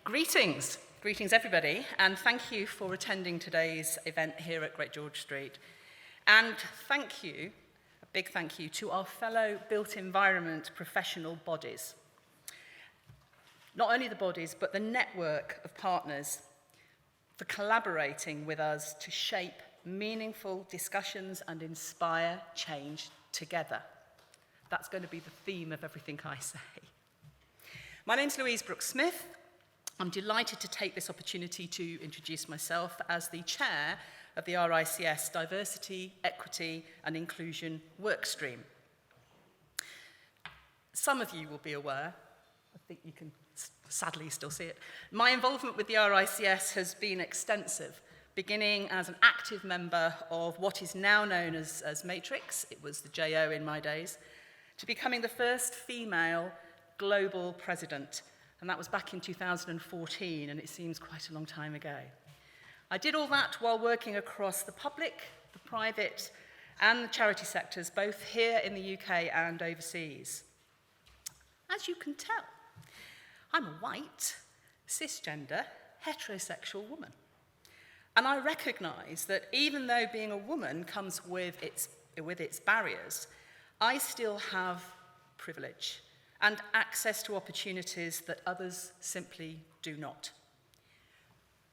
Greetings everybody, and thank you for attending today's event here at Great George Street. And thank you, a big thank you, to our fellow built environment professional bodies. Not only the bodies, but the network of partners for collaborating with us to shape meaningful discussions and inspire change together. That's going to be the theme of everything I say. My name's Louise Brooks-Smith. I'm delighted to take this opportunity to introduce myself as the chair of the RICS Diversity, Equity and Inclusion Workstream. Some of you will be aware, I think you can sadly still see it, my involvement with the RICS has been extensive, beginning as an active member of what is now known as Matrix, it was the JO in my days, to becoming the first female global president. And that was back in 2014, and it seems quite a long time ago. I did all that while working across the public, the private, and the charity sectors, both here in the UK and overseas. As you can tell, I'm a white, cisgender, heterosexual woman. And I recognise that even though being a woman comes with its barriers, I still have privilege and access to opportunities that others simply do not.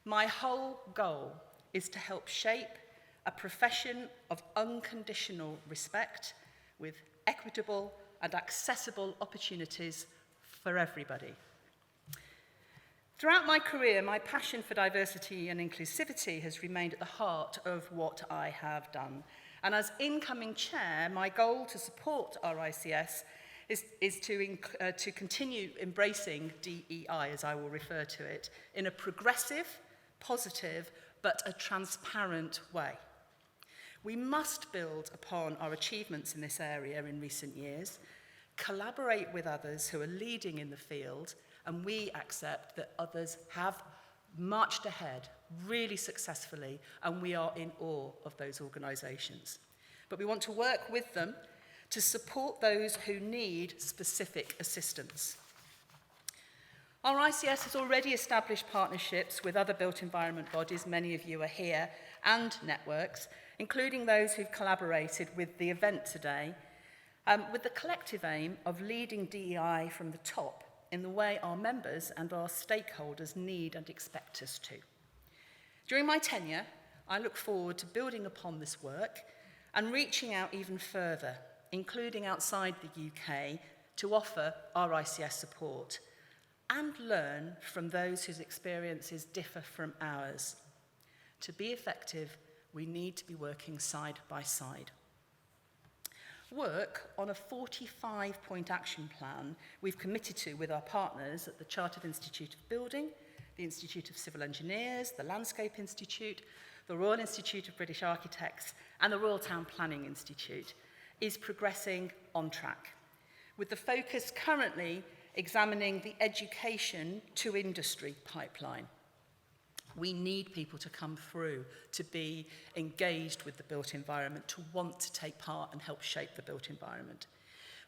My whole goal is to help shape a profession of unconditional respect with equitable and accessible opportunities for everybody. Throughout my career, my passion for diversity and inclusivity has remained at the heart of what I have done. And as incoming chair, my goal to support RICS is to continue embracing DEI, as I will refer to it, in a progressive, positive, but a transparent way. We must build upon our achievements in this area in recent years, collaborate with others who are leading in the field, and we accept that others have marched ahead really successfully, and we are in awe of those organisations. But we want to work with them to support those who need specific assistance. RICS has already established partnerships with other built environment bodies, many of you are here, and networks, including those who've collaborated with the event today, with the collective aim of leading DEI from the top in the way our members and our stakeholders need and expect us to. During my tenure, I look forward to building upon this work and reaching out even further, including outside the UK, to offer RICS support and learn from those whose experiences differ from ours. To be effective, we need to be working side by side. Work on a 45-point action plan we've committed to with our partners at the Chartered Institute of Building, the Institute of Civil Engineers, the Landscape Institute, the Royal Institute of British Architects, and the Royal Town Planning Institute, is progressing on track, with the focus currently examining the education to industry pipeline. We need people to come through, to be engaged with the built environment, to want to take part and help shape the built environment.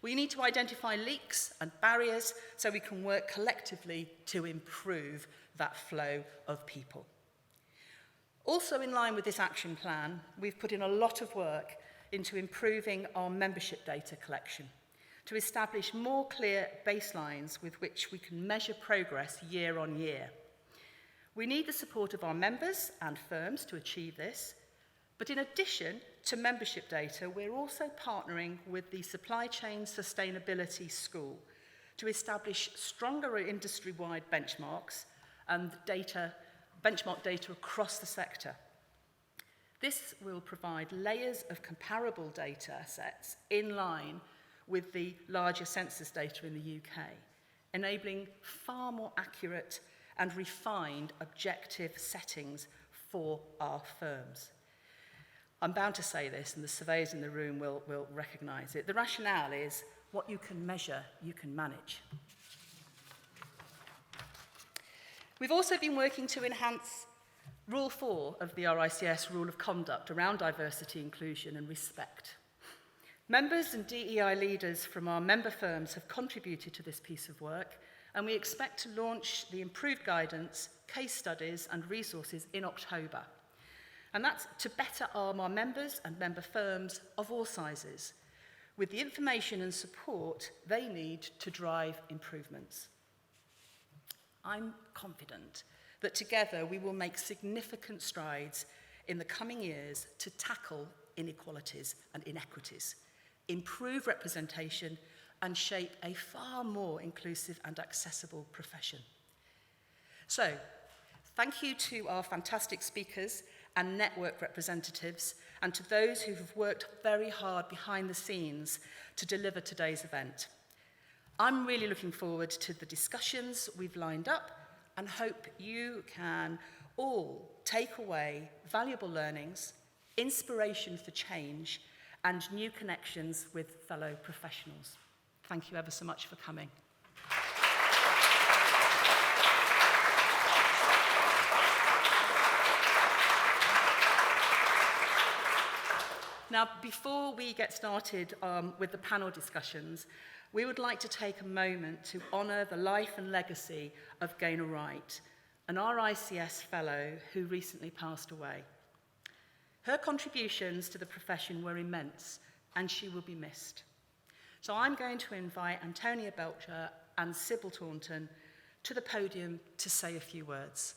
We need to identify leaks and barriers so we can work collectively to improve that flow of people. Also in line with this action plan, we've put in a lot of work into improving our membership data collection to establish more clear baselines with which we can measure progress year on year. We need the support of our members and firms to achieve this, but in addition to membership data, we're also partnering with the Supply Chain Sustainability School to establish stronger industry-wide benchmarks and benchmark data across the sector. This will provide layers of comparable data sets in line with the larger census data in the UK, enabling far more accurate and refined objective settings for our firms. I'm bound to say this, and the surveyors in the room will recognise it. The rationale is what you can measure, you can manage. We've also been working to enhance Rule 4 of the RICS Rule of Conduct around diversity, inclusion and respect. Members and DEI leaders from our member firms have contributed to this piece of work, and we expect to launch the improved guidance, case studies and resources in October. And that's to better arm our members and member firms of all sizes with the information and support they need to drive improvements. I'm confident that together we will make significant strides in the coming years to tackle inequalities and inequities, improve representation, and shape a far more inclusive and accessible profession. So, thank you to our fantastic speakers and network representatives, and to those who have worked very hard behind the scenes to deliver today's event. I'm really looking forward to the discussions we've lined up and hope you can all take away valuable learnings, inspiration for change, and new connections with fellow professionals. Thank you ever so much for coming. Now, before we get started with the panel discussions, we would like to take a moment to honour the life and legacy of Gaynor Wright, an RICS fellow who recently passed away. Her contributions to the profession were immense, and she will be missed. So I'm going to invite Antonia Belcher and Sybil Taunton to the podium to say a few words.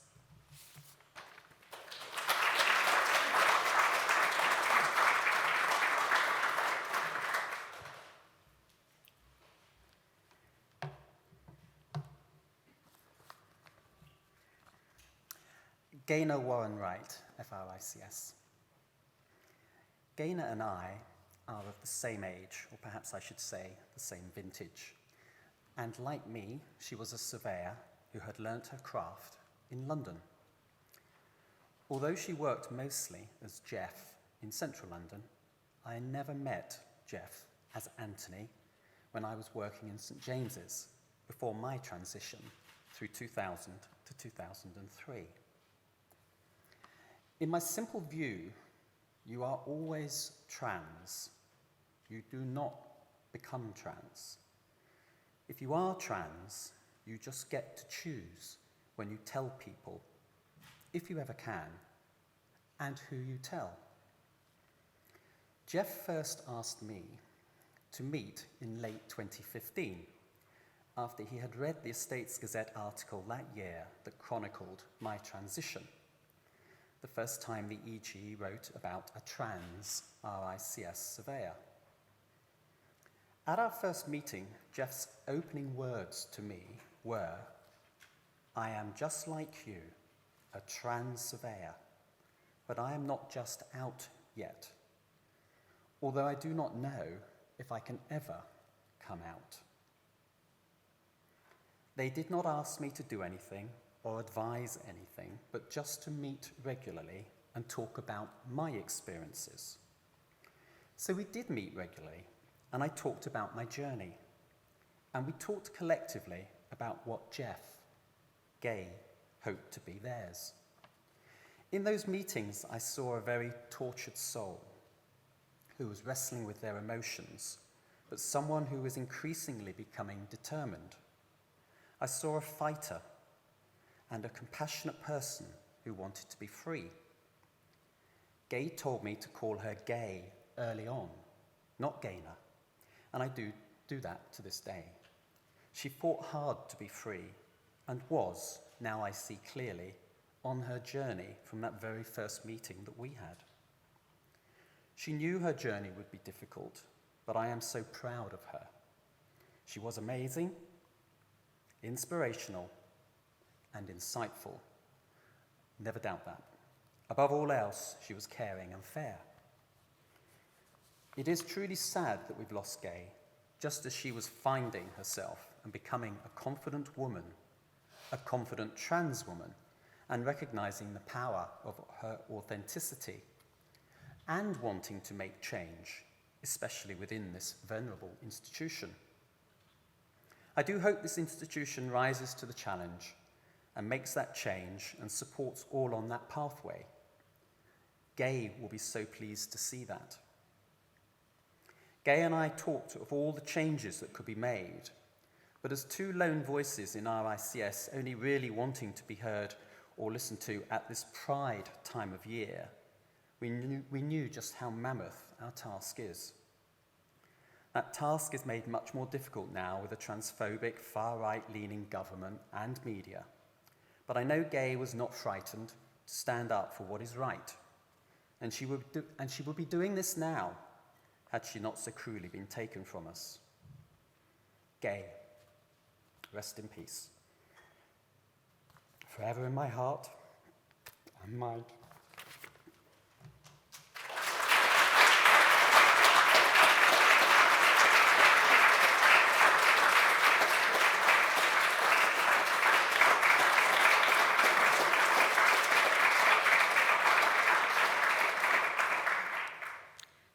Gaynor Warren Wright, FRICS. Gaynor and I are of the same age, or perhaps I should say the same vintage. And like me, she was a surveyor who had learnt her craft in London. Although she worked mostly as Jeff in central London, I never met Jeff as Anthony when I was working in St James's before my transition through 2000 to 2003. In my simple view, you are always trans. You do not become trans. If you are trans, you just get to choose when you tell people, if you ever can, and who you tell. Jeff first asked me to meet in late 2015, after he had read the Estates Gazette article that year that chronicled my transition. The first time the EG wrote about a trans RICS surveyor. At our first meeting, Jeff's opening words to me were, "I am just like you, a trans surveyor, but I am not just out yet, although I do not know if I can ever come out." They did not ask me to do anything or advise anything, but just to meet regularly and talk about my experiences. So we did meet regularly, and I talked about my journey. And we talked collectively about what Jeff, gay, hoped to be theirs. In those meetings, I saw a very tortured soul who was wrestling with their emotions, but someone who was increasingly becoming determined. I saw a fighter and a compassionate person who wanted to be free. Gay told me to call her Gay early on, not Gaynor, and I do that to this day. She fought hard to be free and was, now I see clearly, on her journey from that very first meeting that we had. She knew her journey would be difficult, but I am so proud of her. She was amazing, inspirational, and insightful. Never doubt that. Above all else, she was caring and fair. It is truly sad that we've lost Gay, just as she was finding herself and becoming a confident woman, a confident trans woman, and recognizing the power of her authenticity, and wanting to make change, especially within this venerable institution. I do hope this institution rises to the challenge and makes that change and supports all on that pathway. Gay will be so pleased to see that. Gay and I talked of all the changes that could be made, But as two lone voices in RICS, only really wanting to be heard or listened to at this Pride time of year, we knew just how mammoth our task is. That task is made much more difficult now with a transphobic, far-right-leaning government and media. But I know Gay was not frightened to stand up for what is right. And she would be doing this now, had she not so cruelly been taken from us. Gay, rest in peace. Forever in my heart and mind.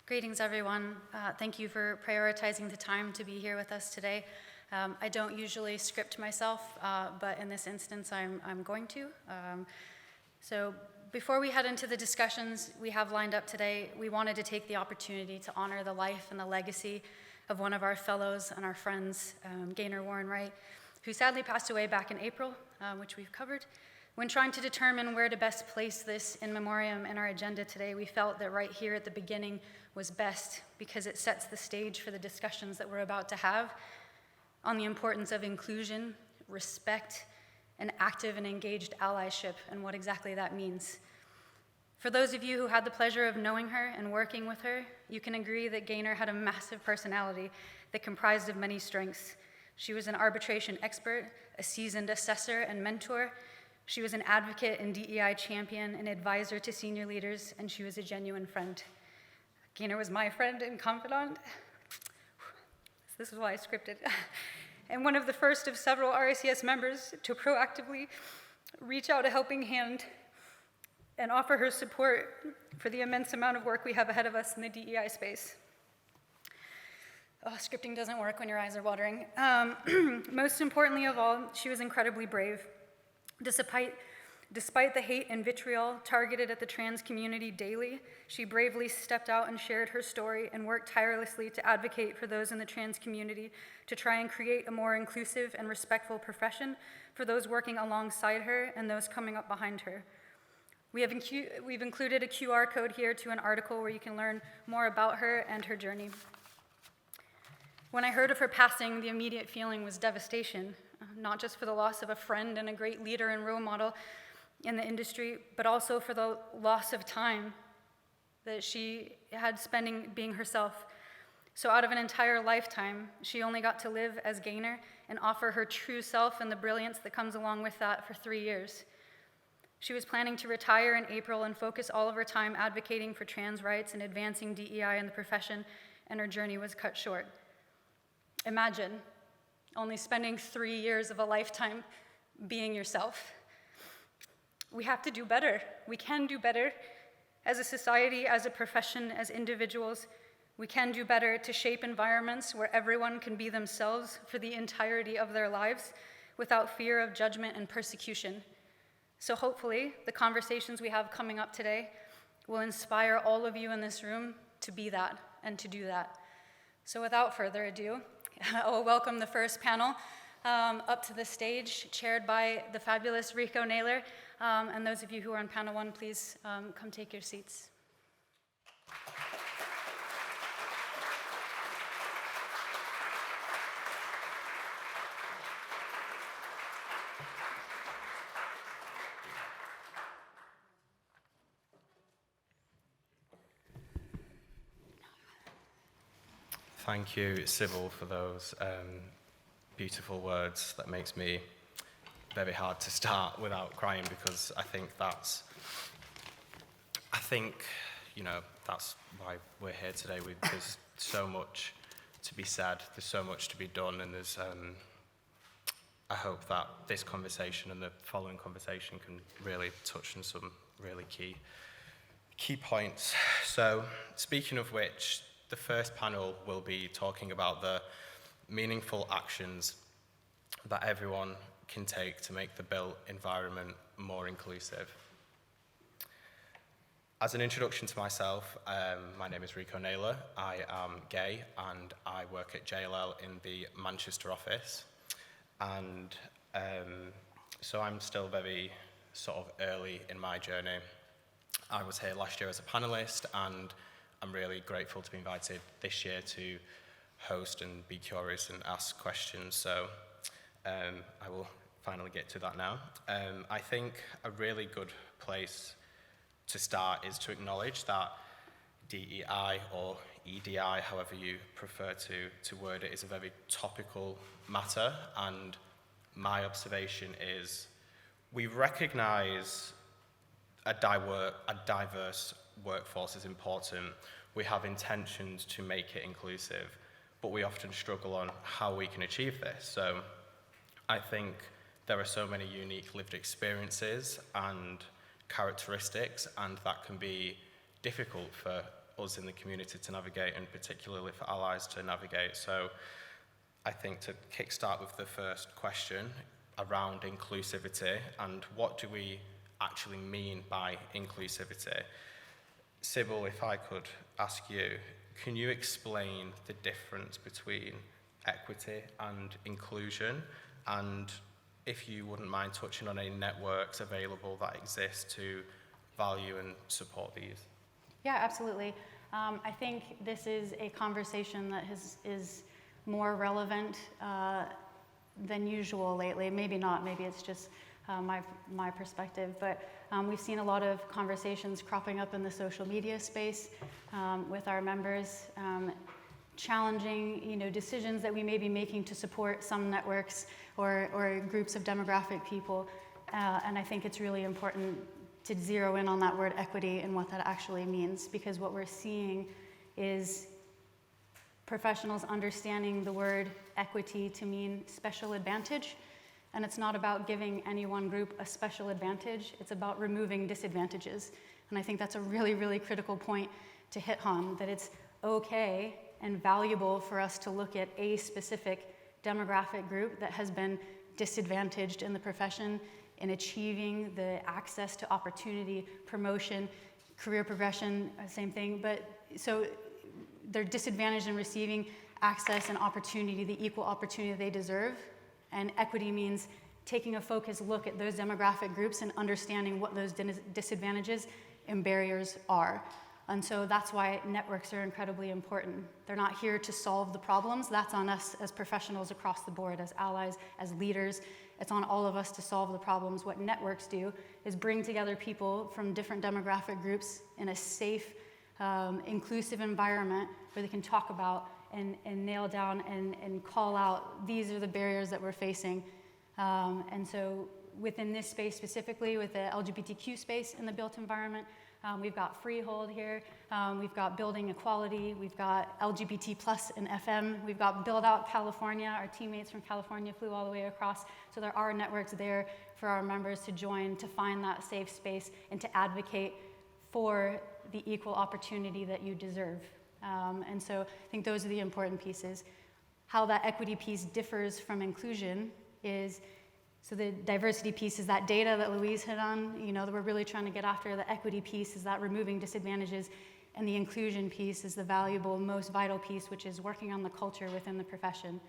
Greetings, everyone. Thank you for prioritizing the time to be here with us today. I don't usually script myself, but in this instance, I'm going to. So before we head into the discussions we have lined up today, we wanted to take the opportunity to honor the life and the legacy of one of our fellows and our friends, Gaynor Warren Wright, who sadly passed away back in April, which we've covered. When trying to determine where to best place this in memoriam in our agenda today, we felt that right here at the beginning was best because it sets the stage for the discussions that we're about to have on the importance of inclusion, respect, and active and engaged allyship, and what exactly that means. For those of you who had the pleasure of knowing her and working with her, you can agree that Gaynor had a massive personality that comprised of many strengths. She was an arbitration expert, a seasoned assessor and mentor. She was an advocate and DEI champion, an advisor to senior leaders, and she was a genuine friend. Gaynor was my friend and confidant. This is why I scripted. And one of the first of several RICS members to proactively reach out a helping hand and offer her support for the immense amount of work we have ahead of us in the DEI space. Oh, scripting doesn't work when your eyes are watering. Most importantly of all, she was incredibly brave. Despite the hate and vitriol targeted at the trans community daily, she bravely stepped out and shared her story and worked tirelessly to advocate for those in the trans community to try and create a more inclusive and respectful profession for those working alongside her and those coming up behind her. We've included a QR code here to an article where you can learn more about her and her journey. When I heard of her passing, the immediate feeling was devastation, not just for the loss of a friend and a great leader and role model in the industry, but also for the loss of time that she had spending being herself. So out of an entire lifetime, she only got to live as Gaynor and offer her true self and the brilliance that comes along with that for 3 years. She was planning to retire in April and focus all of her time advocating for trans rights and advancing DEI in the profession, and her journey was cut short. Imagine only spending 3 years of a lifetime being yourself. We have to do better. We can do better as a society, as a profession, as individuals. We can do better to shape environments where everyone can be themselves for the entirety of their lives without fear of judgment and persecution. So hopefully, the conversations we have coming up today will inspire all of you in this room to be that and to do that. So without further ado, I will welcome the first panel up to the stage, chaired by the fabulous Rico Naylor. And those of you who are on panel one, please come take your seats. Thank you, Sybil, for those beautiful words. That makes me very hard to start without crying, because I think that's why we're here today. There's so much to be said, there's so much to be done, and there's I hope that this conversation and the following conversation can really touch on some really key points. So, speaking of which, the first panel will be talking about the meaningful actions that everyone can take to make the built environment more inclusive. As an introduction to myself, my name is Rico Naylor. I am gay and I work at JLL in the Manchester office. And so I'm still very sort of early in my journey. I was here last year as a panelist, and I'm really grateful to be invited this year to host and be curious and ask questions. So I will finally get to that now. I think a really good place to start is to acknowledge that DEI or EDI, however you prefer to word it, is a very topical matter, and my observation is we recognise a diverse workforce is important. We have intentions to make it inclusive, but we often struggle on how we can achieve this. So I think there are so many unique lived experiences and characteristics, and that can be difficult for us in the community to navigate, and particularly for allies to navigate. So I think to kickstart with the first question around inclusivity and what do we actually mean by inclusivity. Sybil, if I could ask you, can you explain the difference between equity and inclusion? And if you wouldn't mind touching on any networks available that exist to value and support these. Yeah, absolutely. I think this is a conversation that is more relevant than usual lately. Maybe not, maybe it's just my perspective, but we've seen a lot of conversations cropping up in the social media space with our members, challenging decisions that we may be making to support some networks or groups of demographic people. And I think it's really important to zero in on that word equity and what that actually means, because what we're seeing is professionals understanding the word equity to mean special advantage. And it's not about giving any one group a special advantage, it's about removing disadvantages. And I think that's a really, really critical point to hit on, that it's okay and valuable for us to look at a specific demographic group that has been disadvantaged in the profession in achieving the access to opportunity, promotion, career progression, same thing. But so they're disadvantaged in receiving access and opportunity, the equal opportunity they deserve. And equity means taking a focused look at those demographic groups and understanding what those disadvantages and barriers are. And so that's why networks are incredibly important. They're not here to solve the problems. That's on us as professionals across the board, as allies, as leaders. It's on all of us to solve the problems. What networks do is bring together people from different demographic groups in a safe, inclusive environment where they can talk about and nail down and call out, these are the barriers that we're facing. And so within this space specifically, with the LGBTQ space in the built environment, we've got Freehold here, we've got Building Equality, we've got LGBT plus in FM, we've got BuildOUT California, our teammates from California flew all the way across, so there are networks there for our members to join, to find that safe space and to advocate for the equal opportunity that you deserve. And so I think those are the important pieces. How that equity piece differs from inclusion is, so the diversity piece is that data that Louise hit on, that we're really trying to get after. The equity piece is that removing disadvantages, and the inclusion piece is the valuable, most vital piece, which is working on the culture within the profession.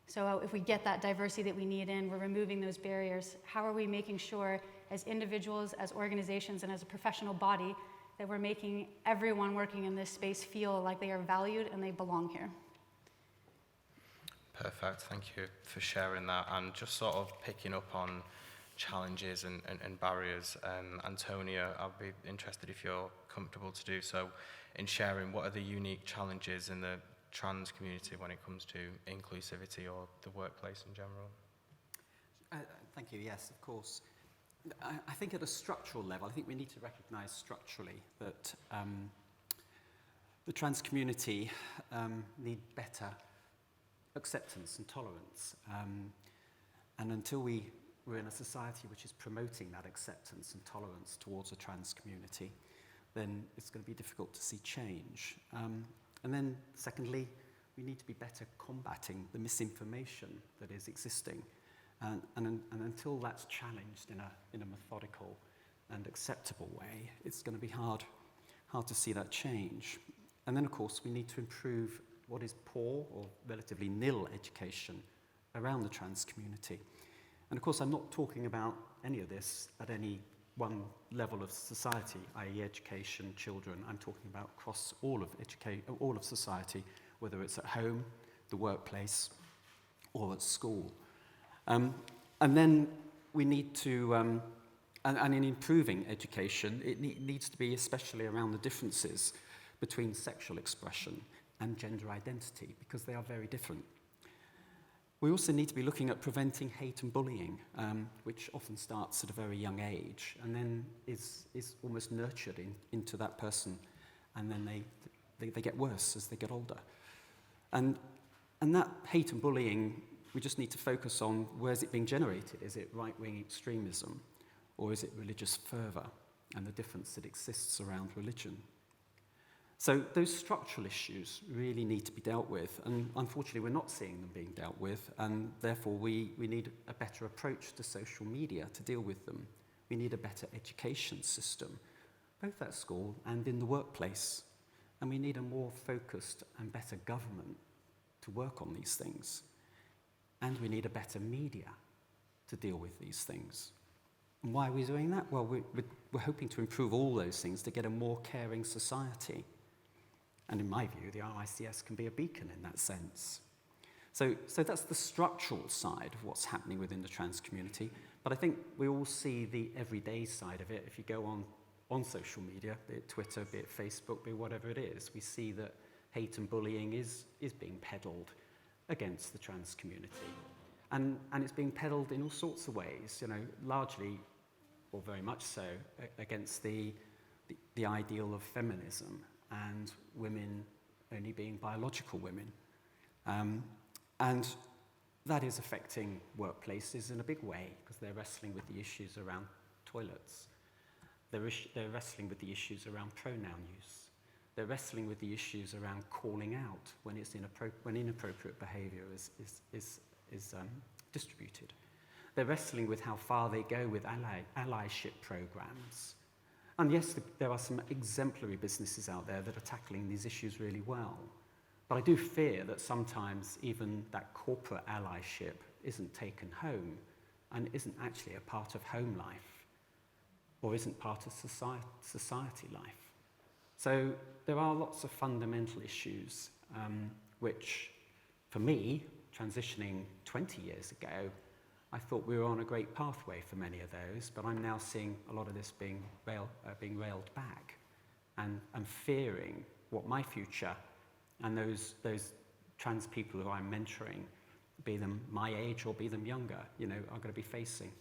So if we get that diversity that we need in, we're removing those barriers. How are we making sure as individuals, as organizations, and as a professional body that we're making everyone working in this space feel like they are valued and they belong here? Perfect, thank you for sharing that. And just sort of picking up on challenges and barriers, Antonia, I'll be interested if you're comfortable to do so in sharing what are the unique challenges in the trans community when it comes to inclusivity or the workplace in general. Thank you, yes, of course. I think at a structural level, I think we need to recognise structurally that the trans community need better acceptance and tolerance. And until we're in a society which is promoting that acceptance and tolerance towards a trans community, then it's going to be difficult to see change. And then secondly, we need to be better combating the misinformation that is existing. And until that's challenged in a methodical and acceptable way, it's going to be hard to see that change. And then, of course, we need to improve what is poor or relatively nil education around the trans community. And of course, I'm not talking about any of this at any one level of society, i.e. education, children. I'm talking about across all of society, whether it's at home, the workplace, or at school. And then we need to, and in improving education, it needs to be especially around the differences between sexual expression and gender identity, because they are very different. We also need to be looking at preventing hate and bullying, which often starts at a very young age and then is almost nurtured into that person, and then they get worse as they get older. And that hate and bullying, we just need to focus on where is it being generated. Is it right-wing extremism, or is it religious fervour, and the difference that exists around religion? So those structural issues really need to be dealt with, and unfortunately we're not seeing them being dealt with, and therefore we need a better approach to social media to deal with them. We need a better education system, both at school and in the workplace, and we need a more focused and better government to work on these things. And we need a better media to deal with these things. And why are we doing that? Well, we're hoping to improve all those things to get a more caring society. And in my view, the RICS can be a beacon in that sense. So that's the structural side of what's happening within the trans community. But I think we all see the everyday side of it. If you go on social media, be it Twitter, be it Facebook, be it whatever it is, we see that hate and bullying is being peddled against the trans community. And it's being peddled in all sorts of ways, largely, or very much so, against the ideal of feminism and women only being biological women. And that is affecting workplaces in a big way, because they're wrestling with the issues around toilets. They're wrestling with the issues around pronoun use. They're wrestling with the issues around calling out when inappropriate behaviour is distributed. They're wrestling with how far they go with allyship programs. And yes, there are some exemplary businesses out there that are tackling these issues really well. But I do fear that sometimes even that corporate allyship isn't taken home and isn't actually a part of home life, or isn't part of society life. So there are lots of fundamental issues which, for me, transitioning 20 years ago, I thought we were on a great pathway for many of those, but I'm now seeing a lot of this being railed back, and fearing what my future and those trans people who I'm mentoring, be them my age or be them younger, are going to be facing.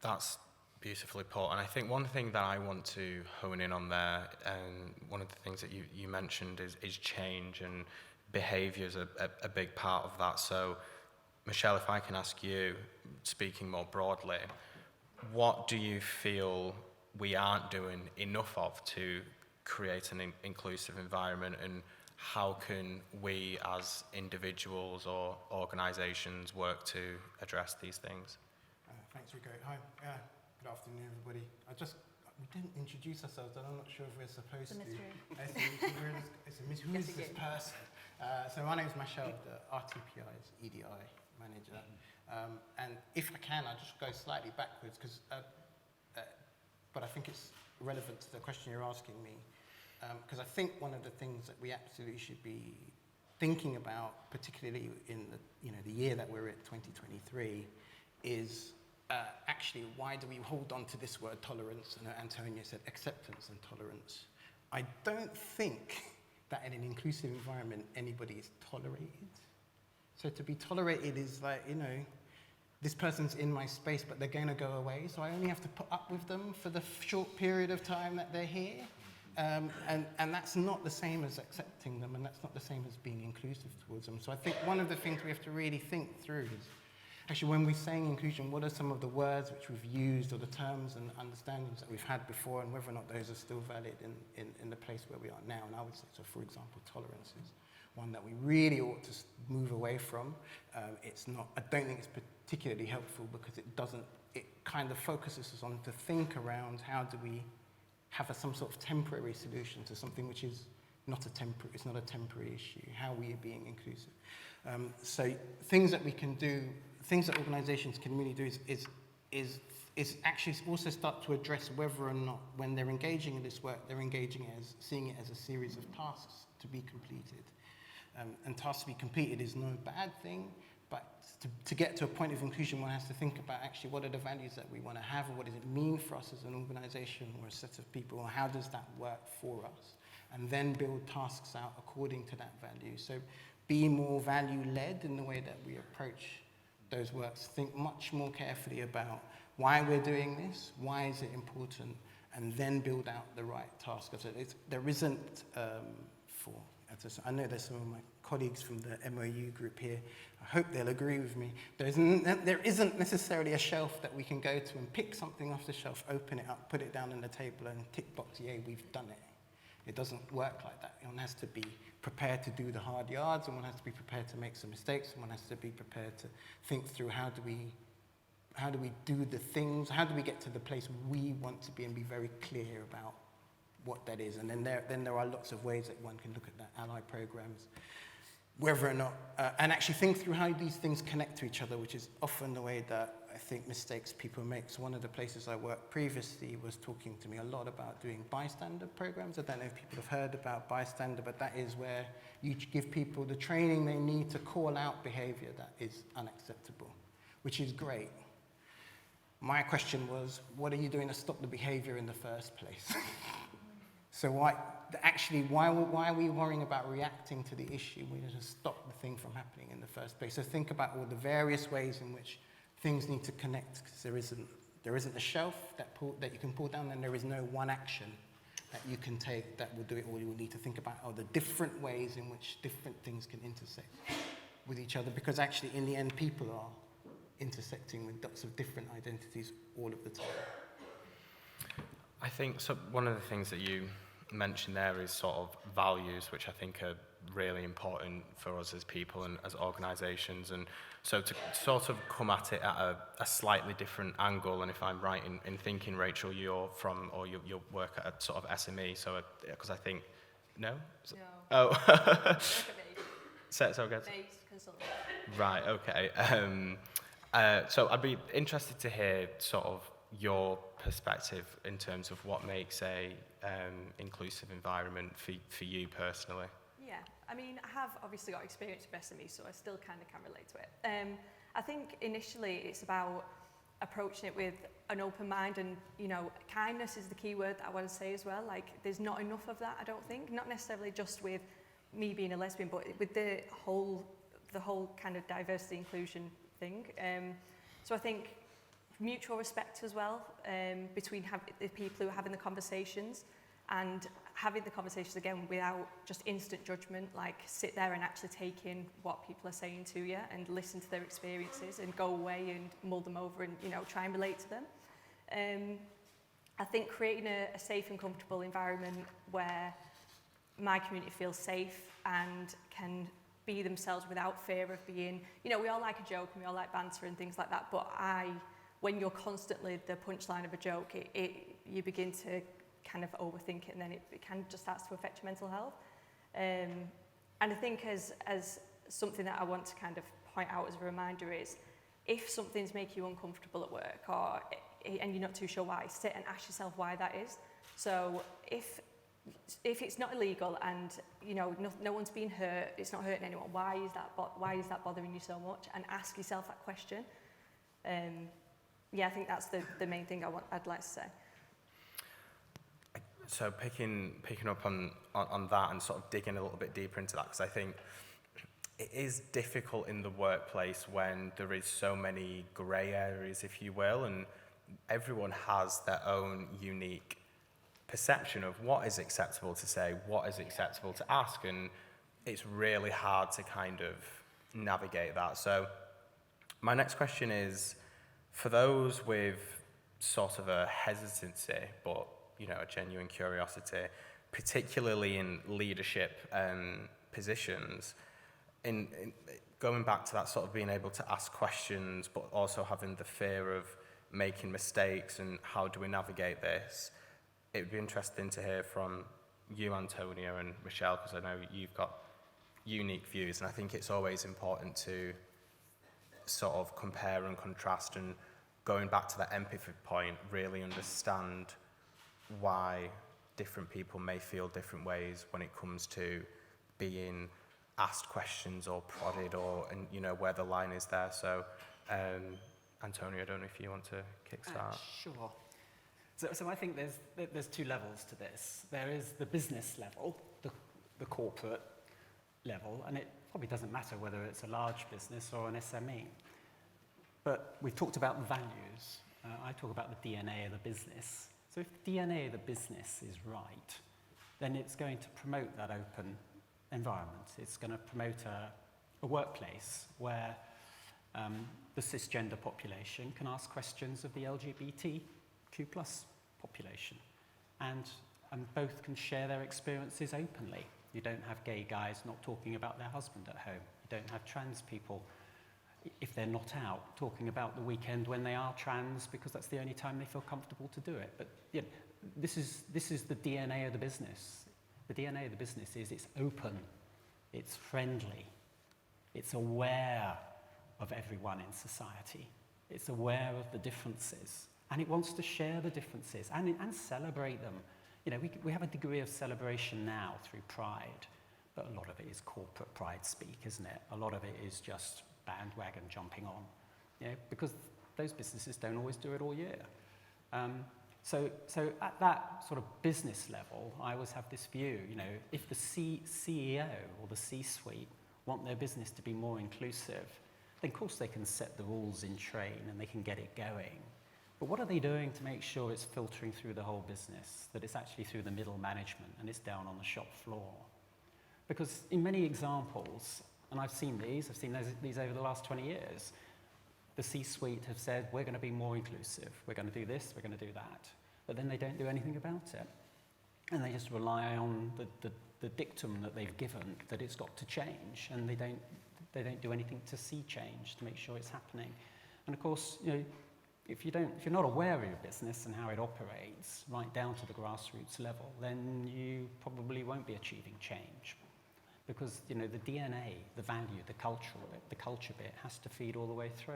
That's beautifully put. And I think one thing that I want to hone in on there, and one of the things that you mentioned is change, and behaviour is a big part of that. So, Michelle, if I can ask you, speaking more broadly, what do you feel we aren't doing enough of to create an inclusive environment, and how can we as individuals or organisations work to address these things? Thanks, Rico. Hi. Good afternoon, everybody. We didn't introduce ourselves, and I'm not sure if we're supposed to. Who is this person? So my name is Michelle, the RTPI's EDI manager. And if I can, I'll just go slightly backwards, but I think it's relevant to the question you're asking me. Because I think one of the things that we absolutely should be thinking about, particularly in the year that we're at, 2023, is actually why do we hold on to this word tolerance? And Antonia said acceptance and tolerance. I don't think that in an inclusive environment anybody is tolerated. So to be tolerated is like, this person's in my space, but they're going to go away, so I only have to put up with them for the short period of time that they're here. And that's not the same as accepting them, and that's not the same as being inclusive towards them. So I think one of the things we have to really think through is, actually, when we're saying inclusion, what are some of the words which we've used, or the terms and understandings that we've had before, and whether or not those are still valid in the place where we are now? And I would say, so for example, tolerance is one that we really ought to move away from. It's not, I don't think it's particularly helpful, because it kind of focuses us on to think around how do we have some sort of temporary solution to something which is it's not a temporary issue. How we are being inclusive. So things that we can do, things that organisations can really do is actually also start to address whether or not when they're engaging in this work, they're engaging as seeing it as a series of tasks to be completed. And tasks to be completed is no bad thing, but to get to a point of inclusion, one has to think about actually what are the values that we want to have, and what does it mean for us as an organisation or a set of people, or how does that work for us? And then build tasks out according to that value. So be more value-led in the way that we approach those works. Think much more carefully about why we're doing this, why is it important, and then build out the right task. There isn't, I know there's some of my colleagues from the MOU group here. I hope they'll agree with me. There isn't necessarily a shelf that we can go to and pick something off the shelf, open it up, put it down on the table, and tick box, yay, we've done it. It doesn't work like that. One has to be prepared to do the hard yards, and one has to be prepared to make some mistakes, and one has to be prepared to think through how do we do the things, how do we get to the place we want to be, and be very clear about what that is. And then there are lots of ways that one can look at that, ally programs, whether or not, and actually think through how these things connect to each other, which is often the way that I think mistakes people make. So one of the places I worked previously was talking to me a lot about doing bystander programs. I don't know if people have heard about bystander, but that is where you give people the training they need to call out behavior that is unacceptable, which is great. My question was, what are you doing to stop the behavior in the first place? So why are we worrying about reacting to the issue? We need to stop the thing from happening in the first place. So think about all the various ways in which things need to connect, because there isn't a shelf that you can pull down, and there is no one action that you can take that will do it all. You will need to think about the different ways in which different things can intersect with each other, because actually in the end people are intersecting with lots of different identities all of the time. I think so. One of the things that you mentioned there is sort of values, which I think are really important for us as people and as organisations. And so to sort of come at it at a slightly different angle, and if I'm right in thinking, Rachel, you're from, or you work at a sort of SME, so because I think, no? No. Oh. So good. Based consultant. Right, okay. So I'd be interested to hear sort of your perspective in terms of what makes a inclusive environment for you personally. Yeah, I mean, I have obviously got experience with SME, so I still kind of can relate to it. I think initially it's about approaching it with an open mind, and, you know, kindness is the key word that I want to say as well. Like, there's not enough of that, I don't think. Not necessarily just with me being a lesbian, but with the whole kind of diversity inclusion thing. So I think mutual respect as well, between the people who are having the conversations, and having the conversations again without just instant judgment, like sit there and actually take in what people are saying to you and listen to their experiences and go away and mull them over and, you know, try and relate to them. I think creating a safe and comfortable environment where my community feels safe and can be themselves without fear of being, you know, we all like a joke and we all like banter and things like that, but when you're constantly the punchline of a joke, you begin to kind of overthink it, and then it kind of just starts to affect your mental health. And I think as something that I want to kind of point out as a reminder is, if something's making you uncomfortable at work, and you're not too sure why, sit and ask yourself why that is. So if it's not illegal and, you know, no one's being hurt, it's not hurting anyone, why is that bothering you so much? And ask yourself that question. Yeah, I think that's the main thing I'd like to say. So picking up on that and sort of digging a little bit deeper into that, because I think it is difficult in the workplace when there is so many grey areas, if you will, and everyone has their own unique perception of what is acceptable to say, what is acceptable to ask, and it's really hard to kind of navigate that. So my next question is, for those with sort of a hesitancy, but, you know, a genuine curiosity, particularly in leadership positions, in going back to that sort of being able to ask questions, but also having the fear of making mistakes and how do we navigate this, it would be interesting to hear from you, Antonia, and Michelle, because I know you've got unique views, and I think it's always important to sort of compare and contrast, and going back to that empathy point, really understand why different people may feel different ways when it comes to being asked questions or prodded, or, and you know, where the line is there. So, Antonia, I don't know if you want to kickstart. Sure. So I think there's two levels to this. There is the business level, the corporate level, and it probably doesn't matter whether it's a large business or an SME. But we've talked about the values. I talk about the DNA of the business. So if the DNA of the business is right, then it's going to promote that open environment. It's going to promote a workplace where the cisgender population can ask questions of the LGBTQ+ population, and both can share their experiences openly. You don't have gay guys not talking about their husband at home. You don't have trans people, if they're not out, talking about the weekend when they are trans, because that's the only time they feel comfortable to do it. But you know, this is the DNA of the business. The DNA of the business is it's open, it's friendly, it's aware of everyone in society, it's aware of the differences, and it wants to share the differences and celebrate them. You know, we have a degree of celebration now through Pride, but a lot of it is corporate pride speak, isn't it? A lot of it is just bandwagon jumping on, you know, because those businesses don't always do it all year. So at that sort of business level, I always have this view, you know, if the CEO or the C-suite want their business to be more inclusive, then of course they can set the rules in train and they can get it going. But what are they doing to make sure it's filtering through the whole business, that it's actually through the middle management and it's down on the shop floor? Because in many examples, and I've seen these over the last 20 years, the C-suite have said, we're going to be more inclusive, we're going to do this, we're going to do that. But then they don't do anything about it. And they just rely on the dictum that they've given, that it's got to change, and they don't do anything to see change, to make sure it's happening. And of course, you know, if you're not aware of your business and how it operates, right down to the grassroots level, then you probably won't be achieving change. Because, you know, the DNA, the value, the culture bit has to feed all the way through.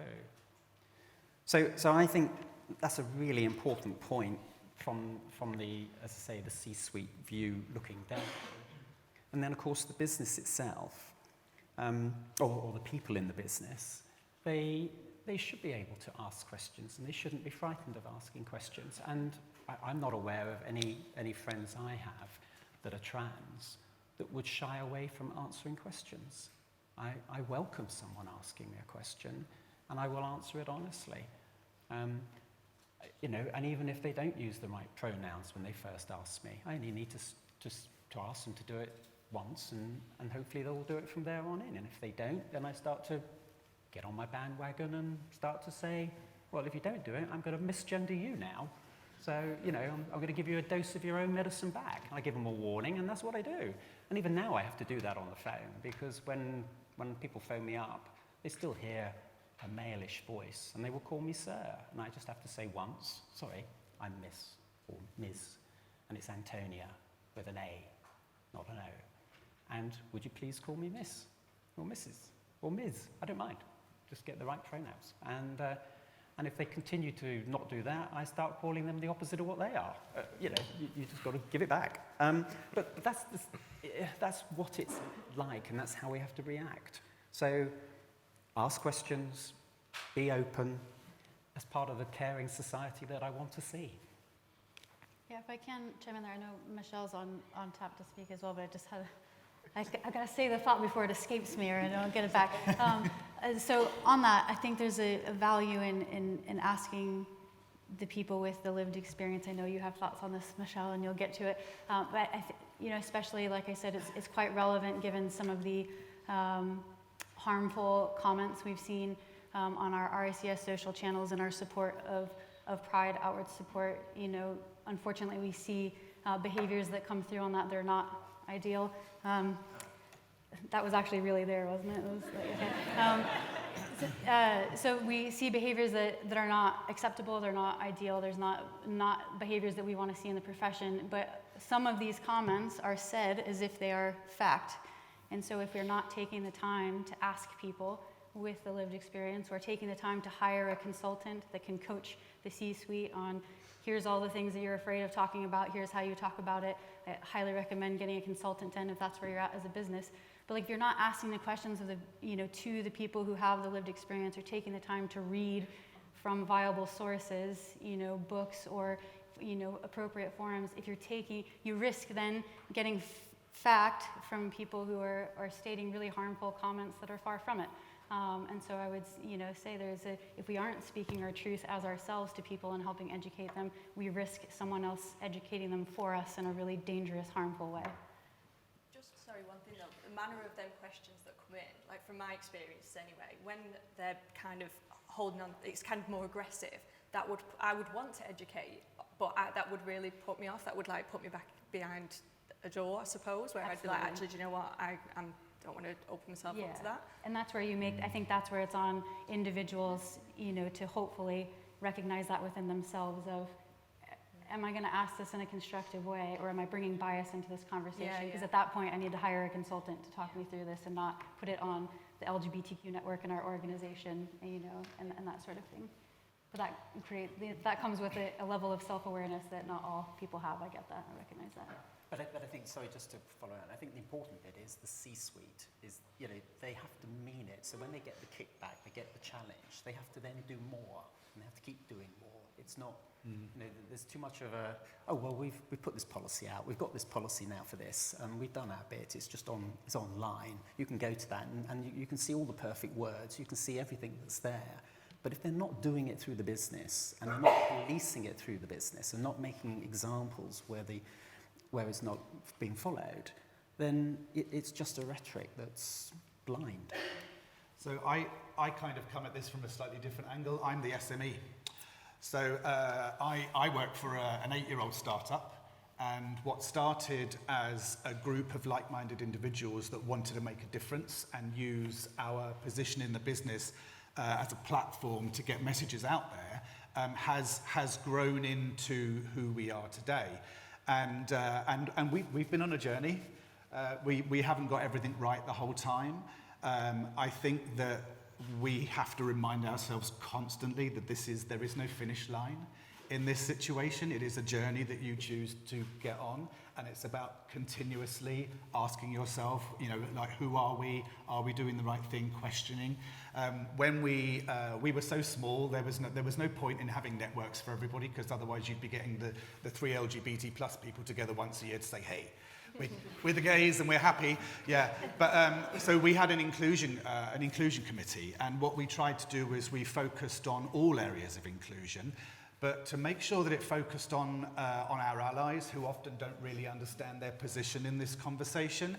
So I think that's a really important point from the, as I say, the C-suite view looking down. And then, of course, the business itself, or the people in the business, they should be able to ask questions, and they shouldn't be frightened of asking questions. And I'm not aware of any friends I have that are trans that would shy away from answering questions. I welcome someone asking me a question, and I will answer it honestly. You know, and even if they don't use the right pronouns when they first ask me, I only need to ask them to do it once, and hopefully they'll do it from there on in. And if they don't, then I start to get on my bandwagon and start to say, well, if you don't do it, I'm going to misgender you now. So, you know, I'm going to give you a dose of your own medicine back. I give them a warning, and that's what I do. And even now I have to do that on the phone, because when people phone me up, they still hear a male-ish voice, and they will call me sir. And I just have to say once, sorry, I'm Miss or Ms, and it's Antonia with an A, not an O. And would you please call me Miss or Mrs. or Ms? I don't mind. Just get the right pronouns. And if they continue to not do that, I start calling them the opposite of what they are. You know, you just got to give it back. But that's what it's like, and that's how we have to react. So ask questions, be open, as part of the caring society that I want to see. Yeah, if I can chime in there, I know Michelle's on tap to speak as well, but I just had I gotta say the thought before it escapes me or I don't get it back. So on that, I think there's a value in asking the people with the lived experience. I know you have thoughts on this, Michelle, and you'll get to it. But you know, especially like I said, it's quite relevant given some of the harmful comments we've seen on our RICS social channels and our support of Pride, outward support. You know, unfortunately, we see behaviors that come through on that. They're not ideal. That was actually really there, wasn't it? It was like, okay. So we see behaviors that are not acceptable, they're not ideal, there's not behaviors that we want to see in the profession, but some of these comments are said as if they are fact. And so if we're not taking the time to ask people with the lived experience, or taking the time to hire a consultant that can coach the C-suite on, here's all the things that you're afraid of talking about, here's how you talk about it, I highly recommend getting a consultant in if that's where you're at as a business. But like, if you're not asking the questions of the, to the people who have the lived experience, or taking the time to read from viable sources, books or, appropriate forums, if you're you risk then getting fact from people who are stating really harmful comments that are far from it. And so I would, say if we aren't speaking our truth as ourselves to people and helping educate them, we risk someone else educating them for us in a really dangerous, harmful way. Just, sorry, one thing though, the manner of them questions that come in, like from my experience anyway, when they're kind of holding on, it's kind of more aggressive, I would want to educate, but that would really put me off. That would like put me back behind a door, I suppose, where Absolutely. I'd be like, actually, do you know what, I don't want to open myself up to that. And that's where I think that's where it's on individuals, to hopefully recognize that within themselves of, am I going to ask this in a constructive way, or am I bringing bias into this conversation? Because at that point, I need to hire a consultant to talk me through this and not put it on the LGBTQ network in our organization, and that sort of thing. But that comes with a level of self-awareness that not all people have. I get that. I recognize that. But I think, sorry, just to follow on, I think the important bit is the C-suite is, they have to mean it. So when they get the kickback, they get the challenge, they have to then do more, and they have to keep doing more. It's not, there's too much of we've put this policy out, we've got this policy now for this, and we've done our bit, it's online. You can go to that, and you can see all the perfect words, you can see everything that's there. But if they're not doing it through the business, and they're not policing it through the business, and not making examples where it's not being followed, then it's just a rhetoric that's blind. So I kind of come at this from a slightly different angle. I'm the SME. So I work for an 8-year-old startup, and what started as a group of like-minded individuals that wanted to make a difference and use our position in the business as a platform to get messages out there, has grown into who we are today. And we've been on a journey. We haven't got everything right the whole time. I think that we have to remind ourselves constantly that there is no finish line in this situation. It is a journey that you choose to get on, and it's about continuously asking yourself, like, who are we? Are we doing the right thing? Questioning. When we were so small, there was no point in having networks for everybody, because otherwise you'd be getting the 3 LGBT plus people together once a year to say, hey, we're the gays and we're happy, yeah. But so we had an inclusion committee, and what we tried to do was we focused on all areas of inclusion, but to make sure that it focused on our allies, who often don't really understand their position in this conversation.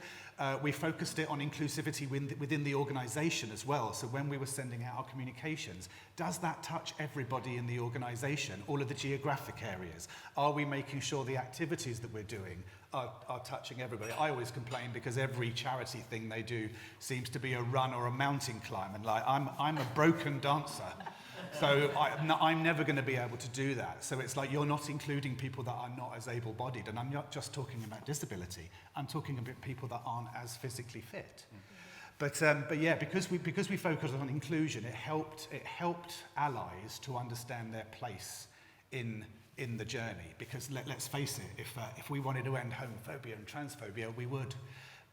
We focused it on inclusivity within the organisation as well. So when we were sending out our communications, does that touch everybody in the organisation, all of the geographic areas? Are we making sure the activities that we're doing are touching everybody? I always complain because every charity thing they do seems to be a run or a mountain climb, and like I'm a broken dancer. So I'm never going to be able to do that. So it's like you're not including people that are not as able-bodied. And I'm not just talking about disability. I'm talking about people that aren't as physically fit. Mm-hmm. But yeah, because we focused on inclusion, it helped allies to understand their place in the journey. Because let's face it, if we wanted to end homophobia and transphobia, we would.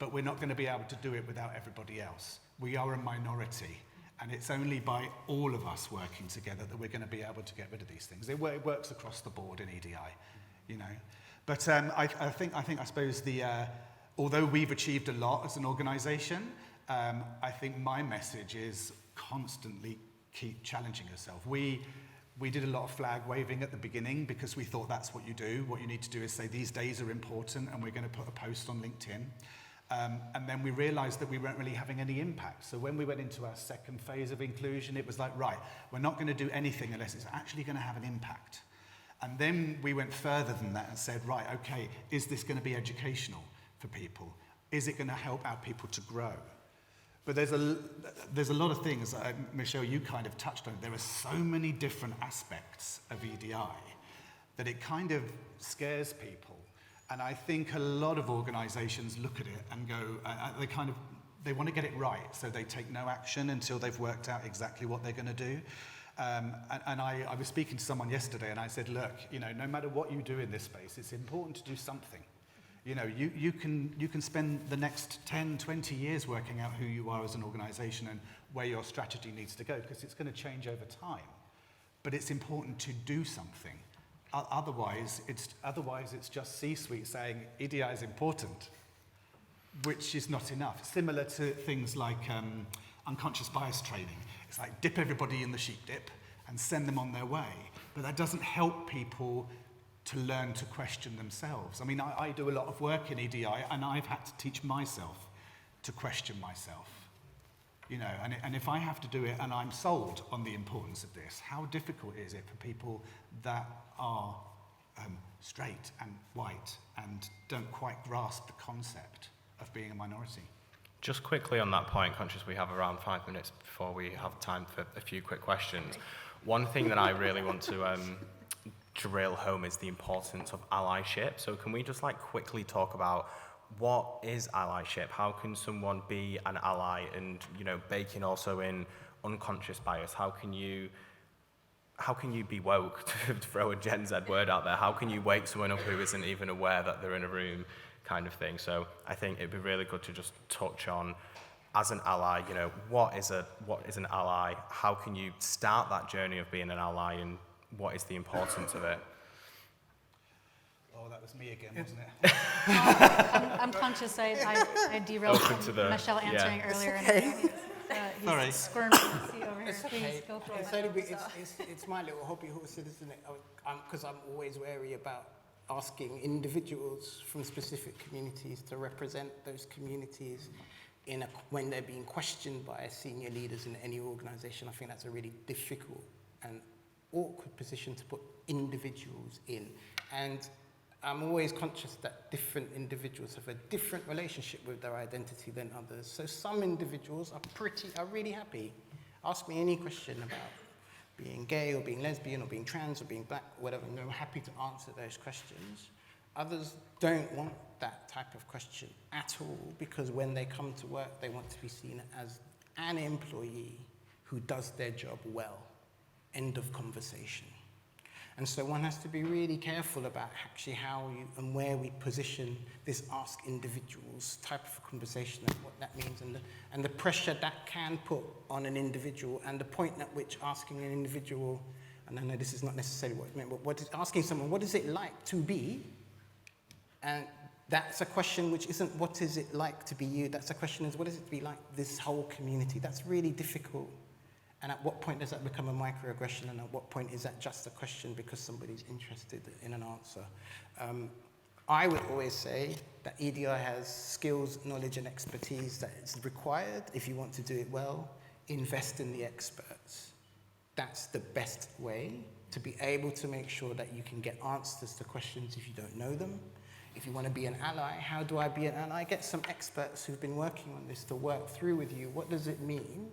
But we're not going to be able to do it without everybody else. We are a minority. And it's only by all of us working together that we're going to be able to get rid of these things. It works across the board in EDI, But I suppose although we've achieved a lot as an organisation, I think my message is constantly keep challenging yourself. We did a lot of flag waving at the beginning because we thought that's what you do. What you need to do is say these days are important, and we're going to put a post on LinkedIn. And then we realised that we weren't really having any impact. So when we went into our second phase of inclusion, it was like, right, we're not going to do anything unless it's actually going to have an impact. And then we went further than that and said, right, okay, is this going to be educational for people? Is it going to help our people to grow? But there's a lot of things, Michelle, you kind of touched on. There are so many different aspects of EDI that it kind of scares people. And I think a lot of organisations look at it and go, they want to get it right, so they take no action until they've worked out exactly what they're going to do. I was speaking to someone yesterday and I said, look, no matter what you do in this space, it's important to do something. You can spend the next 10, 20 years working out who you are as an organisation and where your strategy needs to go, because it's going to change over time. But it's important to do something. Otherwise, it's just C-suite saying EDI is important, which is not enough. Similar to things like unconscious bias training. It's like dip everybody in the sheep dip and send them on their way. But that doesn't help people to learn to question themselves. I mean, I do a lot of work in EDI, and I've had to teach myself to question myself. And if I have to do it and I'm sold on the importance of this, how difficult is it for people that are straight and white and don't quite grasp the concept of being a minority? Just quickly on that point, conscious we have around 5 minutes before we have time for a few quick questions. One thing that I really want to drill home is the importance of allyship. So can we just quickly talk about what is allyship? How can someone be an ally? And baking also in unconscious bias. How can you be woke, to throw a Gen Z word out there? How can you wake someone up who isn't even aware that they're in a room, kind of thing? So I think it'd be really good to just touch on, as an ally, what is an ally? How can you start that journey of being an ally, and what is the importance of it? Oh, that was me again, wasn't it? I'm conscious I derailed from Michelle answering earlier. Sorry. He's squirming in the seat over here. It's Please okay. go for it. It's my little hobby horse, isn't it? Because I'm always wary about asking individuals from specific communities to represent those communities when they're being questioned by senior leaders in any organisation. I think that's a really difficult and awkward position to put individuals in. And I'm always conscious that different individuals have a different relationship with their identity than others. So some individuals are really happy. Ask me any question about being gay or being lesbian or being trans or being black, whatever, and they're happy to answer those questions. Others don't want that type of question at all, because when they come to work, they want to be seen as an employee who does their job well. End of conversation. And so one has to be really careful about actually how and where we position this ask individuals type of conversation and what that means, and the pressure that can put on an individual, and the point at which asking an individual, and I know this is not necessarily what it meant, but asking someone, what is it like to be? And that's a question which isn't what is it like to be you, that's a question is what is it to be like this whole community? That's really difficult. And at what point does that become a microaggression, and at what point is that just a question because somebody's interested in an answer? I would always say that EDI has skills, knowledge, and expertise that is required. If you want to do it well, invest in the experts. That's the best way to be able to make sure that you can get answers to questions if you don't know them. If you want to be an ally, how do I be an ally? Get some experts who've been working on this to work through with you. What does it mean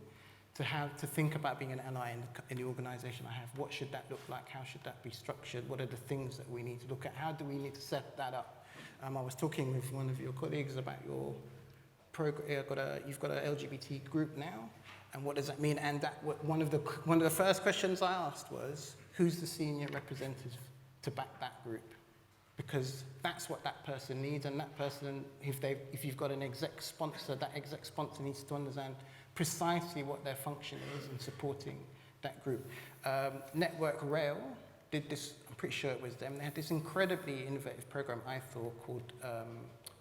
to think about being an ally in the organisation I have? What should that look like? How should that be structured? What are the things that we need to look at? How do we need to set that up? I was talking with one of your colleagues about your program. You've got an LGBT group now, and what does that mean? And one of the first questions I asked was, who's the senior representative to back that group? Because that's what that person needs, and that person, if you've got an exec sponsor, that exec sponsor needs to understand precisely what their function is in supporting that group. Network Rail did this, I'm pretty sure it was them, they had this incredibly innovative program, I thought, called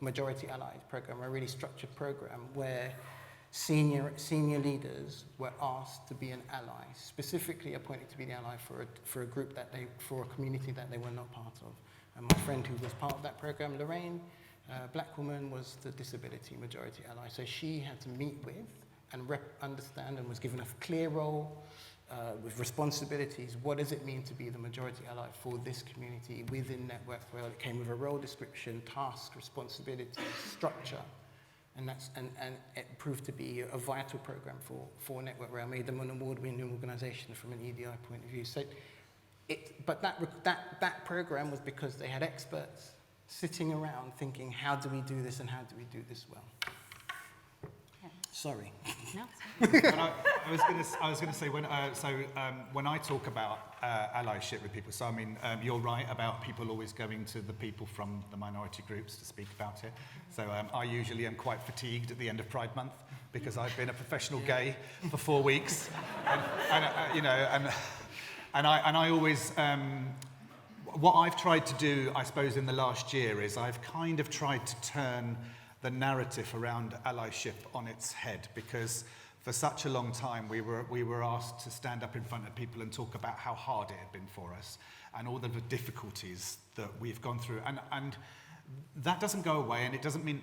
Majority Allies program, a really structured program where senior leaders were asked to be an ally, specifically appointed to be the ally for a group for a community that they were not part of. And my friend who was part of that program, Lorraine, black woman, was the disability majority ally. So she had to meet with and understand, and was given a clear role with responsibilities. What does it mean to be the majority ally for this community within Network Rail? It came with a role description, task, responsibility, structure, and it proved to be a vital program for Network Rail. Made them an award-winning organisation from an EDI point of view. So, but that program was because they had experts sitting around thinking, how do we do this and how do we do this well? Yeah. Sorry. No? And I was going to say, when I talk about allyship with people, so I mean, you're right about people always going to the people from the minority groups to speak about it. So I usually am quite fatigued at the end of Pride Month because I've been a professional gay for 4 weeks, and I always. What I've tried to do, I suppose, in the last year is I've kind of tried to turn the narrative around allyship on its head, because for such a long time we were asked to stand up in front of people and talk about how hard it had been for us and all the difficulties that we've gone through, and that doesn't go away, and it doesn't mean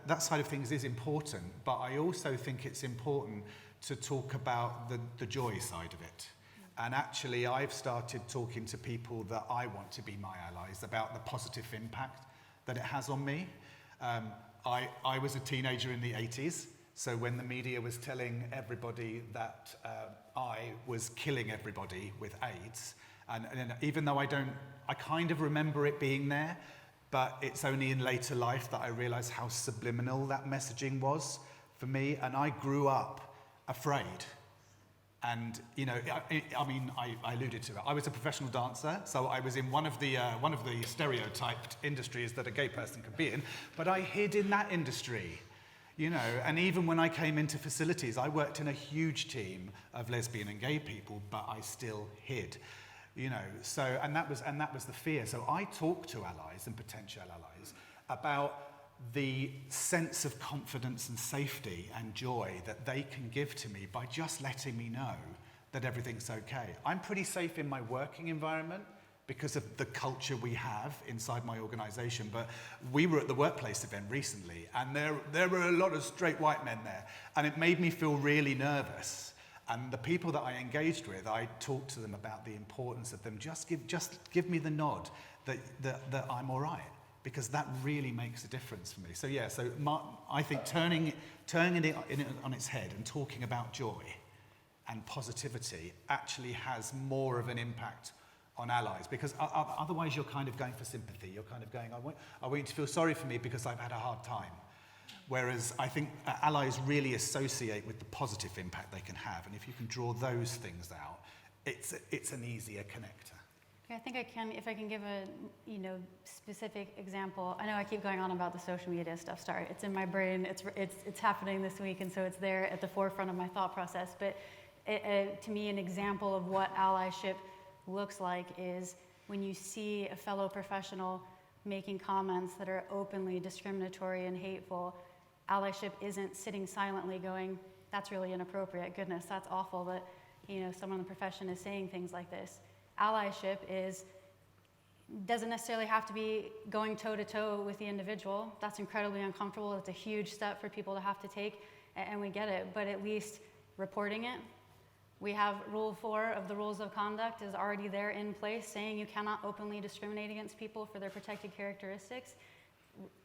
that side of things is important, but I also think it's important to talk about the joy side of it. And actually, I've started talking to people that I want to be my allies about the positive impact that it has on me. I was a teenager in the 80s, so when the media was telling everybody that I was killing everybody with AIDS, and even though I kind of remember it being there, but it's only in later life that I realised how subliminal that messaging was for me, and I grew up afraid. And, you know, I mean, I alluded to it. I was a professional dancer, so I was in one of the stereotyped industries that a gay person could be in, but I hid in that industry, you know. And even when I came into facilities, I worked in a huge team of lesbian and gay people, but I still hid, you know. So, and that was the fear. So I talked to allies and potential allies about the sense of confidence and safety and joy that they can give to me by just letting me know that everything's okay. I'm pretty safe in my working environment because of the culture we have inside my organisation, but we were at the workplace event recently, and there were a lot of straight white men there, and it made me feel really nervous. And the people that I engaged with, I talked to them about the importance of them. Just give me the nod that I'm all right, because that really makes a difference for me. So yeah, I think turning it on its head and talking about joy and positivity actually has more of an impact on allies, because otherwise you're kind of going for sympathy. You're kind of going, I want you to feel sorry for me because I've had a hard time. Whereas I think allies really associate with the positive impact they can have, and if you can draw those things out, it's an easier connector. I think if I can give a specific example. I know I keep going on about the social media stuff. Sorry, it's in my brain. It's happening this week, and so it's there at the forefront of my thought process. But to me, an example of what allyship looks like is when you see a fellow professional making comments that are openly discriminatory and hateful. Allyship isn't sitting silently going, "That's really inappropriate. Goodness, that's awful that someone in the profession is saying things like this." Allyship doesn't necessarily have to be going toe-to-toe with the individual. That's incredibly uncomfortable. It's a huge step for people to have to take, and we get it, but at least reporting it. We have Rule 4 of the Rules of Conduct is already there in place, saying you cannot openly discriminate against people for their protected characteristics.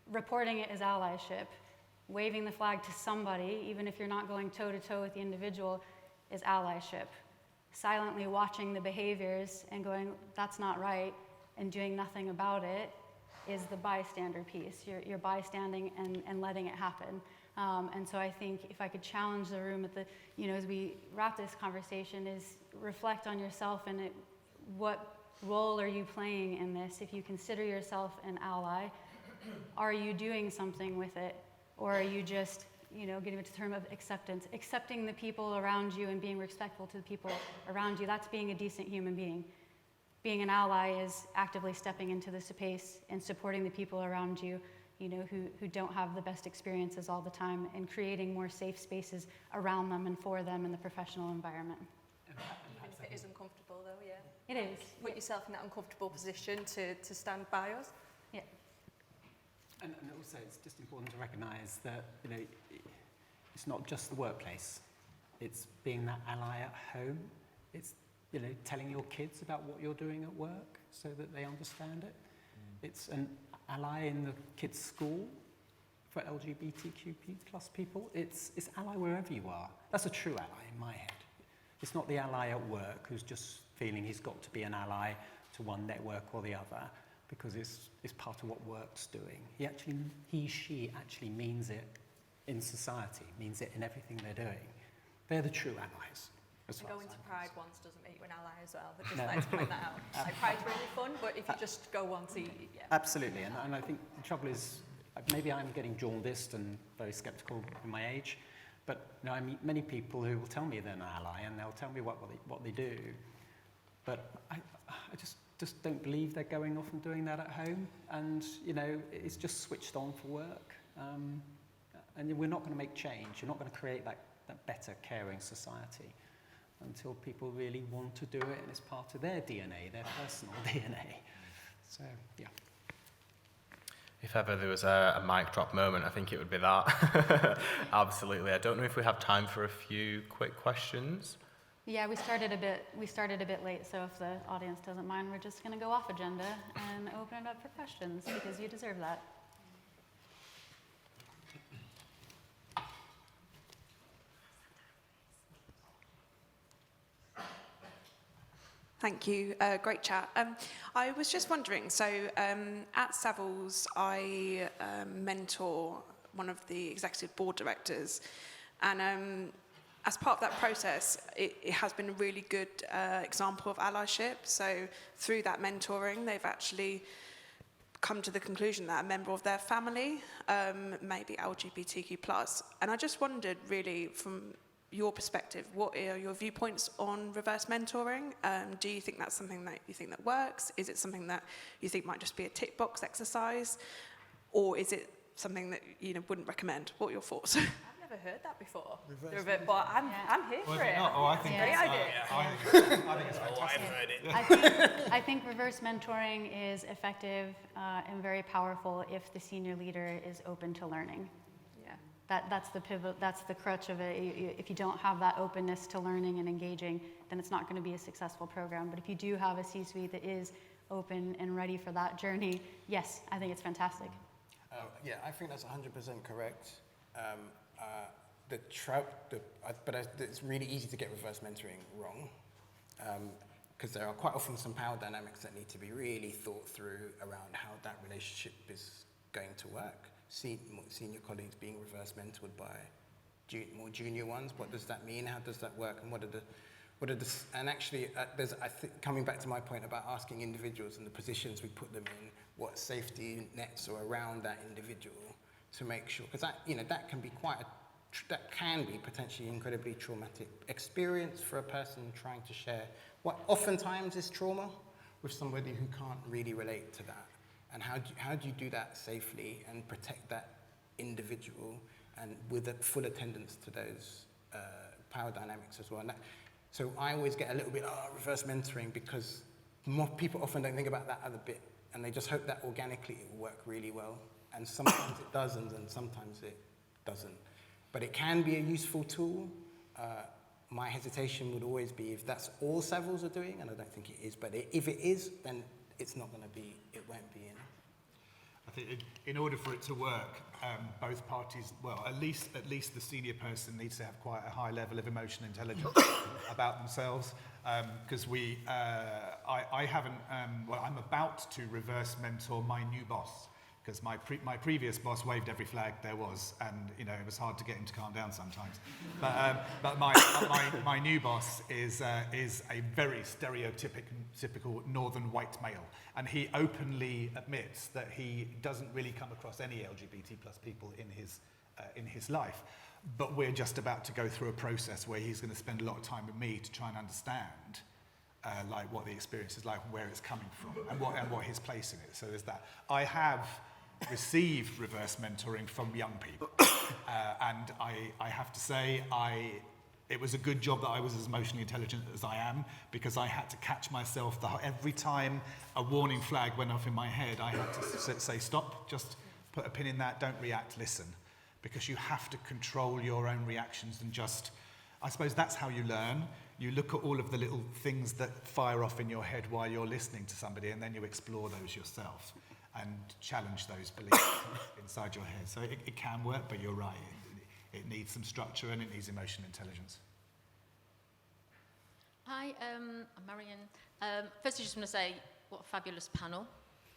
Reporting it is allyship. Waving the flag to somebody, even if you're not going toe-to-toe with the individual, is allyship. Silently watching the behaviors and going, "That's not right," and doing nothing about it is the bystander piece. You're bystanding and letting it happen. And so I think if I could challenge the room as we wrap this conversation, is reflect on yourself and what role are you playing in this? If you consider yourself an ally, are you doing something with it? Or are you just getting into the term of acceptance, accepting the people around you and being respectful to the people around you? That's being a decent human being. Being an ally is actively stepping into the space and supporting the people around you, who don't have the best experiences all the time, and creating more safe spaces around them and for them in the professional environment. Even if it is uncomfortable, though, yeah. It is. Put yourself in that uncomfortable position to stand by us. Yeah. And also, it's just important to recognise that it's not just the workplace. It's being that ally at home. It's telling your kids about what you're doing at work so that they understand it. It's an ally in the kids' school for LGBTQ plus people. It's ally wherever you are. That's a true ally in my head. It's not the ally at work who's just feeling he's got to be an ally to one network or the other, because it's part of what work's doing. She actually means it in society, means it in everything they're doing. They're the true allies. Going to Pride once doesn't make you an ally as well, but just like to point that out. Like, Pride's really fun, but if you just go once, yeah. Absolutely, and I think the trouble is, maybe I'm getting jaundiced and very sceptical in my age, but I meet many people who will tell me they're an ally, and they'll tell me what they do, but I just don't believe they're going off and doing that at home, and it's just switched on for work, and we're not going to make change. You're not going to create that better, caring society until people really want to do it and it's part of their DNA, their personal DNA. So, yeah. If ever there was a mic drop moment, I think it would be that. Absolutely. I don't know if we have time for a few quick questions. Yeah, we started a bit late, so if the audience doesn't mind, we're just going to go off agenda and open it up for questions because you deserve that. Thank you. Great chat. I was just wondering, so at Savills, I mentor one of the executive board directors, and as part of that process, it has been a really good example of allyship. So through that mentoring, they've actually come to the conclusion that a member of their family may be LGBTQ+. And I just wondered, really, from your perspective, what are your viewpoints on reverse mentoring? Do you think that's something that you think that works? Is it something that you think might just be a tick box exercise? Or is it something that you wouldn't recommend? What are your thoughts? I've never heard that before. But I'm here for it. I think Great idea. I think it's fantastic. I think reverse mentoring is effective and very powerful if the senior leader is open to learning. That's the pivot, that's the crutch of it. If you don't have that openness to learning and engaging, then it's not going to be a successful program. But if you do have a C-suite that is open and ready for that journey, yes, I think it's fantastic. Yeah, I think that's 100% correct. It's really easy to get reverse mentoring wrong, because there are quite often some power dynamics that need to be really thought through around how that relationship is going to work. Senior colleagues being reverse mentored by more junior ones. What does that mean? How does that work? And and actually, I think coming back to my point about asking individuals and the positions we put them in, what safety nets are around that individual to make sure, because that can be that can be potentially incredibly traumatic experience for a person trying to share what oftentimes is trauma with somebody who can't really relate to that. And how do you do that safely and protect that individual and with a full attendance to those power dynamics as well? And so I always get a little bit reverse mentoring because more people often don't think about that other bit and they just hope that organically it will work really well. And sometimes it doesn't and sometimes it doesn't. But it can be a useful tool. My hesitation would always be if that's all Savills are doing, and I don't think it is, but if it is, then it's not going to be, it won't be in. I think in order for it to work, both parties, well, at least the senior person needs to have quite a high level of emotional intelligence about themselves, because I haven't, I'm about to reverse mentor my new boss, because my previous boss waved every flag there was, and it was hard to get him to calm down sometimes. But my new boss is a very stereotypical northern white male, and he openly admits that he doesn't really come across any LGBT plus people in his life. But we're just about to go through a process where he's going to spend a lot of time with me to try and understand what the experience is like, where it's coming from, and what his place in it. So there's that. I have received reverse mentoring from young people, and I have to say it was a good job that I was as emotionally intelligent as I am, because I had to catch myself every time a warning flag went off in my head. I had to say stop, just put a pin in that, don't react, listen, because you have to control your own reactions and just, I suppose that's how you learn. You look at all of the little things that fire off in your head while you're listening to somebody, and then you explore those yourself and challenge those beliefs inside your head. So it can work, but you're right. It needs some structure and it needs emotional intelligence. Hi, I'm Marion. First, I just want to say, what a fabulous panel.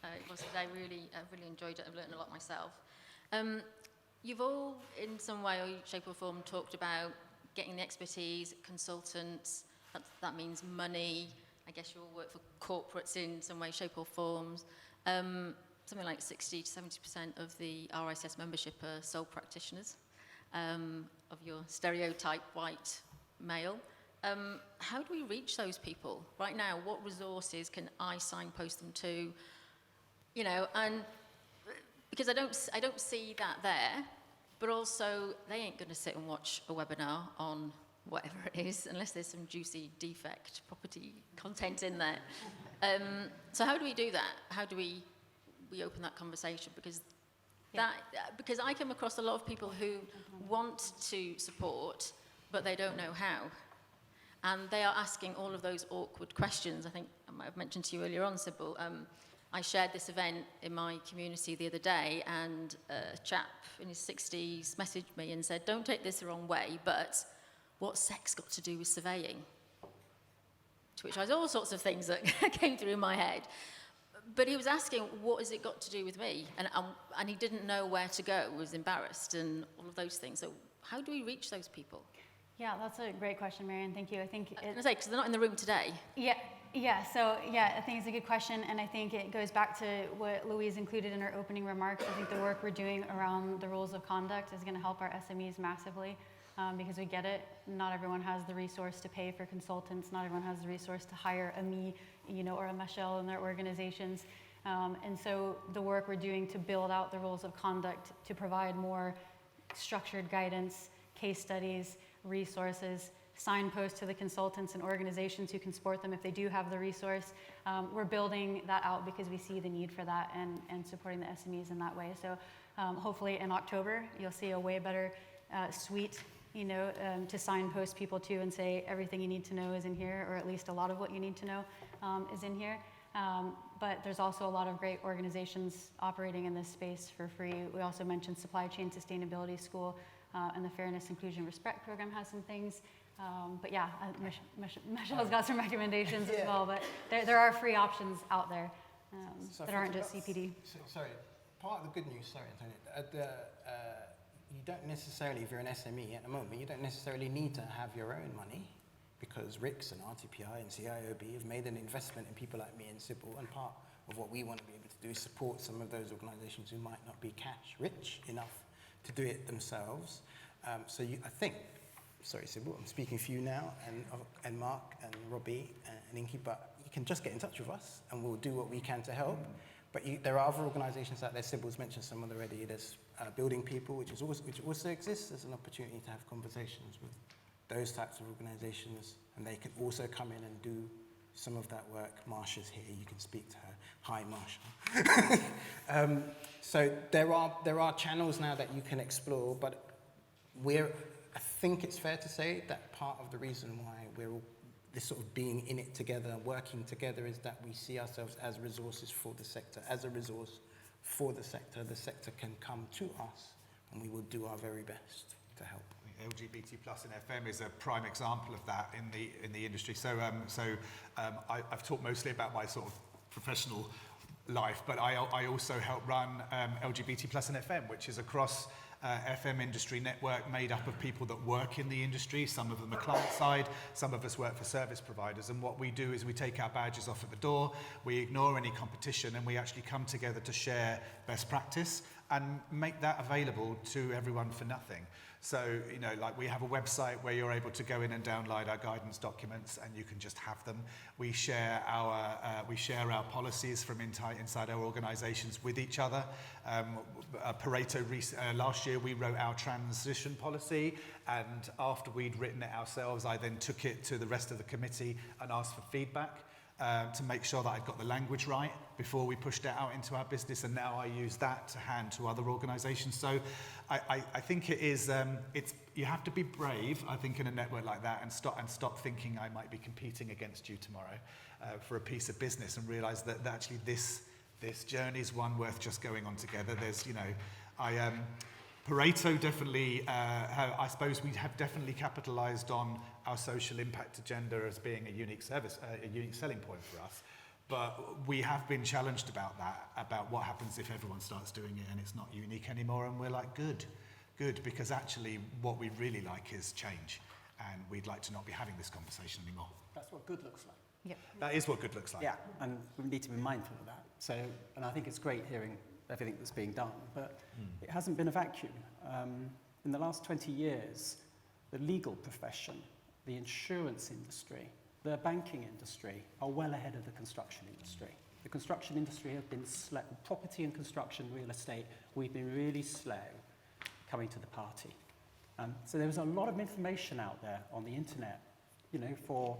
it was today. I've really enjoyed it. I've learned a lot myself. You've all, in some way or shape or form, talked about getting the expertise, consultants. That means money. I guess you all work for corporates in some way, shape or forms. Something like 60 to 70% of the RICS membership are sole practitioners of your stereotype white male. How do we reach those people? Right now, what resources can I signpost them to? You know, and because I don't see that there, but also they ain't going to sit and watch a webinar on whatever it is, unless there's some juicy defect property content in there. So how do we do that? How do we open that conversation? Because because I come across a lot of people who want to support, but they don't know how. And they are asking all of those awkward questions. I think I might have mentioned to you earlier on, Sybil, I shared this event in my community the other day, and a chap in his 60s messaged me and said, don't take this the wrong way, but what's sex got to do with surveying? To which I was all sorts of things that came through my head. But he was asking, what has it got to do with me? And he didn't know where to go, was embarrassed and all of those things. So how do we reach those people? Yeah, that's a great question, Marion. Thank you. I think I was going to say, because they're not in the room today. I think it's a good question, and I think it goes back to what Louise included in her opening remarks. I think the work we're doing around the rules of conduct is going to help our SMEs massively, because we get it. Not everyone has the resource to pay for consultants. Not everyone has the resource to hire a me, or a Michelle in their organizations. And so the work we're doing to build out the rules of conduct, to provide more structured guidance, case studies, resources, signposts to the consultants and organizations who can support them if they do have the resource. We're building that out because we see the need for that and supporting the SMEs in that way. So hopefully in October, you'll see a way better suite, to signpost people to and say everything you need to know is in here, or at least a lot of what you need to know is in here. But there's also a lot of great organizations operating in this space for free. We also mentioned Supply Chain Sustainability School, and the Fairness, Inclusion, Respect program has some things. But yeah, Michelle's got some recommendations as well. But there are free options out there that aren't just CPD. Sorry, part of the good news, Antonio, you don't necessarily, if you're an SME at the moment, you don't necessarily need to have your own money, because RICS and RTPI and CIOB have made an investment in people like me and Sybil, and part of what we want to be able to do is support some of those organisations who might not be cash rich enough to do it themselves. So I think, sorry Sybil, I'm speaking for you now, and Mark and Robbie and Inky, but you can just get in touch with us and we'll do what we can to help. But there are other organisations out there. Sybil's mentioned some of them already. There's Building People, which also exists as an opportunity to have conversations with those types of organisations, and they can also come in and do some of that work. Marsha's here, you can speak to her. Hi, Marsha. So there are channels now that you can explore, but I think it's fair to say that part of the reason why we're all this sort of being in it together, working together, is that we see ourselves as resources for the sector. As a resource for the sector can come to us, and we will do our very best to help. LGBT plus in FM is a prime example of that in the industry. So I've talked mostly about my sort of professional life, but I also help run LGBT plus in FM, which is across FM industry network made up of people that work in the industry. Some of them are client side, some of us work for service providers, and what we do is we take our badges off at the door, we ignore any competition, and we actually come together to share best practice and make that available to everyone for nothing. So, like we have a website where you're able to go in and download our guidance documents, and you can just have them. We share our policies from inside our organisations with each other. Pareto, last year we wrote our transition policy, and after we'd written it ourselves, I then took it to the rest of the committee and asked for feedback to make sure that I'd got the language right before we pushed it out into our business, and now I use that to hand to other organisations. So I think it is, you have to be brave, I think, in a network like that, and stop thinking I might be competing against you tomorrow for a piece of business, and realise that actually this journey is one worth just going on together. There's, Pareto definitely, I suppose we have definitely capitalised on our social impact agenda as being a unique selling point for us. But we have been challenged about that, about what happens if everyone starts doing it and it's not unique anymore. And we're like, good, because actually what we really like is change. And we'd like to not be having this conversation anymore. That's what good looks like. Yep. That is what good looks like. Yeah, and we need to be mindful of that. So, and I think it's great hearing everything that's being done, but it hasn't been a vacuum. In the last 20 years, the legal profession, the insurance industry, the banking industry are well ahead of the construction industry. The construction industry have been slow. Property and construction, real estate, we've been really slow coming to the party. So there was a lot of information out there on the internet, you know, for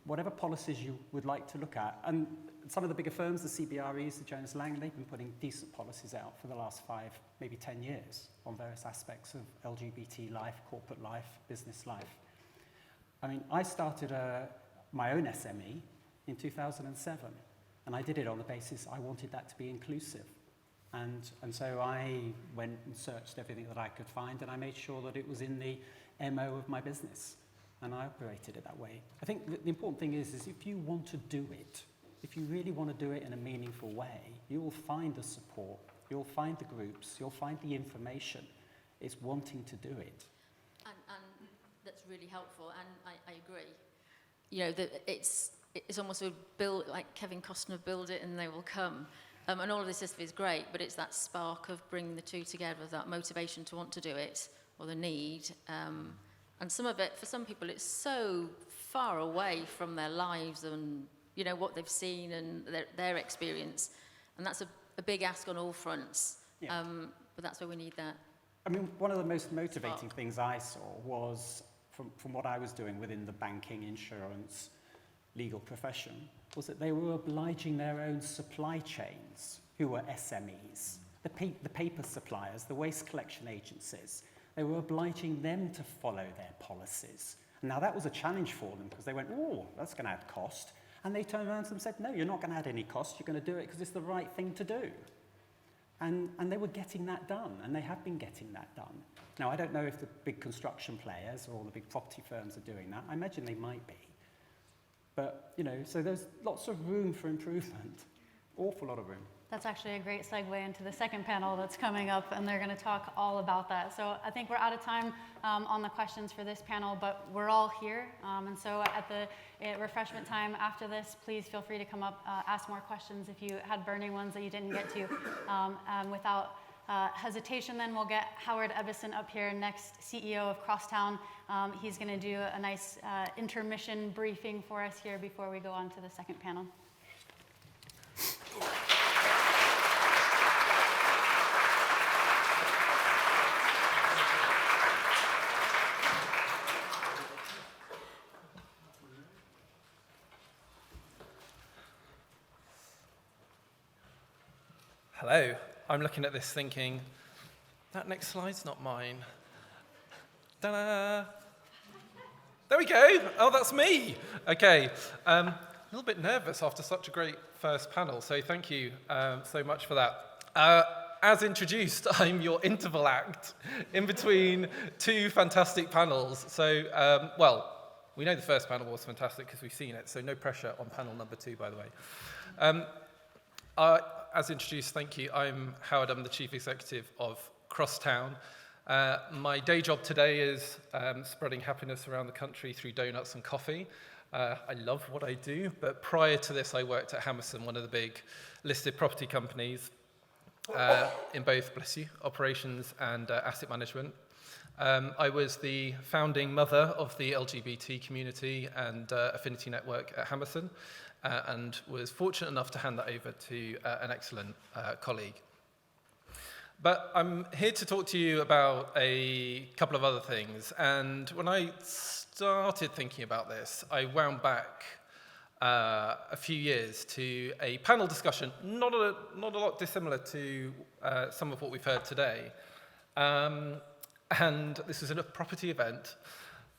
whatever policies you would like to look at. And some of the bigger firms, the CBREs, the Jones Lang, they've been putting decent policies out for the last 5, maybe 10 years on various aspects of LGBT life, corporate life, business life. I mean, I started my own SME in 2007, and I did it on the basis I wanted that to be inclusive. And so I went and searched everything that I could find, and I made sure that it was in the MO of my business, and I operated it that way. I think the important thing is if you want to do it, if you really want to do it in a meaningful way, you will find the support, you'll find the groups, you'll find the information. It's wanting to do it. And that's really helpful, and I agree. You know, that it's almost a build, like Kevin Costner, build it and they will come. And all of this stuff is great, but it's that spark of bringing the two together, that motivation to want to do it, or the need. And some of it, for some people, it's so far away from their lives and, you know, what they've seen and their experience. And that's a big ask on all fronts. Yeah. But that's where we need that. I mean, one of the most motivating things I saw was, from what I was doing within the banking, insurance, legal profession, was that they were obliging their own supply chains, who were SMEs, the paper suppliers, the waste collection agencies. They were obliging them to follow their policies. Now, that was a challenge for them, because they went, oh, that's going to add cost. And they turned around and said, no, you're not going to add any cost. You're going to do it because it's the right thing to do. And they were getting that done, and they have been getting that done. Now, I don't know if the big construction players or all the big property firms are doing that. I imagine they might be. But, you know, so there's lots of room for improvement, awful lot of room. That's actually a great segue into the second panel that's coming up, and they're going to talk all about that. So I think we're out of time on the questions for this panel, but we're all here. And so at the refreshment time after this, please feel free to come up, ask more questions if you had burning ones that you didn't get to. Without hesitation, then we'll get Howard Ebbison up here next, CEO of Crosstown. He's going to do a nice intermission briefing for us here before we go on to the second panel. Hello, I'm looking at this thinking, that next slide's not mine. Ta-da! There we go. Oh, that's me. Okay. A little bit nervous after such a great first panel, so thank you so much for that. As introduced, I'm your interval act in between two fantastic panels. So, well, we know the first panel was fantastic because we've seen it, so no pressure on panel number 2, by the way. As introduced, thank you. I'm Howard. I'm the Chief Executive of Crosstown. My day job today is spreading happiness around the country through donuts and coffee. I love what I do, but prior to this, I worked at Hammerson, one of the big listed property companies in both, bless you, operations and asset management. I was the founding mother of the LGBT community and affinity network at Hammerson, and was fortunate enough to hand that over to an excellent colleague. But I'm here to talk to you about a couple of other things. And when I started thinking about this, I wound back a few years to a panel discussion, not a lot dissimilar to some of what we've heard today. And this was at a property event,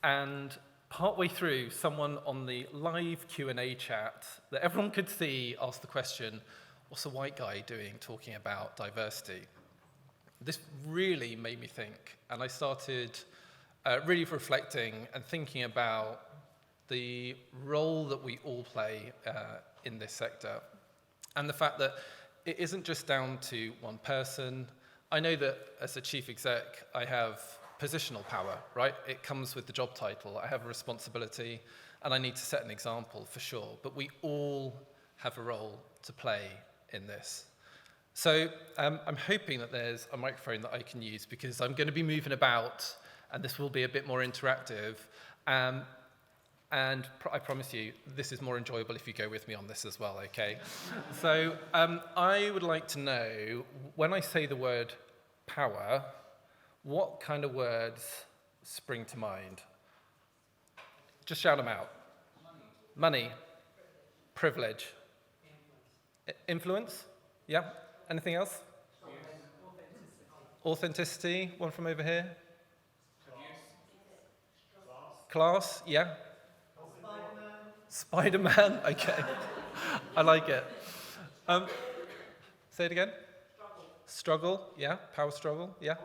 and partway through, someone on the live Q&A chat that everyone could see asked the question, what's a white guy doing talking about diversity? This really made me think, and I started really reflecting and thinking about the role that we all play in this sector. And the fact that it isn't just down to one person. I know that as a chief exec, I have positional power, right? It comes with the job title. I have a responsibility, and I need to set an example for sure. But we all have a role to play in this. So I'm hoping that there's a microphone that I can use, because I'm going to be moving about, and this will be a bit more interactive. And I promise you, this is more enjoyable if you go with me on this as well, okay? So I would like to know, when I say the word power, what kind of words spring to mind? Just shout them out. Money. Privilege. Influence? Yeah? Anything else? Authenticity. One from over here. Class. Yeah? Spider-Man. Okay. I like it. Say it again. Struggle. Yeah. Power struggle. Yeah.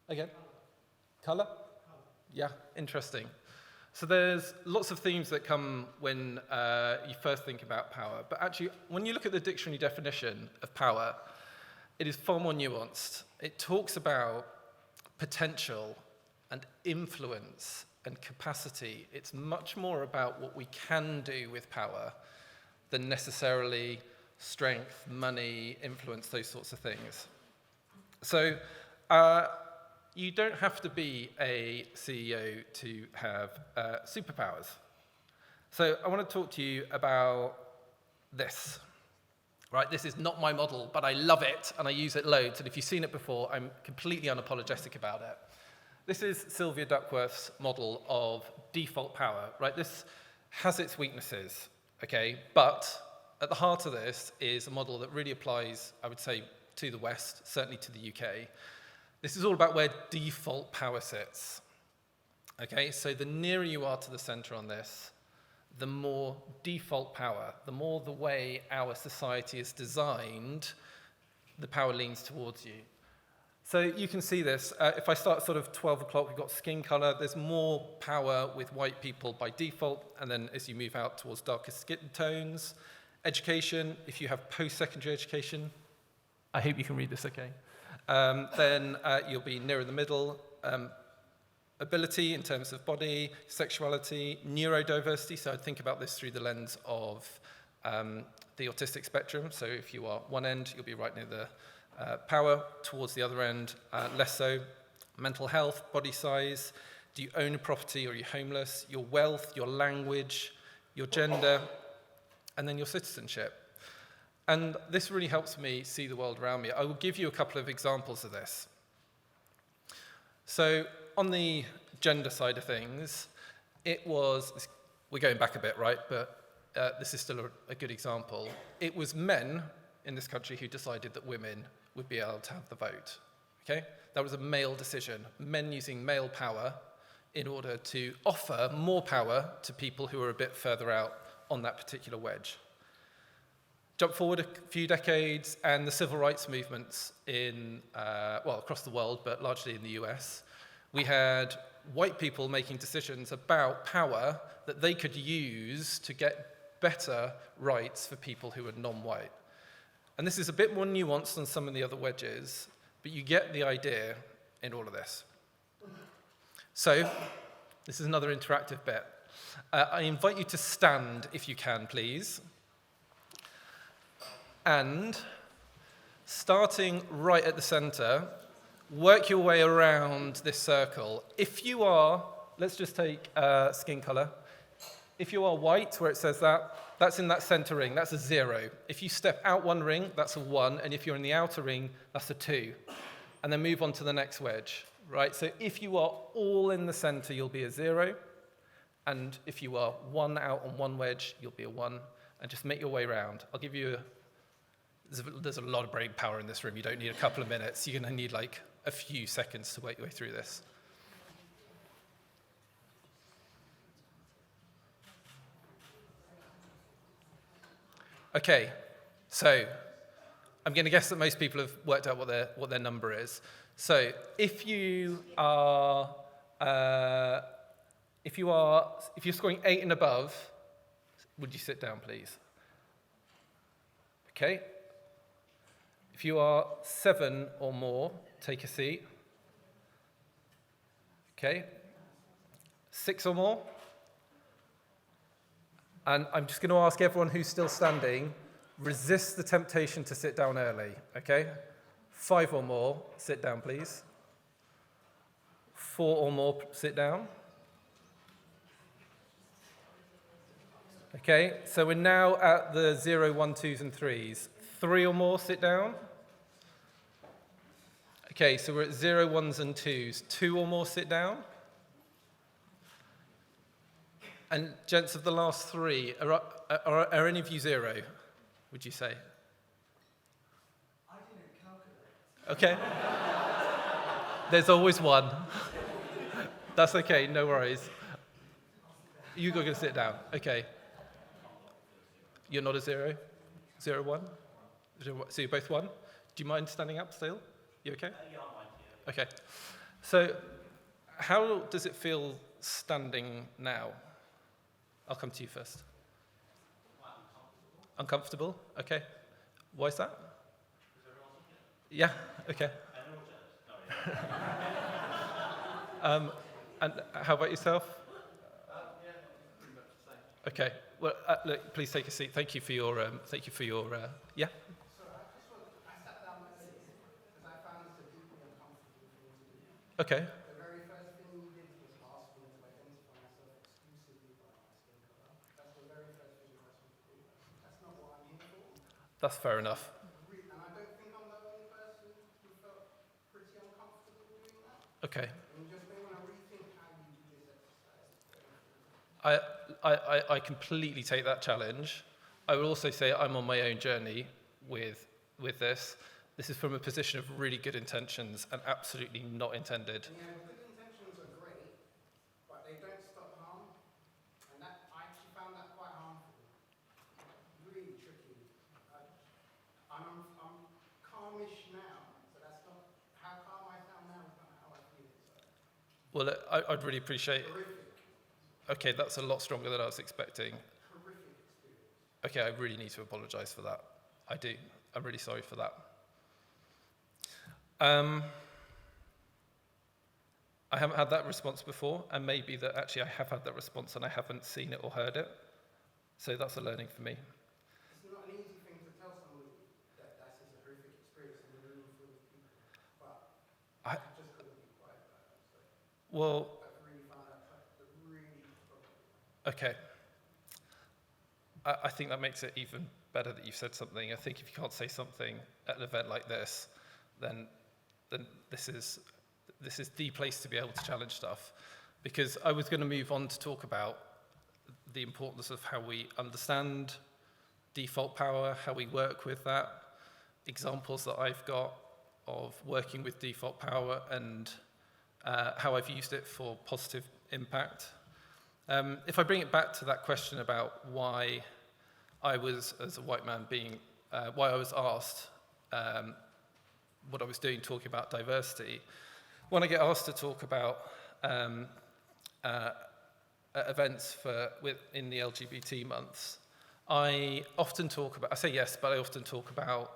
Again. Color. Yeah. Interesting. So there's lots of themes that come when you first think about power. But actually, when you look at the dictionary definition of power, it is far more nuanced. It talks about potential and influence and capacity. It's much more about what we can do with power than necessarily strength, money, influence, those sorts of things. So you don't have to be a CEO to have superpowers. So I want to talk to you about this. Right, this is not my model, but I love it and I use it loads. And if you've seen it before, I'm completely unapologetic about it. This is Sylvia Duckworth's model of default power, right? This has its weaknesses, okay? But at the heart of this is a model that really applies, I would say, to the West, certainly to the UK. This is all about where default power sits, okay? So the nearer you are to the center on this, the more default power, the more the way our society is designed, the power leans towards you. So you can see this. If I start sort of 12 o'clock, we've got skin color. There's more power with white people by default. And then as you move out towards darker skin tones, education, if you have post-secondary education, I hope you can read this okay, then you'll be nearer the middle. Ability in terms of body, sexuality, neurodiversity. So I'd think about this through the lens of the autistic spectrum. So if you are one end, you'll be right near the power, towards the other end, less so. Mental health, body size, do you own a property or are you homeless? Your wealth, your language, your gender, and then your citizenship. And this really helps me see the world around me. I will give you a couple of examples of this. So on the gender side of things, it was, we're going back a bit, right? But this is still a good example. It was men in this country who decided that women would be able to have the vote, okay? That was a male decision, men using male power in order to offer more power to people who are a bit further out on that particular wedge. Jump forward a few decades, and the civil rights movements in, well, across the world, but largely in the US, we had white people making decisions about power that they could use to get better rights for people who are non-white. And this is a bit more nuanced than some of the other wedges, but you get the idea in all of this. So, this is another interactive bit. I invite you to stand if you can, please. And starting right at the center, work your way around this circle. If you are, let's just take skin color. If you are white, where it says that, that's in that center ring, that's a 0. If you step out one ring, that's a 1, and if you're in the outer ring, that's a 2. And then move on to the next wedge, right? So if you are all in the center, you'll be a 0, and if you are one out on one wedge, you'll be a 1, and just make your way around. I'll give you there's a lot of brain power in this room. You don't need a couple of minutes. You're going to need like a few seconds to work your way through this. Okay, so I'm going to guess that most people have worked out what their number is. So if you're scoring 8 and above, would you sit down, please? Okay. If you are 7 or more, take a seat. Okay. 6 or more. And I'm just going to ask everyone who's still standing, resist the temptation to sit down early, okay? 5 or more, sit down, please. 4 or more, sit down. Okay, so we're now at the 0, 1, 2s, and 3s. 3 or more, sit down. Okay, so we're at 0, 1s, and 2s. 2 or more, sit down. And gents of the last 3, are any of you 0, would you say? I didn't calculate. Okay. There's always one. That's okay, no worries. You're going to sit down. Okay. You're not a 0? 0, 1? So you're both 1? Do you mind standing up still? You okay? Yeah, I mind, yeah. Okay. So how does it feel standing now? I'll come to you first. Uncomfortable? Okay. Why is that? Yeah, okay. And how about yourself? Yeah, pretty much the same. Okay. Well, look, please take a seat. Thank you for your, yeah? Sorry, I just want, I sat down because I found this a deeply uncomfortable thing to do. Okay. The very first thing you did was ask me to identify myself exclusively by my skin colour. That's the very first thing you asked me to do. That's not what I'm here for. That's fair enough. And I don't think I'm the only person who felt pretty uncomfortable doing that. Okay. And you just may want to rethink how you do this exercise. I completely take that challenge. I will also say I'm on my own journey with this. This is from a position of really good intentions and absolutely not intended. Yeah, good intentions are great, but they don't stop harm. And that, I actually found that quite harmful. Really tricky. I'm calmish now, so that's not, how calm I sound now is not how I feel. So. Well, I'd really appreciate it. Horrific. Okay, that's a lot stronger than I was expecting. Horrific experience. Okay, I really need to apologise for that. I do. I'm really sorry for that. I haven't had that response before, and maybe that actually I have had that response and I haven't seen it or heard it. So that's a learning for me. It's not an easy thing to tell somebody that that's a horrific experience in a room full of people, but I just couldn't be quiet about it. So Well, I've really found that really struggle. okay. I think that makes it even better that you've said something. I think if you can't say something at an event like this, then this is the place to be able to challenge stuff. Because I was going to move on to talk about the importance of how we understand default power, how we work with that, examples that I've got of working with default power and how I've used it for positive impact. If I bring it back to that question about why I was, as a white man, why I was asked what I was doing talking about diversity, when I get asked to talk about events in the LGBT months, I often talk about, I say yes, but I often talk about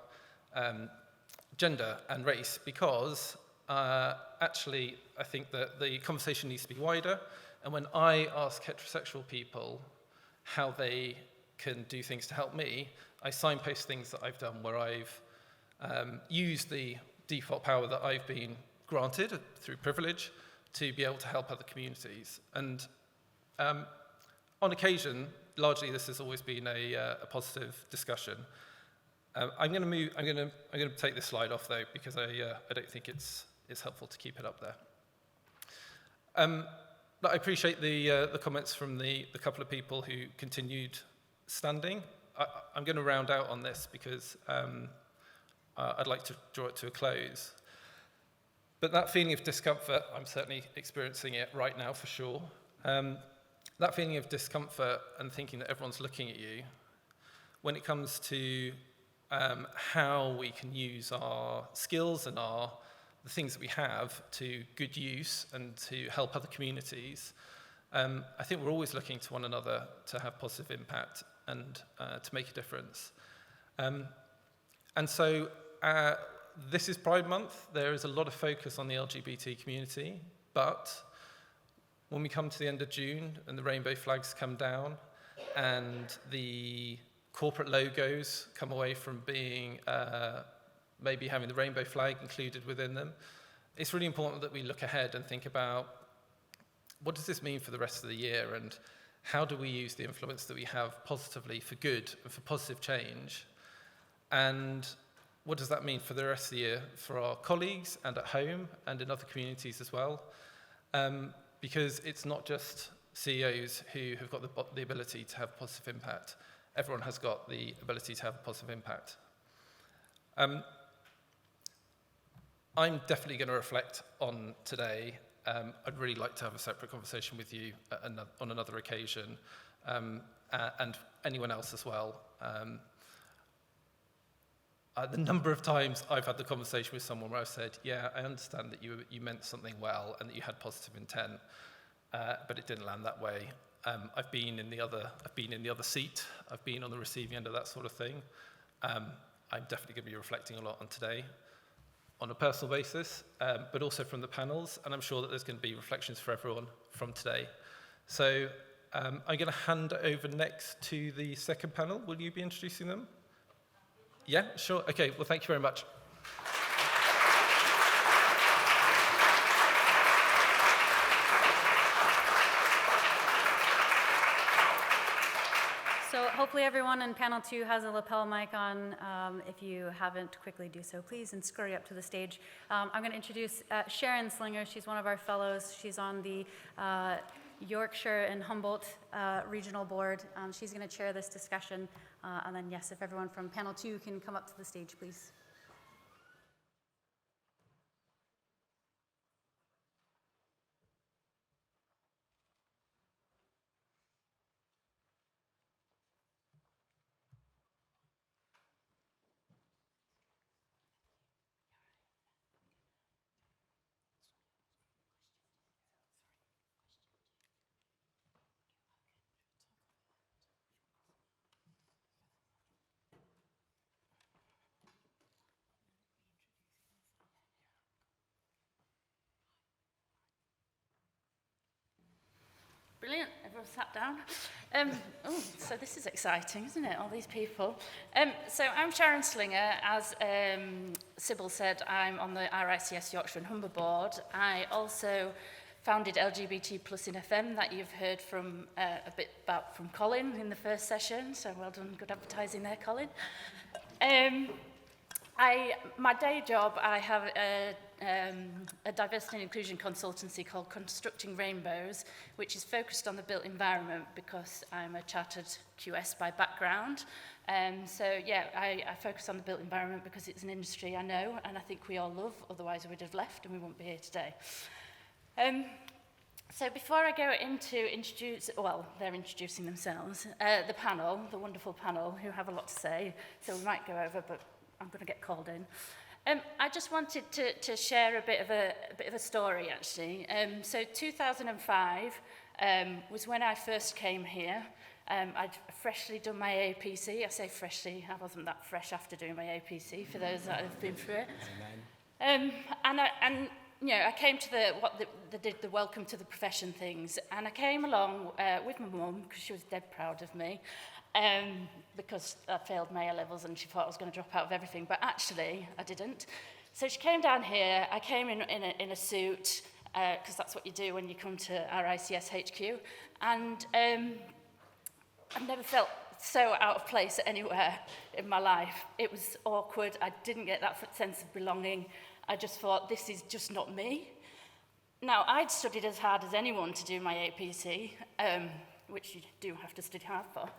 gender and race because actually I think that the conversation needs to be wider. And when I ask heterosexual people how they can do things to help me, I signpost things that I've done where I've used the default power that I've been granted through privilege to be able to help other communities. And on occasion, largely this has always been a positive discussion. I'm going to take this slide off though because I don't think it's helpful to keep it up there. But I appreciate the comments from the couple of people who continued standing. I'm going to round out on this because I'd like to draw it to a close. But that feeling of discomfort, I'm certainly experiencing it right now for sure. That feeling of discomfort and thinking that everyone's looking at you, when it comes to how we can use our skills and the things that we have to good use and to help other communities, I think we're always looking to one another to have positive impact. and to make a difference. And so this is Pride Month. There is a lot of focus on the LGBT community, but when we come to the end of June and the rainbow flags come down and the corporate logos come away from being maybe having the rainbow flag included within them, it's really important that we look ahead and think about what does this mean for the rest of the year, and how do we use the influence that we have positively for good and for positive change, and what does that mean for the rest of the year for our colleagues and at home and in other communities as well, because it's not just CEOs who have got the ability to have positive impact. Everyone has got the ability to have a positive impact. I'm definitely going to reflect on today. I'd really like to have a separate conversation with you on another occasion, and anyone else as well. The number of times I've had the conversation with someone where I've said, yeah, I understand that you meant something well and that you had positive intent, but it didn't land that way. I've been in the other seat. I've been on the receiving end of that sort of thing. I'm definitely going to be reflecting a lot on today, on a personal basis, but also from the panels, and I'm sure that there's going to be reflections for everyone from today. So I'm going to hand over next to the second panel. Will you be introducing them? Yeah, sure. Okay, well, thank you very much. So hopefully everyone in panel 2 has a lapel mic on. If you haven't, quickly do so, please, and scurry up to the stage. I'm going to introduce Sharon Slinger. She's one of our fellows. She's on the Yorkshire and Humboldt Regional Board. She's going to chair this discussion. And then, yes, if everyone from panel 2 can come up to the stage, please. Brilliant, everyone sat down. So this is exciting, isn't it, all these people? So I'm Sharon Slinger. As Sybil said, I'm on the RICS Yorkshire and Humber Board. I also founded LGBT Plus in FM that you've heard from a bit about from Colin in the first session, so well done, good advertising there, Colin. My day job, I have a diversity and inclusion consultancy called Constructing Rainbows, which is focused on the built environment because I'm a chartered QS by background. So yeah, I focus on the built environment because it's an industry I know and I think we all love, otherwise we'd have left and we wouldn't be here today. So before I go into they're introducing themselves, the panel, the wonderful panel who have a lot to say, so we might go over, but I'm going to get called in. I just wanted to share a bit of a story, actually. So 2005 was when I first came here. I'd freshly done my APC. I say freshly, I wasn't that fresh after doing my APC, for those that have been through it. And you know, I came to the welcome to the profession things, and I came along with my mum because she was dead proud of me. Because I failed my A-levels and she thought I was going to drop out of everything, but actually I didn't. So she came down here, I came in a suit, because that's what you do when you come to RICS HQ, and I've never felt so out of place anywhere in my life. It was awkward, I didn't get that sense of belonging, I just thought, this is just not me. Now, I'd studied as hard as anyone to do my APC, which you do have to study hard for.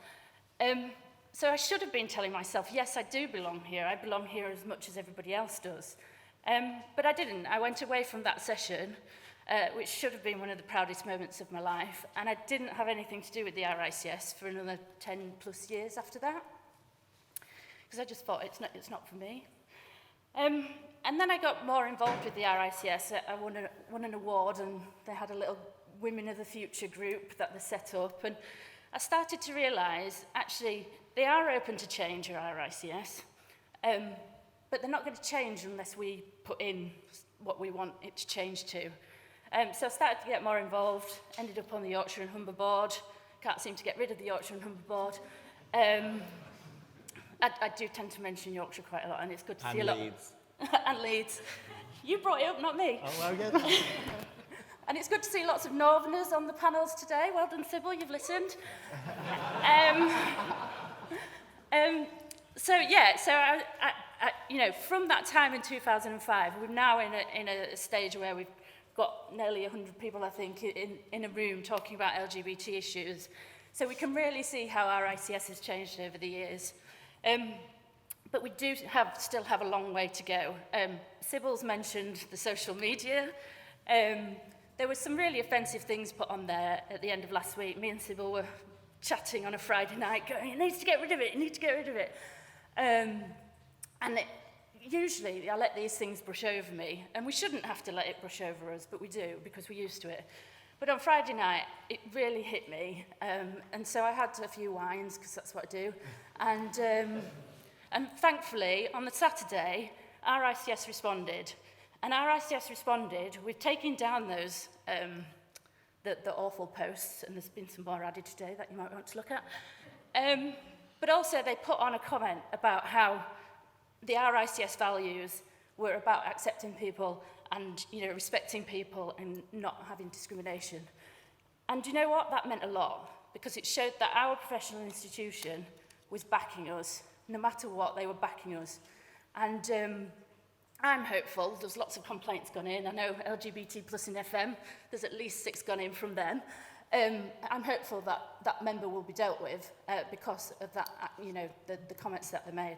So I should have been telling myself, yes, I do belong here. I belong here as much as everybody else does. But I didn't. I went away from that session, which should have been one of the proudest moments of my life, and I didn't have anything to do with the RICS for another 10 plus years after that, because I just thought, it's not for me. And then I got more involved with the RICS. I won an award, and they had a little Women of the Future group that they set up, and I started to realise, actually, they are open to change, or RICS, but they're not going to change unless we put in what we want it to change to. So I started to get more involved, ended up on the Yorkshire and Humber board. Can't seem to get rid of the Yorkshire and Humber board. I do tend to mention Yorkshire quite a lot, and it's good to see a lot. And Leeds. You brought it up, not me. Oh, well, yeah. And it's good to see lots of Northerners on the panels today. Well done, Sybil, you've listened. So you know, from that time in 2005, we're now in a stage where we've got nearly 100 people, I think, in a room talking about LGBT issues. So we can really see how our ICS has changed over the years. But we do still have a long way to go. Sybil's mentioned the social media. There were some really offensive things put on there at the end of last week. Me and Sybil were chatting on a Friday night going, you need to get rid of it, you need to get rid of it. Usually I let these things brush over me, and we shouldn't have to let it brush over us, but we do because we're used to it. But on Friday night, it really hit me, and so I had a few wines, because that's what I do. And thankfully, on the Saturday, RICS responded. And RICS responded with taking down those, the awful posts, and there's been some more added today that you might want to look at. But also they put on a comment about how the RICS values were about accepting people and, you know, respecting people and not having discrimination. And you know what? That meant a lot, because it showed that our professional institution was backing us. No matter what, they were backing us. And I'm hopeful. There's lots of complaints gone in. I know LGBT plus in FM, there's at least 6 gone in from them. I'm hopeful that that member will be dealt with because of that, you know, the comments that they made.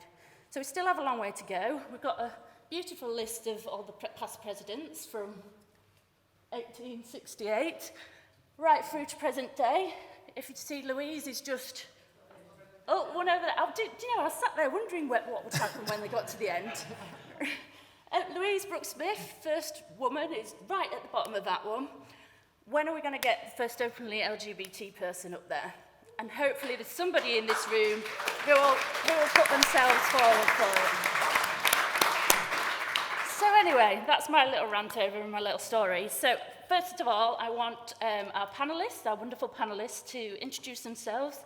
So we still have a long way to go. We've got a beautiful list of all the past presidents from 1868 right through to present day. If you see Louise is just... Oh, one over there. Do you know, I sat there wondering what would happen when they got to the end. Louise Brooks-Smith, first woman, is right at the bottom of that one. When are we going to get the first openly LGBT person up there? And hopefully there's somebody in this room who will put themselves forward for it. So anyway, that's my little rant over and my little story. So first of all, I want our panellists, our wonderful panellists, to introduce themselves.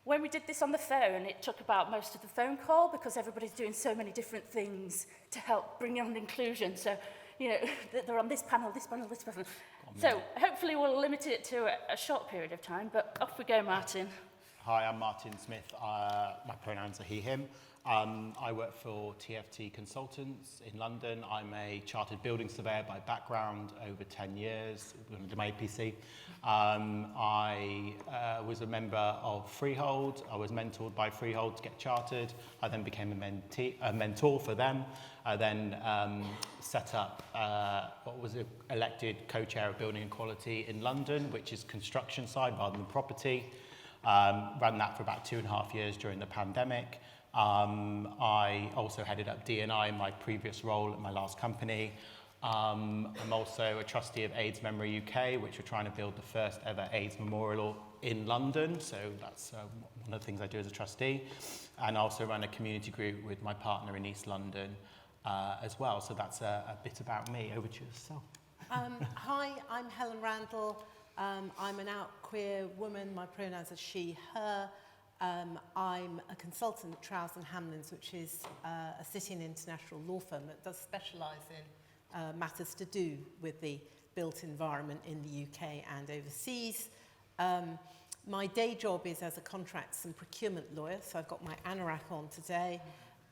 When we did this on the phone, it took about most of the phone call because everybody's doing so many different things to help bring on inclusion. So, you know, they're on this panel, this panel, this panel. So hopefully we'll limit it to a short period of time, but off we go, Martin. Hi, I'm Martin Smith. My pronouns are he, him. I work for TFT Consultants in London. I'm a chartered building surveyor by background, over 10 years, under my APC. I was a member of Freehold. I was mentored by Freehold to get chartered. I then became a mentor for them. I then set up what was elected co-chair of Building Equality in London, which is construction side rather than property. Ran that for about 2.5 years during the pandemic. I also headed up D&I in my previous role at my last company. I'm also a trustee of AIDS Memory UK, which we're trying to build the first ever AIDS memorial in London. So that's one of the things I do as a trustee. And I also run a community group with my partner in East London as well. So that's a bit about me. Over to yourself. Hi, I'm Helen Randall. I'm an out queer woman. My pronouns are she, her. I'm a consultant at Trowse and Hamlins, which is a city and international law firm that does specialise in matters to do with the built environment in the UK and overseas. My day job is as a contracts and procurement lawyer, so I've got my anorak on today.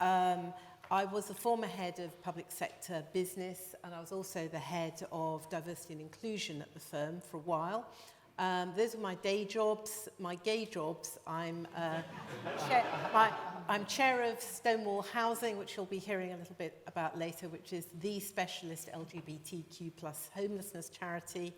I was the former head of public sector business, and I was also the head of diversity and inclusion at the firm for a while. Those are my day jobs. My gay jobs, I'm chair of Stonewall Housing, which you'll be hearing a little bit about later, which is the specialist LGBTQ plus homelessness charity.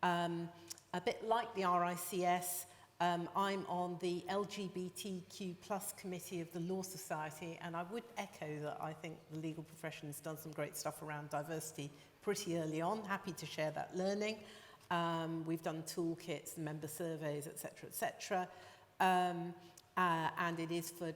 A bit like the RICS, I'm on the LGBTQ plus committee of the Law Society, and I would echo that I think the legal profession has done some great stuff around diversity pretty early on. Happy to share that learning. We've done toolkits, member surveys, etc. And it is for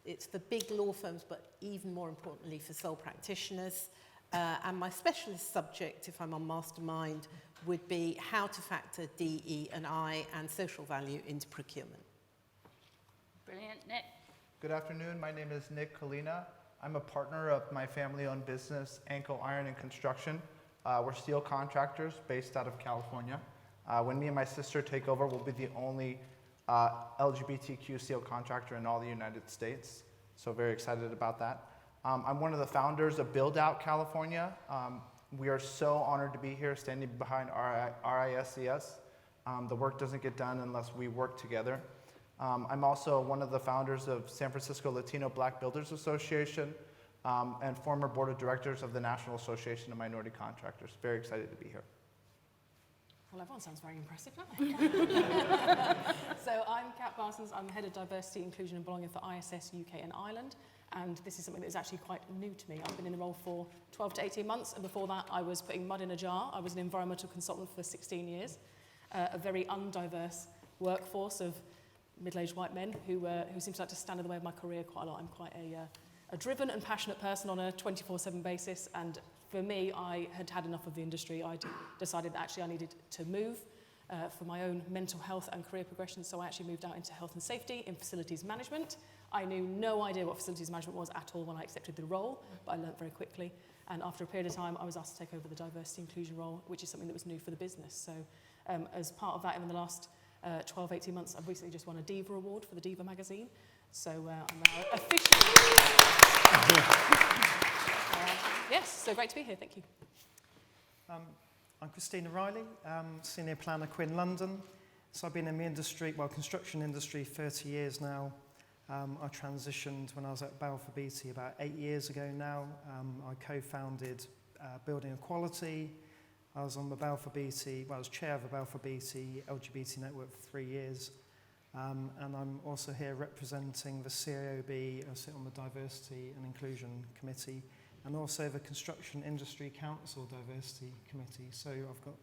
it's for big law firms, but even more importantly for sole practitioners. And my specialist subject, if I'm on Mastermind, would be how to factor DE&I and social value into procurement. Brilliant. Nick? Good afternoon. My name is Nick Kalina. I'm a partner of my family-owned business, Ankle Iron and Construction. We're steel contractors based out of California. When me and my sister take over, we'll be the only LGBTQ steel contractor in all the United States. So very excited about that. I'm one of the founders of BuildOUT California. We are so honored to be here standing behind RISCS. The work doesn't get done unless we work together. I'm also one of the founders of San Francisco Latino Black Builders Association and former board of directors of the National Association of Minority Contractors. Very excited to be here. Well, everyone sounds very impressive, don't they? So I'm Kat Parsons. I'm the Head of Diversity, Inclusion and Belonging for ISS UK and Ireland. And this is something that is actually quite new to me. I've been in the role for 12 to 18 months. And before that, I was putting mud in a jar. I was an environmental consultant for 16 years. A very undiverse workforce of middle-aged white men who seem to like to stand in the way of my career quite a lot. I'm quite a driven and passionate person on a 24/7 basis. And for me, I had had enough of the industry. I decided that actually I needed to move for my own mental health and career progression. So I actually moved out into health and safety in facilities management. I knew no idea what facilities management was at all when I accepted the role, but I learnt very quickly. And after a period of time, I was asked to take over the diversity inclusion role, which is something that was new for the business. So as part of that, in the last 12, 18 months, I've recently just won a Diva Award for the Diva magazine. So I'm now officially... yes, so great to be here, thank you. I'm Christina Riley, Senior Planner, Quinn London. So I've been in the industry, construction industry, 30 years now. I transitioned when I was at Balfour Beatty about 8 years ago now. I co-founded Building Equality. I was on the Balfour Beatty, I was chair of the Balfour Beatty LGBT network for 3 years. And I'm also here representing the CIOB. I sit on the Diversity and Inclusion Committee and also the Construction Industry Council Diversity Committee. So I've got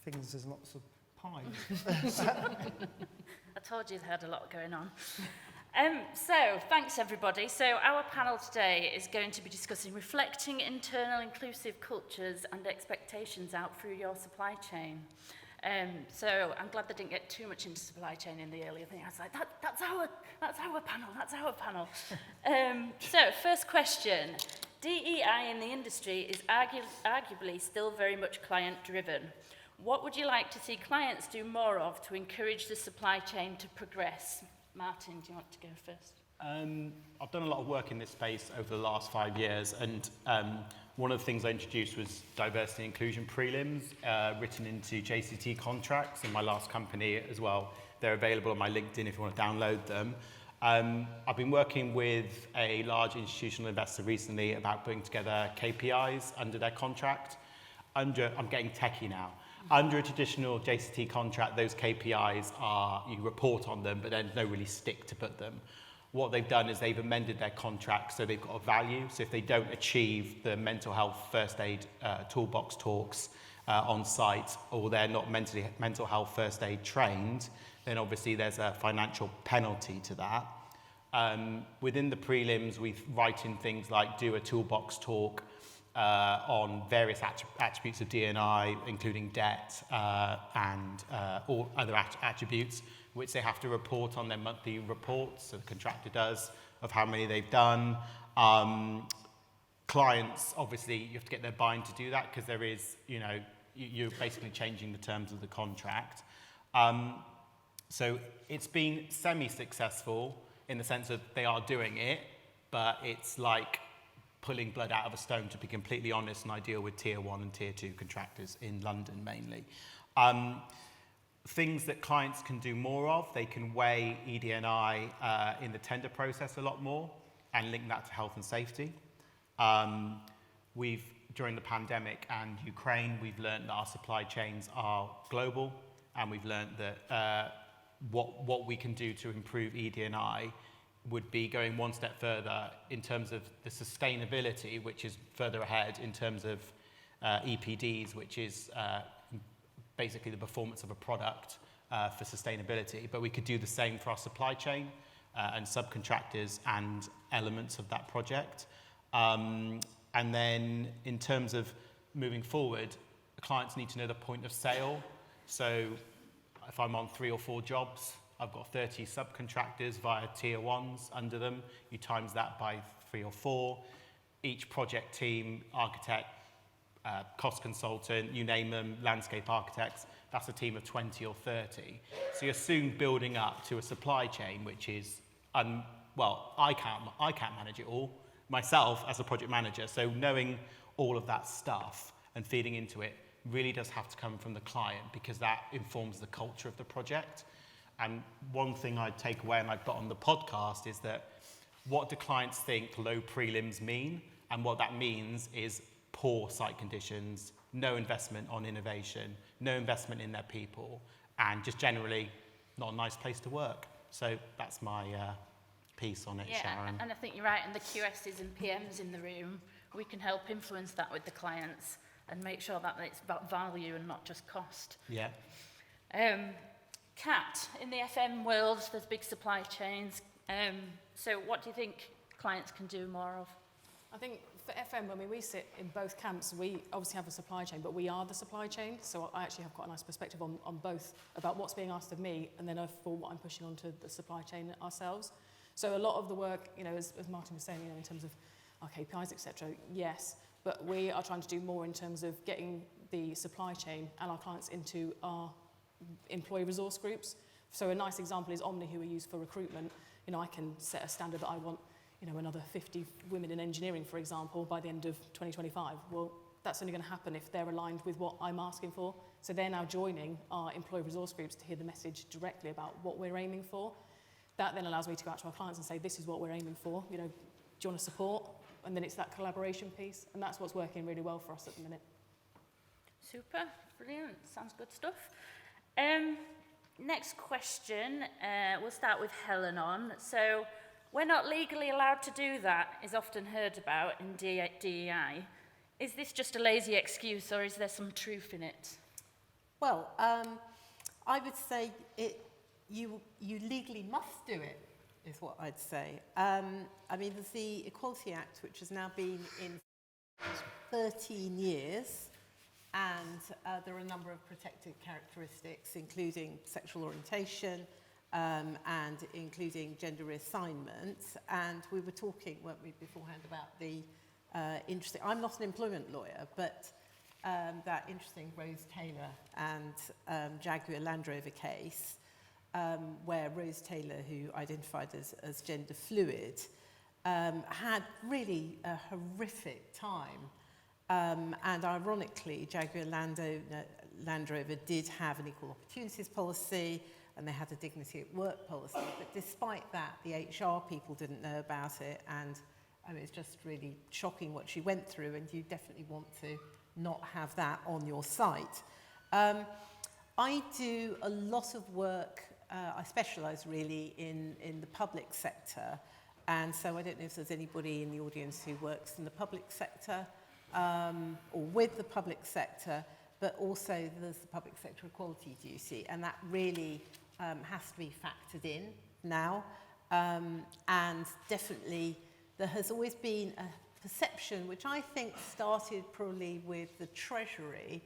things, there's lots of pies. I told you they had a lot going on. So, thanks everybody. So, our panel today is going to be discussing reflecting internal inclusive cultures and expectations out through your supply chain. So, I'm glad they didn't get too much into supply chain in the earlier thing. I was like, that's our panel. So, first question. DEI in the industry is arguably still very much client-driven. What would you like to see clients do more of to encourage the supply chain to progress? Martin, do you want to go first? I've done a lot of work in this space over the last 5 years, and one of the things I introduced was diversity and inclusion prelims written into JCT contracts in my last company as well. They're available on my LinkedIn if you want to download them. I've been working with a large institutional investor recently about putting together KPIs under their contract. I'm getting techie now. Under a traditional JCT contract, those KPIs are, you report on them, but then no really stick to put them. What they've done is they've amended their contract so they've got a value. So if they don't achieve the mental health first aid toolbox talks on site, or they're not mental health first aid trained, then obviously there's a financial penalty to that. Within the prelims, we write in things like do a toolbox talk on various attributes of D&I, including debt and all other attributes, which they have to report on their monthly reports, so the contractor does, of how many they've done. Clients, obviously, you have to get their buy-in to do that, because there is, you're basically changing the terms of the contract. So it's been semi-successful in the sense that they are doing it, but it's like pulling blood out of a stone, to be completely honest, and I deal with tier 1 and tier 2 contractors in London mainly. Things that clients can do more of, they can weigh ED&I in the tender process a lot more and link that to health and safety. During the pandemic and Ukraine, we've learned that our supply chains are global, and we've learned that what we can do to improve ED&I would be going one step further in terms of the sustainability, which is further ahead in terms of EPDs, which is basically the performance of a product for sustainability, but we could do the same for our supply chain and subcontractors and elements of that project. And then in terms of moving forward, the clients need to know the point of sale. So if I'm on 3 or 4 jobs, I've got 30 subcontractors via tier 1s under them. You times that by 3 or 4. Each project team, architect, cost consultant, you name them, landscape architects, that's a team of 20 or 30. So you're soon building up to a supply chain, which is, well, I can't manage it all myself as a project manager. So knowing all of that stuff and feeding into it really does have to come from the client, because that informs the culture of the project. And one thing I'd take away, and I put on the podcast, is that what do clients think low prelims mean? And what that means is poor site conditions, no investment on innovation, no investment in their people, and just generally not a nice place to work. So that's my piece on it, Sharon. And I think you're right, and the QSs and PMs in the room, we can help influence that with the clients and make sure that it's about value and not just cost. Yeah. Kat, in the FM world, there's big supply chains. So what do you think clients can do more of? I think for FM, when we sit in both camps, we obviously have a supply chain, but we are the supply chain. So I actually have quite a nice perspective on both, about what's being asked of me and then for what I'm pushing onto the supply chain ourselves. So a lot of the work, as Martin was saying, in terms of our KPIs, etc., yes, but we are trying to do more in terms of getting the supply chain and our clients into our employee resource groups. So a nice example is Omni, who we use for recruitment. I can set a standard that I want, another 50 women in engineering, for example, by the end of 2025. Well, that's only going to happen if they're aligned with what I'm asking for. So they're now joining our employee resource groups to hear the message directly about what we're aiming for. That then allows me to go out to our clients and say, this is what we're aiming for. Do you want to support? And then it's that collaboration piece. And that's what's working really well for us at the minute. Super, brilliant, sounds good stuff. Next question, we'll start with Helen on. So, we're not legally allowed to do that is often heard about in DEI. Is this just a lazy excuse, or is there some truth in it? Well, I would say you legally must do it, is what I'd say. There's the Equality Act, which has now been in 13 years, and there are a number of protected characteristics, including sexual orientation, and including gender reassignment. And we were talking, weren't we, beforehand about the interesting, I'm not an employment lawyer, but that interesting Rose Taylor and Jaguar Land Rover case, where Rose Taylor, who identified as gender fluid, had really a horrific time. And ironically, Jaguar Land Rover did have an equal opportunities policy, and they had a dignity at work policy. But despite that, the HR people didn't know about it, and it's just really shocking what she went through, and you definitely want to not have that on your site. I do a lot of work, I specialise really in the public sector, and so I don't know if there's anybody in the audience who works in the public sector, or with the public sector, but also there's the public sector equality duty, and that really has to be factored in now. And definitely there has always been a perception, which I think started probably with the Treasury,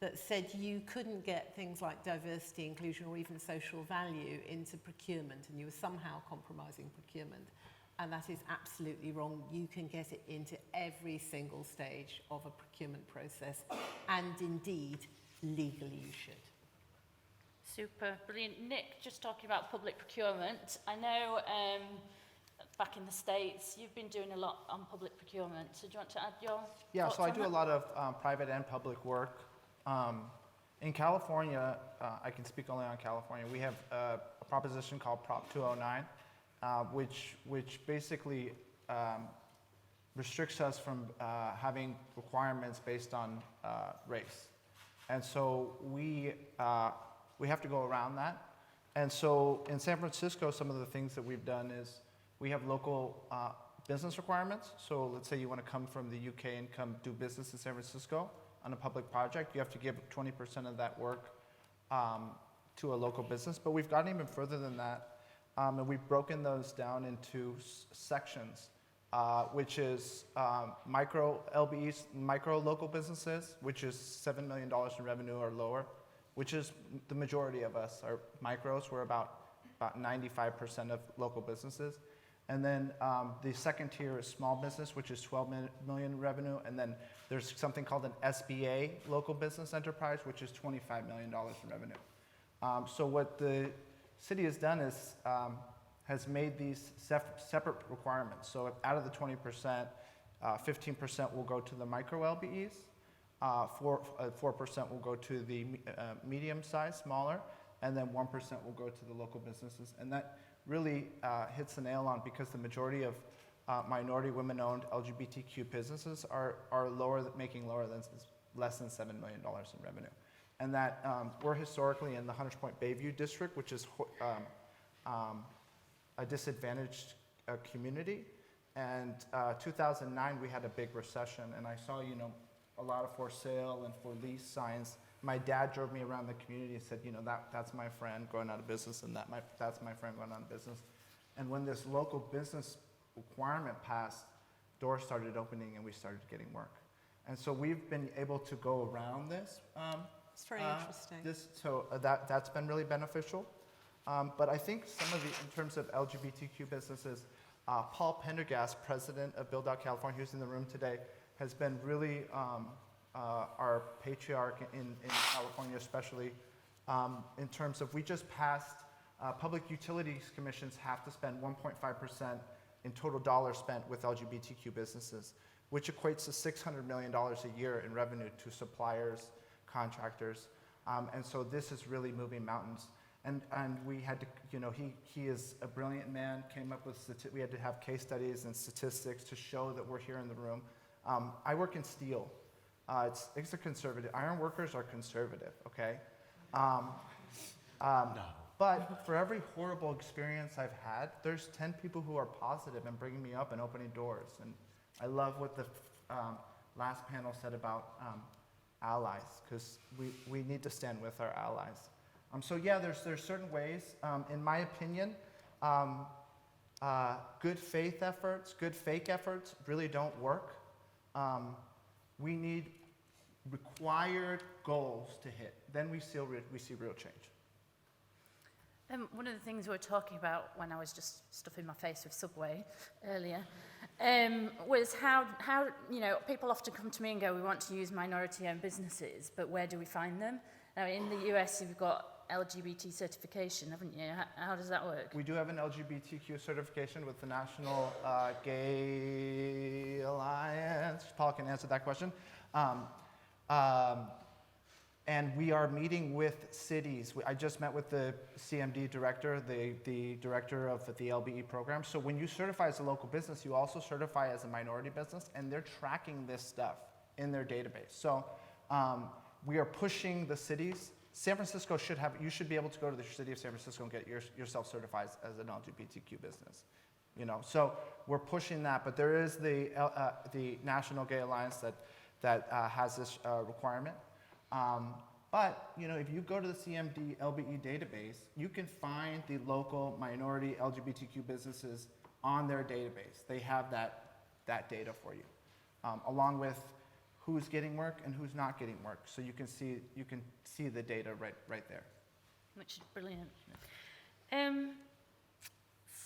that said you couldn't get things like diversity, inclusion, or even social value into procurement, and you were somehow compromising procurement. And that is absolutely wrong. You can get it into every single stage of a procurement process, and indeed, legally you should. Super, brilliant. Nick, just talking about public procurement, I know back in the States, you've been doing a lot on public procurement. So do you want to add your Yeah, so I do that? a lot of private and public work. In California, I can speak only on California, we have a proposition called Prop 209, which basically restricts us from having requirements based on race. And so we have to go around that. And so in San Francisco, some of the things that we've done is we have local business requirements. So let's say you want to come from the UK and come do business in San Francisco. on a public project, you have to give 20% of that work to a local business. But we've gotten even further than that, and we've broken those down into sections, which is micro LBEs, micro local businesses, which is $7 million in revenue or lower, which is the majority of us are micros. We're about 95% of local businesses. And then the second tier is small business, which is 12 million revenue. And then there's something called an SBA, local business enterprise, which is $25 million in revenue. So what the city has done is has made these separate requirements. So out of the 20%, 15% will go to the micro LBEs, 4% will go to the medium size, smaller, and then 1% will go to the local businesses. And that really hits the nail on, because the majority of minority women-owned LGBTQ businesses are making less than $7 million in revenue. And that we're historically in the Hunters Point Bayview district, which is a disadvantaged community. And 2009, we had a big recession, and I saw, a lot of for sale and for lease signs. My dad drove me around the community and said, that's my friend going out of business, and that's my friend going out of business. And when this local business requirement passed, doors started opening and we started getting work. And so we've been able to go around this. It's very interesting. That's been really beneficial. But I think some of in terms of LGBTQ businesses, Paul Pendergast, president of BuildOUT California, who's in the room today, has been really our patriarch in California, especially in terms of, we just passed public utilities commissions have to spend 1.5% in total dollars spent with LGBTQ businesses, which equates to $600 million a year in revenue to suppliers, contractors. And so this is really moving mountains. And we had to, he is a brilliant man, came up with, we had to have case studies and statistics to show that we're here in the room. I work in steel. It's a conservative. Iron workers are conservative, okay? No. But for every horrible experience I've had, there's 10 people who are positive and bringing me up and opening doors. And I love what the last panel said about allies, because we need to stand with our allies. So yeah, there's certain ways, in my opinion, good faith efforts, good fake efforts really don't work. We need required goals to hit. Then we see real change. One of the things we were talking about when I was just stuffing my face with Subway earlier was how people often come to me and go, we want to use minority-owned businesses, but where do we find them? Now, in the US, you've got LGBT certification, haven't you? How does that work? We do have an LGBTQ certification with the National Gay Alliance. Paul can answer that question. And we are meeting with cities. I just met with the CMD director, the director of the LBE program. So when you certify as a local business, you also certify as a minority business, and they're tracking this stuff in their database. So we are pushing the cities. San Francisco you should be able to go to the city of San Francisco and get yourself certified as an LGBTQ business. So we're pushing that, but there is the National Gay Alliance that has this requirement. But if you go to the CMD LBE database, you can find the local minority LGBTQ businesses on their database. They have that data for you, along with who's getting work and who's not getting work. So you can see the data right there. Which is brilliant.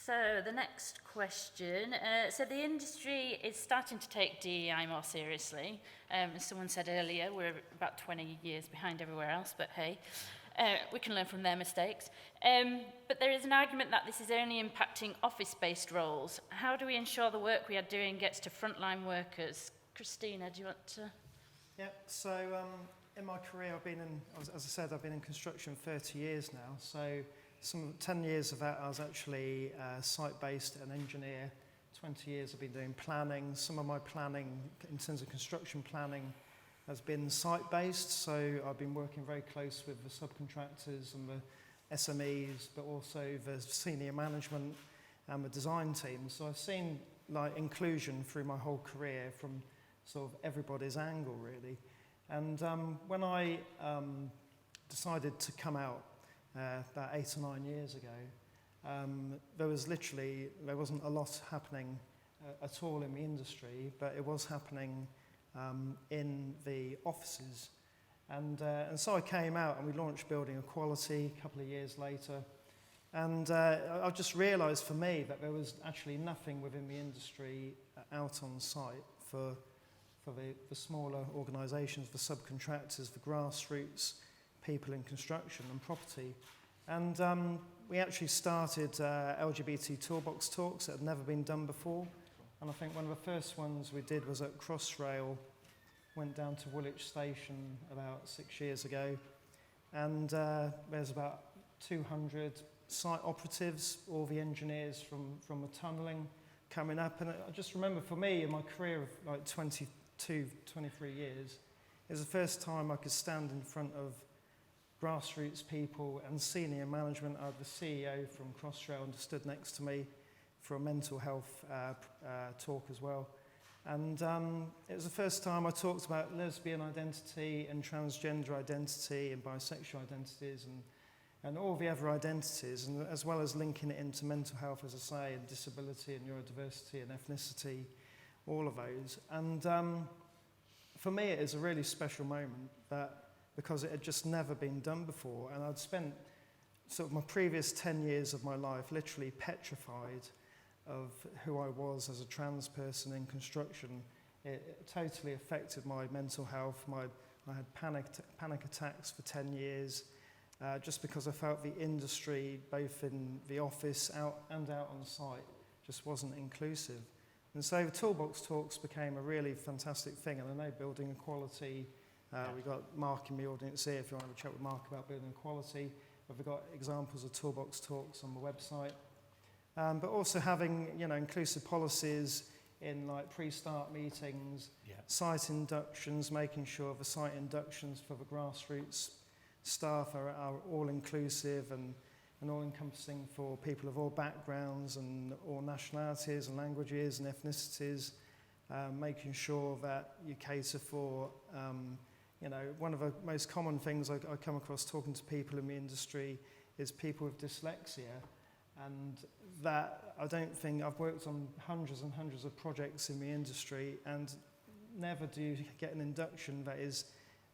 So the next question. So the industry is starting to take DEI more seriously. As someone said earlier, we're about 20 years behind everywhere else, but hey, we can learn from their mistakes. But there is an argument that this is only impacting office-based roles. How do we ensure the work we are doing gets to frontline workers? Christina, do you want to? Yeah, so in my career, as I said, I've been in construction 30 years now. So 10 years of that, I was actually site-based, an engineer. 20 years I've been doing planning. Some of my planning, in terms of construction planning, has been site-based. So I've been working very close with the subcontractors and the SMEs, but also the senior management and the design team. So I've seen inclusion through my whole career from sort of everybody's angle, really. And when I decided to come out about 8 or 9 years ago, there wasn't a lot happening at all in the industry, but it was happening in the offices. And so I came out and we launched Building Equality a couple of years later. And I just realised for me that there was actually nothing within the industry out on site for the smaller organisations, the subcontractors, the grassroots, people in construction and property. And we actually started LGBT toolbox talks that had never been done before. And I think one of the first ones we did was at Crossrail, went down to Woolwich Station about 6 years ago. And there's about 200 site operatives, all the engineers from the tunnelling coming up. And I just remember for me, in my career of like 22, 23 years, it was the first time I could stand in front of grassroots people and senior management. I had the CEO from Crossrail and stood next to me for a mental health talk as well. And it was the first time I talked about lesbian identity and transgender identity and bisexual identities and all the other identities, and as well as linking it into mental health, as I say, and disability and neurodiversity and ethnicity, all of those. And for me, it is a really special moment because it had just never been done before. And I'd spent sort of my previous 10 years of my life literally petrified of who I was as a trans person in construction. It totally affected my mental health. I had panic attacks for 10 years. Just because I felt the industry, both in the office and out on site, just wasn't inclusive. And so the Toolbox Talks became a really fantastic thing. And I know Building Equality, we've got Mark in the audience here if you want to have a chat with Mark about Building Equality. We've got examples of Toolbox Talks on the website. But also having, inclusive policies in like pre-start meetings, site inductions, making sure the site inductions for the grassroots staff are all inclusive and all encompassing for people of all backgrounds and all nationalities and languages and ethnicities, making sure that you cater for, one of the most common things I come across talking to people in the industry is people with dyslexia, and that I don't think I've worked on hundreds and hundreds of projects in the industry, and never do you get an induction that is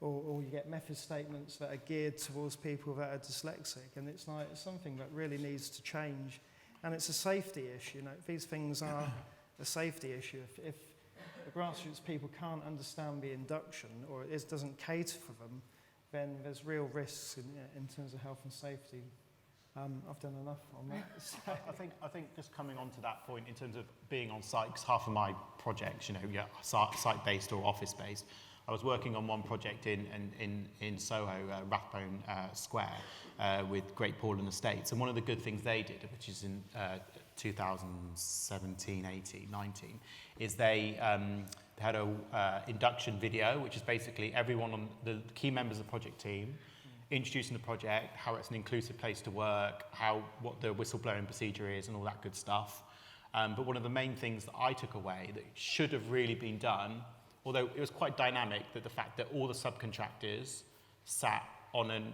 or you get method statements that are geared towards people that are dyslexic, and it's something that really needs to change, and it's a safety issue. These things are a safety issue. If the grassroots people can't understand the induction or it doesn't cater for them, then there's real risks in terms of health and safety. I've done enough on that. I think just coming on to that point in terms of being on site, because half of my projects, site-based or office-based. I was working on one project in Soho, Rathbone Square, with Great Portland Estates. And one of the good things they did, which is in 2017, 18, 19, is they had a induction video, which is basically everyone on the key members of the project team, introducing the project, how it's an inclusive place to work, what the whistleblowing procedure is and all that good stuff. But one of the main things that I took away that should have really been done, although it was quite dynamic, that the fact that all the subcontractors sat on an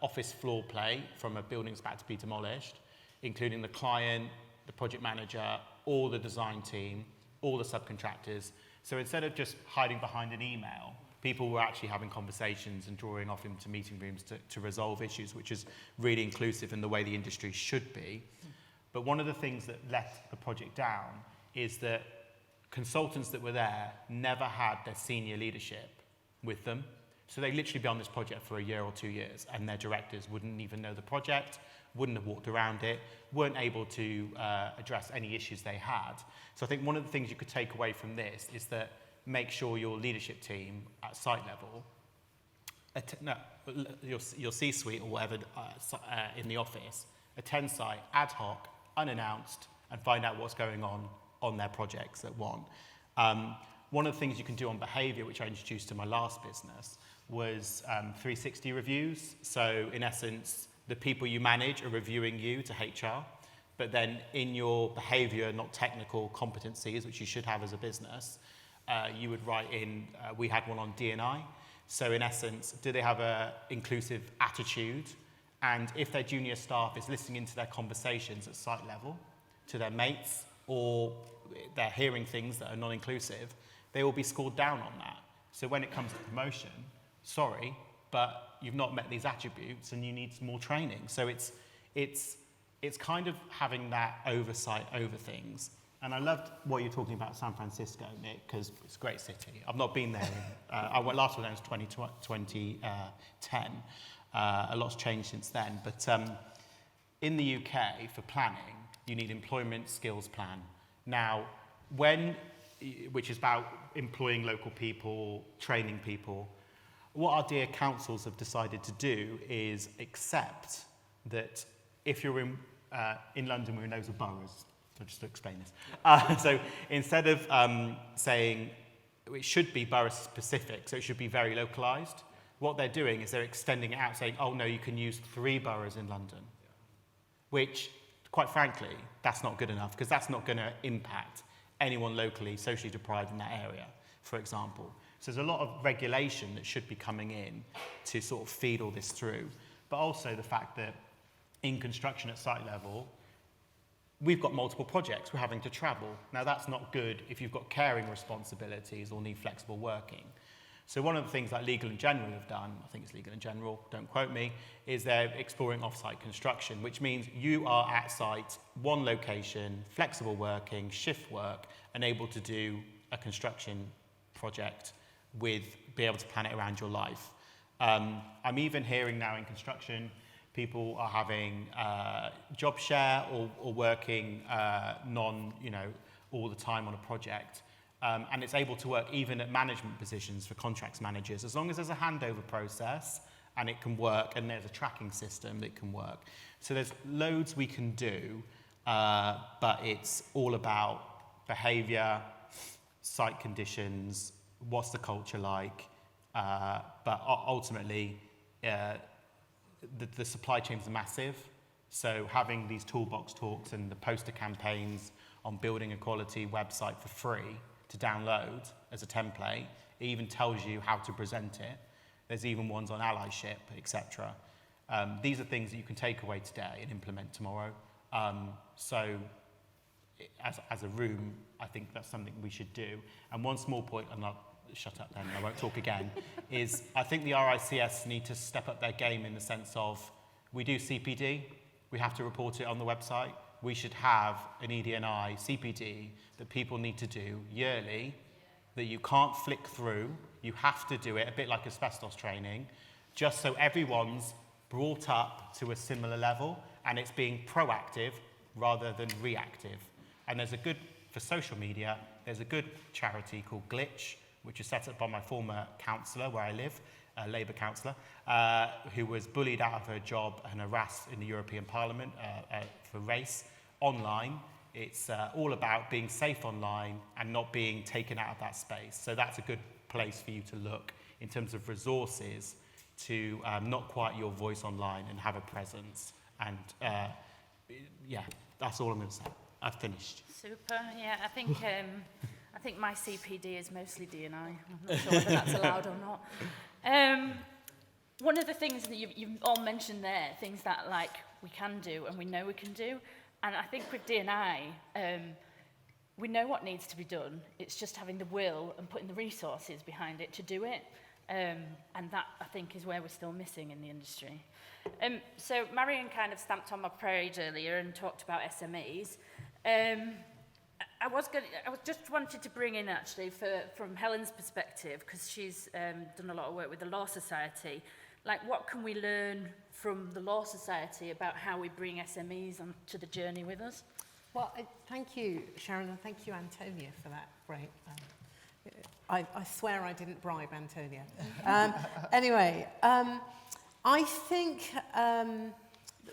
office floor plate from a building that's about to be demolished, including the client, the project manager, all the design team, all the subcontractors. So instead of just hiding behind an email, people were actually having conversations and drawing off into meeting rooms to resolve issues, which is really inclusive in the way the industry should be. But one of the things that let the project down is that consultants that were there never had their senior leadership with them. So they'd literally be on this project for a year or 2 years, and their directors wouldn't even know the project, wouldn't have walked around it, weren't able to address any issues they had. So I think one of the things you could take away from this is that make sure your leadership team at site level, your C-suite or whatever in the office, attend site ad hoc, unannounced, and find out what's going on their projects at one. One of the things you can do on behaviour, which I introduced to my last business, was 360 reviews. So in essence, the people you manage are reviewing you to HR, but then in your behaviour, not technical competencies, which you should have as a business, you would write in, we had one on D&I, So in essence, do they have an inclusive attitude? And if their junior staff is listening into their conversations at site level, to their mates, or they're hearing things that are non-inclusive, they will be scored down on that. So when it comes to promotion, sorry, but you've not met these attributes and you need more training. So it's kind of having that oversight over things. And I loved what you're talking about San Francisco, Nick, because it's a great city. I've not been there. I went last one there was 2010. A lot's changed since then. But in the UK, for planning, you need employment skills plan. Now, which is about employing local people, training people. What our dear councils have decided to do is accept that if you're in London, we're in loads of boroughs, so just to explain this. So instead of saying it should be borough specific, so it should be very localised, what they're doing is they're extending it out, saying, oh no, you can use 3 boroughs in London, which, quite frankly, that's not good enough, because that's not going to impact anyone locally socially deprived in that area, for example. So there's a lot of regulation that should be coming in to sort of feed all this through. But also the fact that in construction at site level, we've got multiple projects, we're having to travel. Now that's not good if you've got caring responsibilities or need flexible working. So one of the things that Legal and General have done, I think it's Legal and General, don't quote me, is they're exploring off-site construction, which means you are at site, one location, flexible working, shift work, and able to do a construction project be able to plan it around your life. I'm even hearing now in construction, people are having job share or working all the time on a project. And it's able to work even at management positions for contracts managers, as long as there's a handover process and it can work and there's a tracking system that can work. So there's loads we can do, but it's all about behaviour, site conditions, what's the culture like, but ultimately the supply chains are massive. So having these toolbox talks and the poster campaigns on Building Equality website for free to download as a template, it even tells you how to present it. There's even ones on allyship, etc. These are things that you can take away today and implement tomorrow. So as a room, I think that's something we should do. And one small point, and I'll shut up then, I won't talk again, is I think the RICS need to step up their game in the sense of, we do CPD, we have to report it on the website. We should have an ED&I CPD that people need to do yearly, that you can't flick through. You have to do it, a bit like asbestos training, just so everyone's brought up to a similar level and it's being proactive rather than reactive. And for social media, there's a good charity called Glitch, which was set up by my former councillor where I live, a Labour councillor, who was bullied out of her job and harassed in the European Parliament for race online. It's all about being safe online and not being taken out of that space. So that's a good place for you to look in terms of resources to not quiet your voice online and have a presence. And yeah, that's all I'm going to say. I've finished. Super. Yeah, I think my CPD is mostly D&I. I'm not sure whether that's allowed or not. One of the things that you've all mentioned there, things that like we can do and we know we can do, and I think with D&I, we know what needs to be done. It's just having the will and putting the resources behind it to do it. And that, I think, is where we're still missing in the industry. So Marion kind of stamped on my parade earlier and talked about SMEs. I just wanted to bring in, actually, from Helen's perspective, because she's done a lot of work with the Law Society, like what can we learn from the Law Society about how we bring SMEs onto the journey with us? Well, thank you, Sharon, and thank you, Antonia, for that great... I swear I didn't bribe Antonia. Anyway, I think,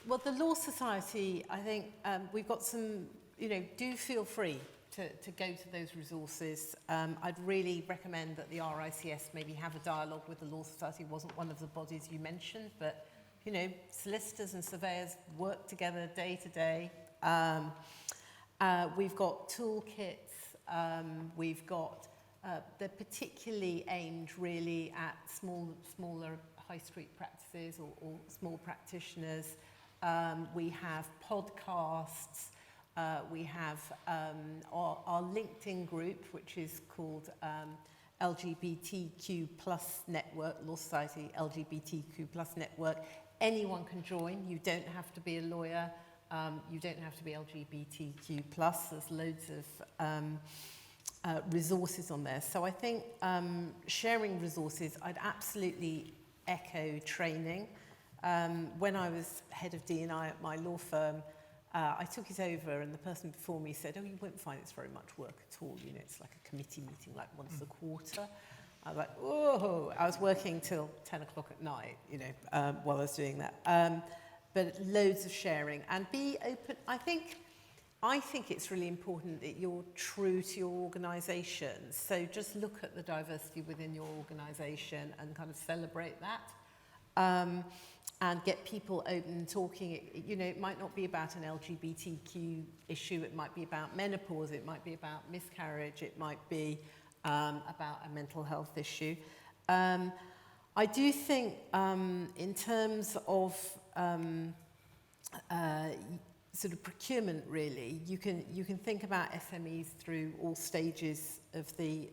well, the Law Society, I think we've got some, do feel free to go to those resources. I'd really recommend that the RICS maybe have a dialogue with the Law Society. It wasn't one of the bodies you mentioned, but, solicitors and surveyors work together day to day. We've got toolkits, we've got they're particularly aimed really at smaller high street practices or small practitioners. We have podcasts. We have our LinkedIn group, which is called LGBTQ plus network, Law Society LGBTQ plus network. Anyone can join. You don't have to be a lawyer. You don't have to be LGBTQ plus. There's loads of resources on there. So I think sharing resources, I'd absolutely echo training. When I was head of D&I at my law firm, I took it over and the person before me said, oh, you won't find it's very much work at all. You know, it's like a committee meeting, like once a quarter. I was like, oh, I was working till 10 o'clock at night, you know, while I was doing that. But loads of sharing and be open. I think it's really important that you're true to your organisation. So just look at the diversity within your organisation and kind of celebrate that. And get people open talking. You know, it might not be about an LGBTQ issue. It might be about menopause. It might be about miscarriage. It might be about a mental health issue. I do think in terms of sort of procurement, really, you can think about SMEs through all stages of the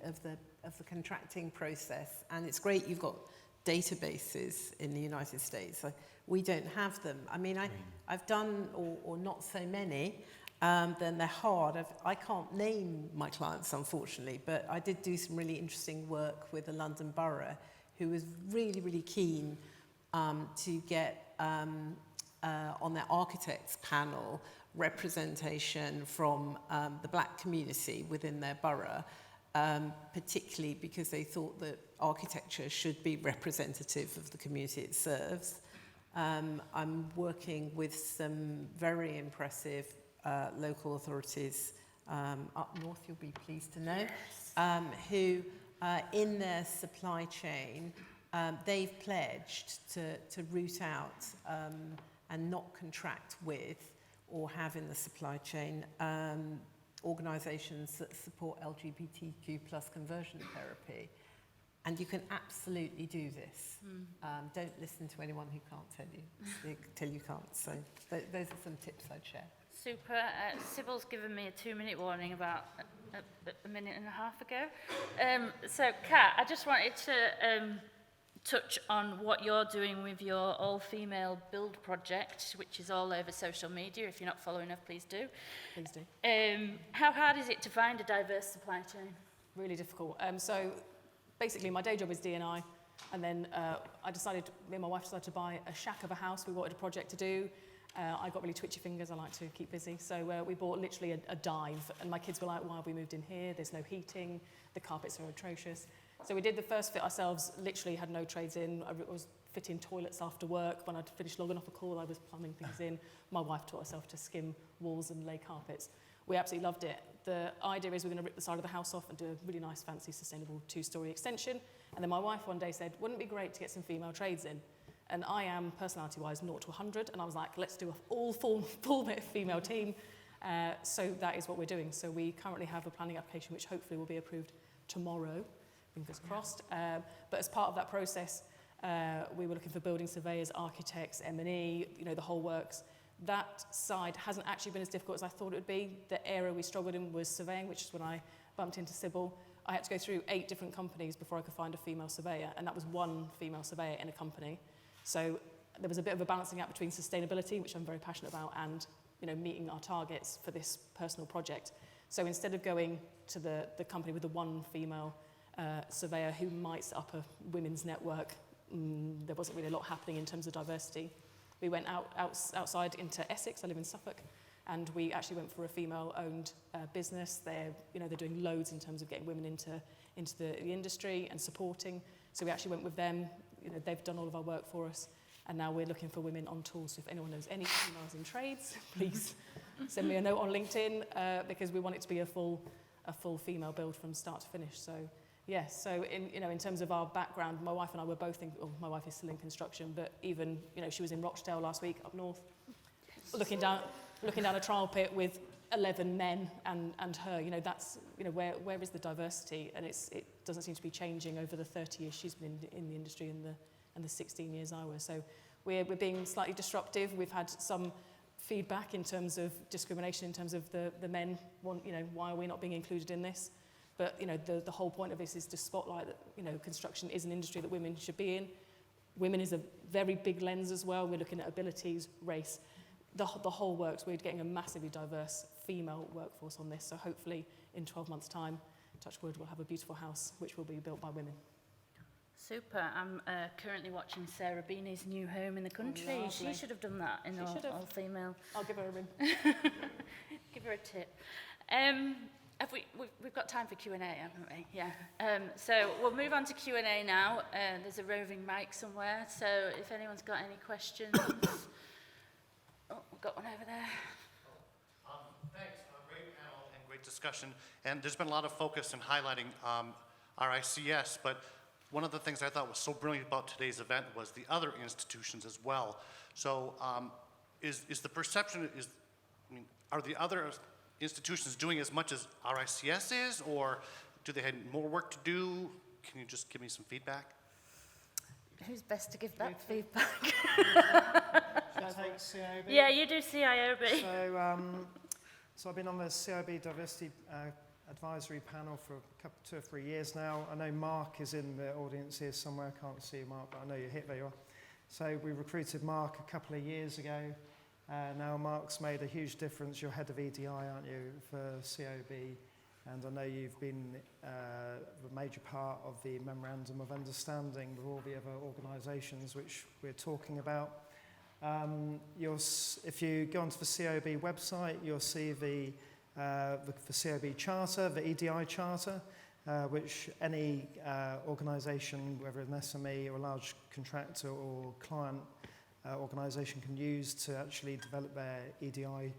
contracting process, and it's great you've got databases in the United States. We don't have them. I mean, I've done, or not so many, then they're hard. I can't name my clients, unfortunately, but I did do some really interesting work with the London Borough, who was really, really keen to get on their architects panel representation from the black community within their borough, particularly because they thought that architecture should be representative of the community it serves. I'm working with some very impressive local authorities up north, you'll be pleased to know, who in their supply chain, they've pledged to root out and not contract with or have in the supply chain organisations that support LGBTQ plus conversion therapy. And you can absolutely do this. Don't listen to anyone who can't tell you can't. So those are some tips I'd share. Super. Sybil's given me a 2-minute warning about a minute and a half ago. So, Kat, I just wanted to touch on what you're doing with your all-female build project, which is all over social media. If you're not following us, please do. Please do. How hard is it to find a diverse supply chain? Really difficult. So basically my day job is D&I, and then me and my wife decided to buy a shack of a house we wanted a project to do. I got really twitchy fingers, I like to keep busy, so we bought literally a dive, and my kids were like, why have we moved in here? There's no heating, the carpets are atrocious. So we did the first fit ourselves, literally had no trades in. I was fitting toilets after work. When I'd finished logging off a call, I was plumbing things in. My wife taught herself to skim walls and lay carpets. We absolutely loved it. The idea is we're going to rip the side of the house off and do a really nice, fancy, sustainable 2-story extension. And then my wife one day said, wouldn't it be great to get some female trades in? And I am, personality-wise, 0 to 100. And I was like, let's do a full female team. So that is what we're doing. So we currently have a planning application, which hopefully will be approved tomorrow. Fingers crossed. But as part of that process, we were looking for building surveyors, architects, M&E, you know, the whole works. That side hasn't actually been as difficult as I thought it would be. The area we struggled in was surveying, which is when I bumped into Sybil. I had to go through 8 different companies before I could find a female surveyor, and that was one female surveyor in a company. So there was a bit of a balancing act between sustainability, which I'm very passionate about, and, you know, meeting our targets for this personal project. So instead of going to the company with the one female surveyor who might set up a women's network, there wasn't really a lot happening in terms of diversity. We went outside into Essex. I live in Suffolk, and we actually went for a female-owned business. They're doing loads in terms of getting women into the industry and supporting. So we actually went with them. You know, they've done all of our work for us, and now we're looking for women on tools. So if anyone knows any females in trades, please send me a note on LinkedIn because we want it to be a full female build from start to finish. So. Yes, so in terms of our background, my wife and I were both my wife is still in construction, but even, she was in Rochdale last week up north, looking down a trial pit with 11 men and her, you know, that's, you know, where is the diversity? And it doesn't seem to be changing over the 30 years she's been in the industry and the 16 years I was. So we're being slightly disruptive. We've had some feedback in terms of discrimination, in terms of the men want, you know, why are we not being included in this? But, you know, the whole point of this is to spotlight that, you know, construction is an industry that women should be in. Women is a very big lens as well. We're looking at abilities, race, the whole works. We're getting a massively diverse female workforce on this. So hopefully in 12 months' time, touch wood, we'll have a beautiful house which will be built by women. Super. I'm currently watching Sarah Beanie's new home in the country. Lovely. She should have done that in all-female. I'll give her a ring. Give her a tip. We've got time for Q&A, haven't we? Yeah. So we'll move on to Q&A now. There's a roving mic somewhere, so if anyone's got any questions. Oh, we've got one over there. Thanks. Great panel and great discussion. And there's been a lot of focus in highlighting RICS, but one of the things I thought was so brilliant about today's event was the other institutions as well. So is the perception, are the other institutions doing as much as RICS is, or do they have more work to do? Can you just give me some feedback? Who's best to give that feedback? Should I take CIOB? Yeah, you do CIOB. So I've been on the CIOB Diversity Advisory Panel for 2 or 3 years now. I know Mark is in the audience here somewhere. I can't see you, Mark, but I know you're here. There you are. So we recruited Mark a couple of years ago. Now Mark's made a huge difference. You're head of EDI, aren't you, for CIOB? And I know you've been a major part of the Memorandum of Understanding with all the other organisations which we're talking about. If you go onto the CIOB website, you'll see the CIOB Charter, the EDI Charter, which any organisation, whether an SME or a large contractor or client organisation, can use to actually develop their EDI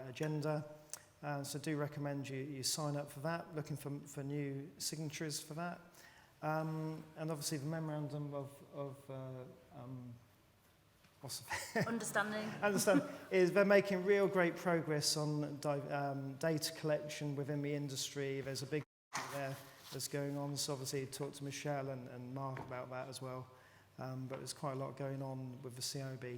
agenda. So do recommend you sign up for that, looking for new signatories for that. And obviously the memorandum of understanding is they're making real great progress on data collection within the industry. There's a big there that's going on. So obviously talk to Michelle and Mark about that as well. But there's quite a lot going on with the CIOB.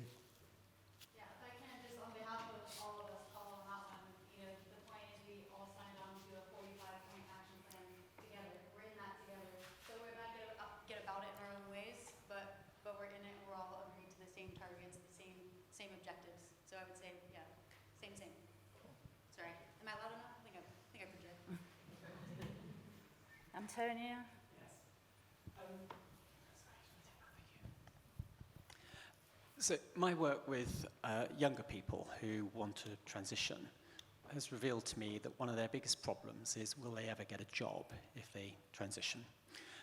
Yeah, if I can just on behalf of all of us call on that one, you know, the point is we all signed on to a 45-point action plan together. We're in that together. So we might get about it in our own ways, but we're in it, we're all agreed to the same targets, the same objectives. So I would say, yeah, same. Sorry, am I loud enough? I think I project. Antonia? So my work with younger people who want to transition has revealed to me that one of their biggest problems is, will they ever get a job if they transition?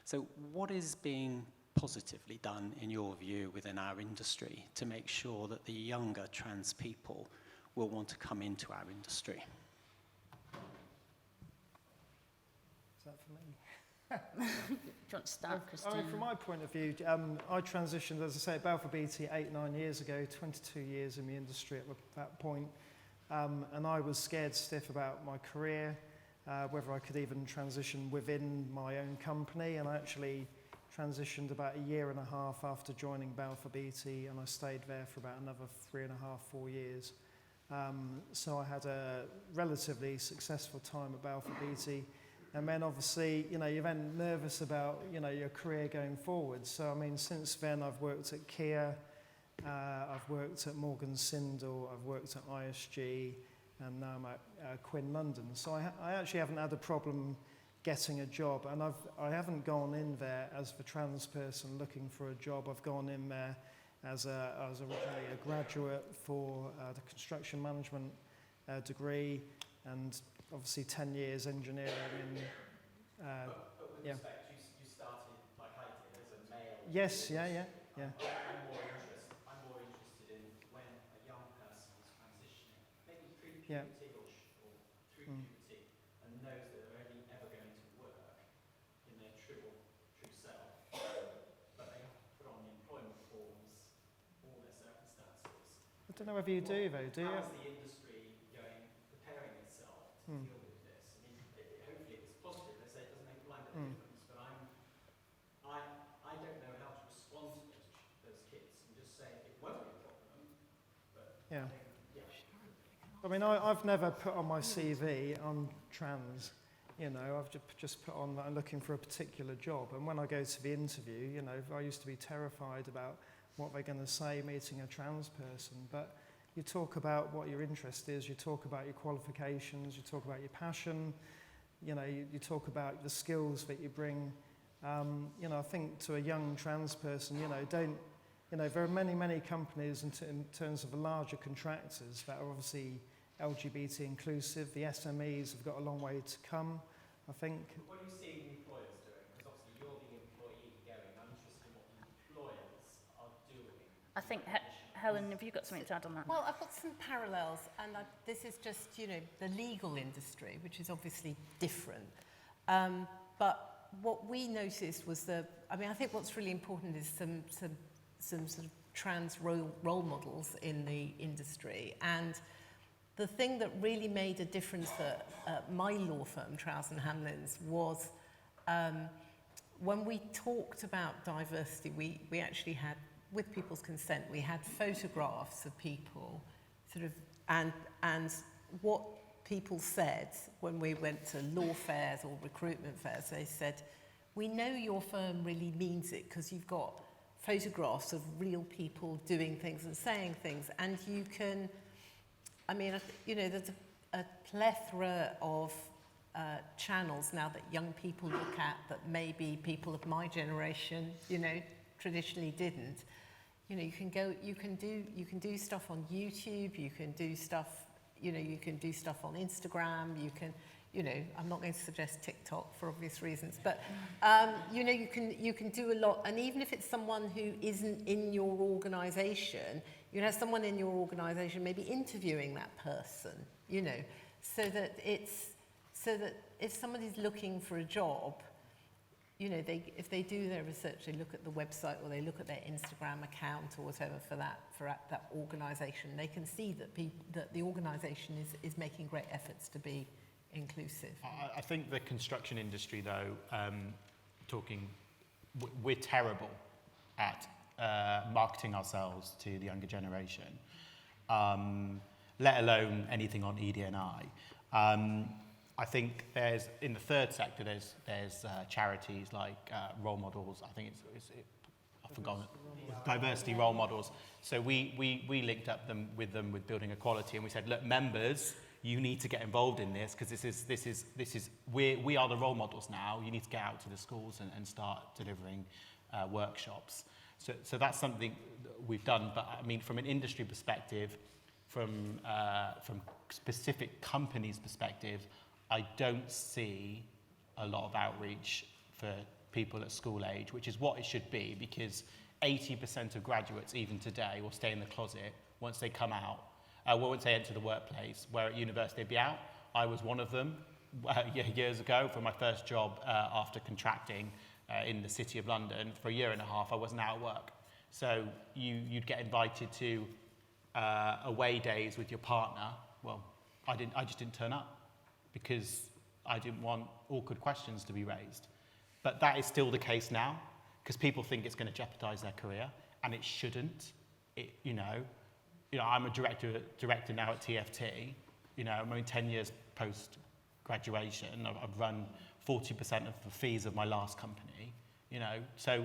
So what is being positively done, in your view, within our industry to make sure that the younger trans people will want to come into our industry? Is that for me? Do you want to start, Christine? I mean, from my point of view, I transitioned, as I say, at Balfour Beatty 8-9 years ago, 22 years in the industry at that point, and I was scared stiff about my career, whether I could even transition within my own company, and I actually transitioned about 1.5 years after joining Balfour Beatty, and I stayed there for about another 3.5, 4 years. So I had a relatively successful time at Balfour Beatty. And then obviously, you know, you're then nervous about, you know, your career going forward. So, I mean, since then I've worked at Kia, I've worked at Morgan Sindall, I've worked at ISG, and now I'm at Quinn London. So I actually haven't had a problem getting a job. And I haven't gone in there as the trans person looking for a job. I've gone in there as originally a graduate for the construction management degree, and obviously 10 years engineering in, but with respect, you started like I did as a male. Yes, yeah. I'm more interested in when a young person is transitioning, maybe through puberty or through puberty, and knows that they're only ever going to work in their true self, but they have to put on the employment forms all their circumstances. I don't know whether you do though, do you? How is the industry preparing them Yeah. I mean, I've never put on my CV, I'm trans. You know, I've just put on that I'm looking for a particular job. And when I go to the interview, you know, I used to be terrified about what they're going to say meeting a trans person. But you talk about what your interest is, you talk about your qualifications, you talk about your passion, you know, you talk about the skills that you bring. You know, I think to a young trans person, you know, there are many companies in terms of the larger contractors that are obviously LGBT inclusive. The SMEs have got a long way to come, I think. What are you seeing employers doing? Because obviously you're the employee going. I'm interested in what employers are doing. I think, Helen, have you got something to add on that? Well, I've got some parallels, and this is just, you know, the legal industry, which is obviously different. But what we noticed was I think what's really important is some sort of trans role models in the industry. And the thing that really made a difference at my law firm, Trowse and Hamlins, was when we talked about diversity, we actually had, with people's consent, we had photographs of people, sort of, and what people said when we went to law fairs or recruitment fairs, they said, we know your firm really means it because you've got photographs of real people doing things and saying things, and you can, I mean, you know, there's a plethora of channels now that young people look at that maybe people of my generation, you know, traditionally didn't. You know, you can do stuff on YouTube, you can do stuff, you know, you can do stuff on Instagram, you can, you know, I'm not going to suggest TikTok for obvious reasons, but you know, you can do a lot, and even if it's someone who isn't in your organisation, you can have someone in your organisation maybe interviewing that person, you know, so that if somebody's looking for a job, you know, if they do their research, they look at the website or they look at their Instagram account or whatever for that organisation, they can see that the organisation is making great efforts to be inclusive. I think the construction industry, though, we're terrible at marketing ourselves to the younger generation, let alone anything on ED&I. I think in the third sector, there's charities like role models. I think I've forgotten diversity role models. So we linked up with Building Equality, and we said, look, members, you need to get involved in this because we are the role models now. You need to get out to the schools and start delivering workshops. So that's something we've done. But I mean, from an industry perspective, from specific companies' perspective, I don't see a lot of outreach for people at school age, which is what it should be, because 80% of graduates, even today, will stay in the closet once they come out. Once they enter the workplace, where at university they'd be out. I was one of them years ago for my first job after contracting in the City of London. For a year and a half, I wasn't out of work. So you'd get invited to away days with your partner. Well, I just didn't turn up because I didn't want awkward questions to be raised. But that is still the case now, because people think it's going to jeopardize their career, and it shouldn't. You know, I'm a director now at TFT. You know, I'm only 10 years post-graduation. I've run 40% of the fees of my last company. You know, so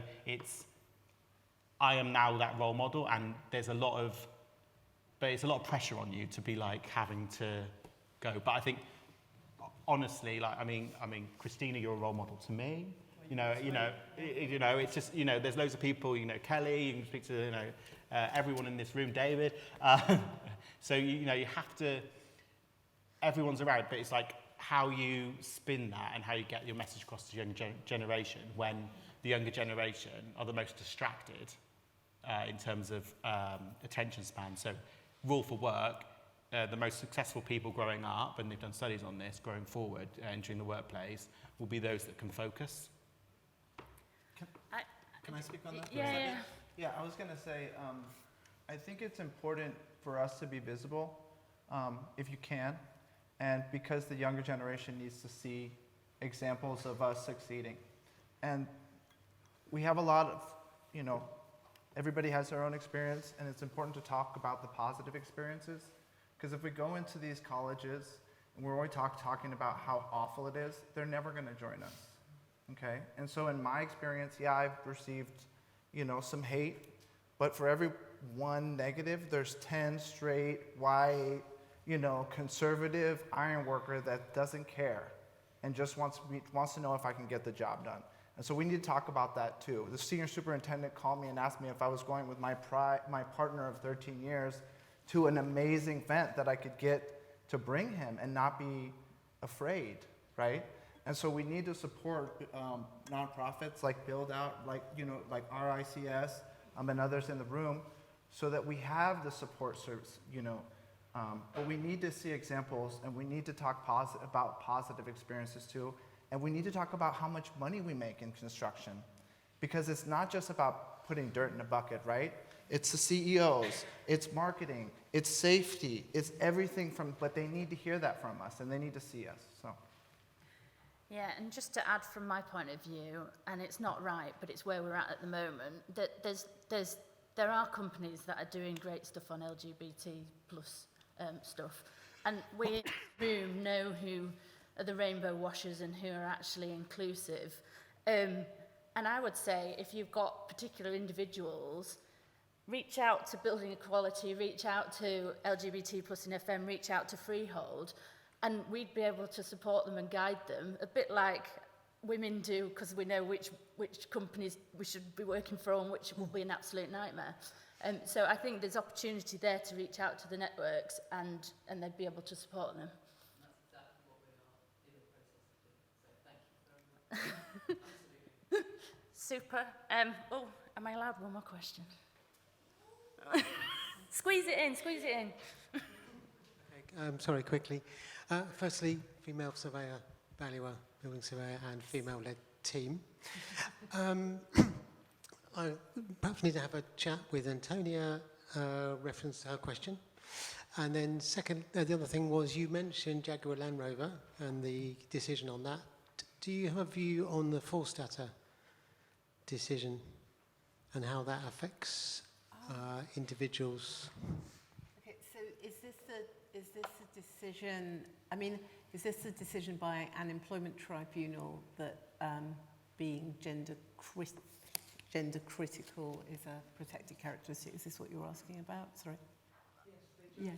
I am now that role model, and there's a lot of pressure on you to be like having to go. But I think, honestly, like I mean, Christina, you're a role model to me. You know, it's just, you know, there's loads of people. You know, Kelly, you can speak to, you know, everyone in this room, David. So you know, you have to. Everyone's around, but it's like how you spin that and how you get your message across to the younger generation when the younger generation are the most distracted in terms of attention span. So, rule for work. The most successful people growing up, and they've done studies on this, growing forward, entering the workplace, will be those that can focus. Can I speak on that? Yeah. I was going to say, I think it's important for us to be visible, if you can, and because the younger generation needs to see examples of us succeeding. And we have a lot of, you know, Everybody has their own experience, and it's important to talk about the positive experiences. Because if we go into these colleges and we're always talking about how awful it is, they're never going to join us. Okay? And so in my experience, yeah, I've received, some hate, but for every one negative, there's 10 straight, white, conservative iron worker that doesn't care and just wants to know if I can get the job done. And so we need to talk about that too. The senior superintendent called me and asked me if I was going with my partner of 13 years to an amazing event that I could get to bring him and not be afraid, right? And so we need to support nonprofits like BuildOUT, like RICS, and others in the room, so that we have the support service, But we need to see examples, and we need to talk about positive experiences too. And we need to talk about how much money we make in construction. Because it's not just about putting dirt in a bucket, right? It's the CEOs, it's marketing, it's safety, it's everything but they need to hear that from us, and they need to see us, so. Yeah, and just to add from my point of view, and it's not right, but it's where we're at the moment, that there are companies that are doing great stuff on LGBT plus stuff, and we in the room know who are the rainbow washers and who are actually inclusive. And I would say if you've got particular individuals, reach out to Building Equality, reach out to LGBT plus in FM, reach out to Freehold, and we'd be able to support them and guide them, a bit like women do, because we know which companies we should be working for and which will be an absolute nightmare. So I think there's opportunity there to reach out to the networks and they'd be able to support them. Super. Oh, am I allowed one more question? Squeeze it in. Okay, sorry, quickly. Firstly, female surveyor, valuer, building surveyor, and female-led team. I perhaps need to have a chat with Antonia, reference to her question. And then second, the other thing was you mentioned Jaguar Land Rover and the decision on that. Do you have a view on the Forstater decision and how that affects individuals? Okay, so is this a decision? I mean, is this a decision by an employment tribunal that being gender critical is a protected characteristic? Is this what you're asking about? Sorry. Yes,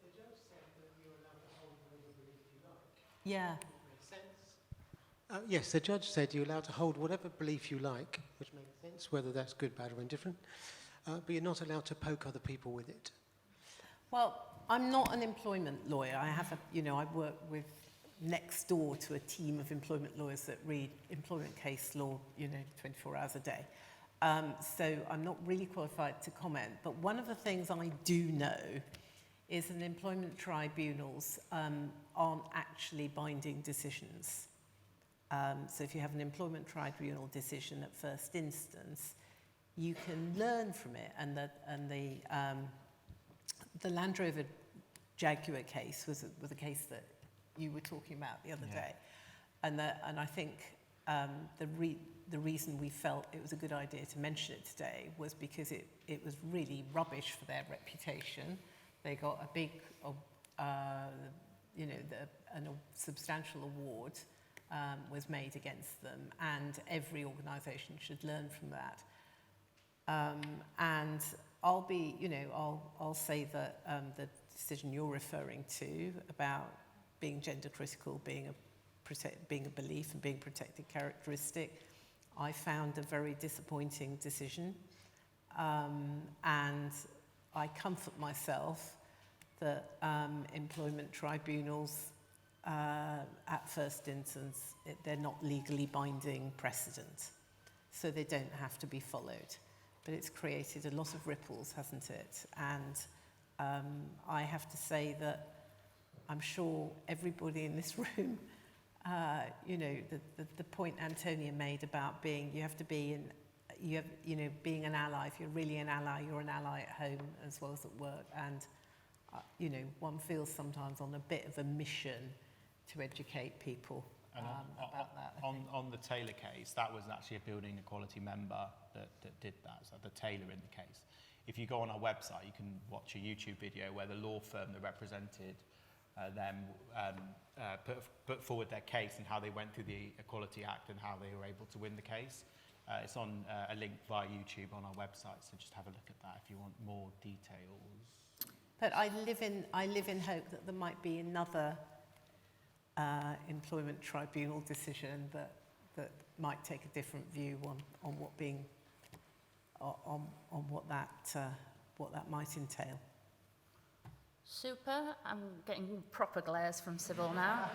the judge said that you're allowed to hold whatever belief you like. Yeah. Makes sense. Yes, the judge said you're allowed to hold whatever belief you like, which makes sense, whether that's good, bad, or indifferent, but you're not allowed to poke other people with it. Well, I'm not an employment lawyer. I have I work with next door to a team of employment lawyers that read employment case law, 24 hours a day. So I'm not really qualified to comment, but one of the things I do know is that employment tribunals aren't actually binding decisions. So if you have an employment tribunal decision at first instance, you can learn from it, and the Land Rover Jaguar case was a case that you were talking about the other day, and I think the reason we felt it was a good idea to mention it today was because it was really rubbish for their reputation. They got a big, a substantial award was made against them, and every organisation should learn from that. And I'll say that the decision you're referring to about being gender critical, being a belief and being a protected characteristic, I found a very disappointing decision. And I comfort myself that employment tribunals, at first instance, they're not legally binding precedent, so they don't have to be followed. But it's created a lot of ripples, hasn't it? And I have to say that I'm sure everybody in this room, the point Antonia made about being an ally. If you're really an ally, you're an ally at home as well as at work. And, one feels sometimes on a bit of a mission to educate people And about that. on the Taylor case, that was actually a building equality member that did that, so the Taylor in the case. If you go on our website, you can watch a YouTube video where the law firm that represented them put forward their case and how they went through the Equality Act and how they were able to win the case. It's on a link via YouTube on our website, so just have a look at that if you want more details. But I live in hope that there might be another employment tribunal decision that might take a different view on what that might entail. Super. I'm getting proper glares from Sybil now.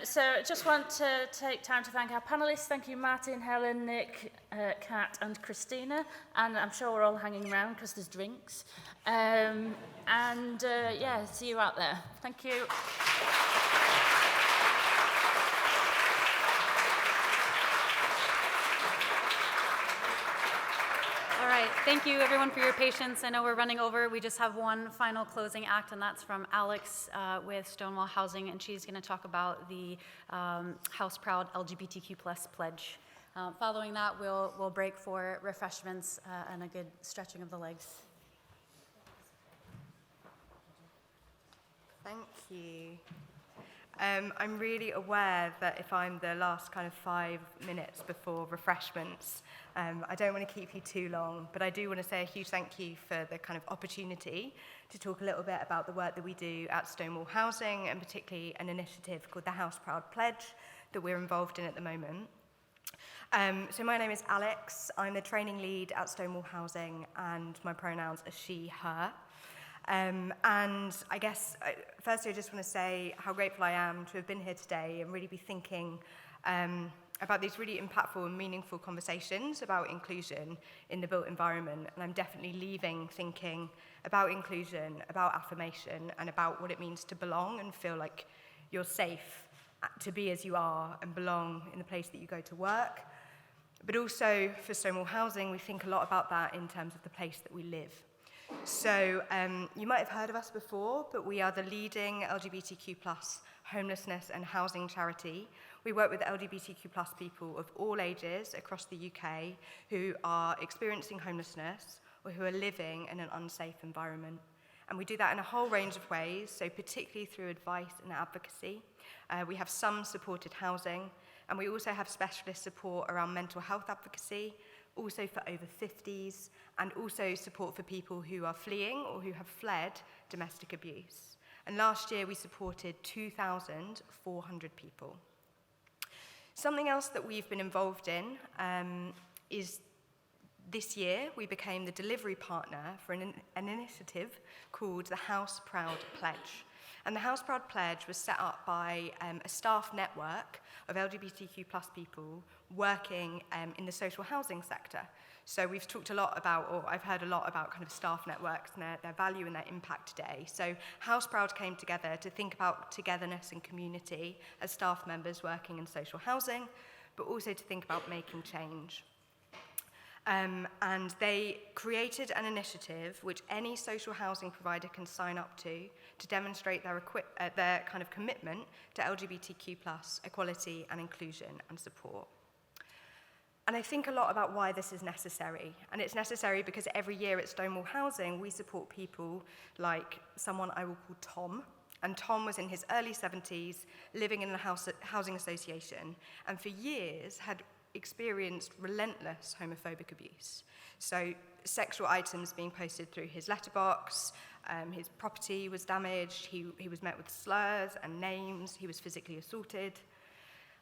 So I just want to take time to thank our panellists. Thank you, Martin, Helen, Nick, Kat and Christina. And I'm sure we're all hanging around because there's drinks. Yeah, see you out there. Thank you. All right, thank you everyone for your patience. I know we're running over. We just have one final closing act, and that's from Alex with Stonewall Housing, and she's going to talk about the House Proud LGBTQ+ pledge. Following that, we'll break for refreshments and a good stretching of the legs. Thank you. I'm really aware that if I'm the last kind of 5 minutes before refreshments, I don't want to keep you too long, but I do want to say a huge thank you for the kind of opportunity to talk a little bit about the work that we do at Stonewall Housing, and particularly an initiative called the House Proud Pledge that we're involved in at the moment. So my name is Alex. I'm the training lead at Stonewall Housing, and my pronouns are she, her. And I guess, firstly, I just want to say how grateful I am to have been here today and really be thinking about these really impactful and meaningful conversations about inclusion in the built environment. And I'm definitely leaving thinking about inclusion, about affirmation, and about what it means to belong and feel like you're safe to be as you are and belong in the place that you go to work. But also for Stonewall Housing, we think a lot about that in terms of the place that we live. So you might have heard of us before, but we are the leading LGBTQ+ homelessness and housing charity. We work with LGBTQ+ people of all ages across the UK who are experiencing homelessness or who are living in an unsafe environment. And we do that in a whole range of ways, so particularly through advice and advocacy. We have some supported housing, and we also have specialist support around mental health advocacy, also for over 50s, and also support for people who are fleeing or who have fled domestic abuse. And last year we supported 2,400 people. Something else that we've been involved in is this year we became the delivery partner for an initiative called the House Proud Pledge. And the House Proud Pledge was set up by a staff network of LGBTQ+ people working in the social housing sector. So we've talked a lot about, or I've heard a lot about kind of staff networks and their value and their impact today. So House Proud came together to think about togetherness and community as staff members working in social housing, but also to think about making change. And they created an initiative which any social housing provider can sign up to demonstrate their kind of commitment to LGBTQ+ equality and inclusion and support. And I think a lot about why this is necessary. And it's necessary because every year at Stonewall Housing, we support people like someone I will call Tom. And Tom was in his early 70s, living in a housing association, and for years had experienced relentless homophobic abuse. So sexual items being posted through his letterbox, his property was damaged, he was met with slurs and names, he was physically assaulted.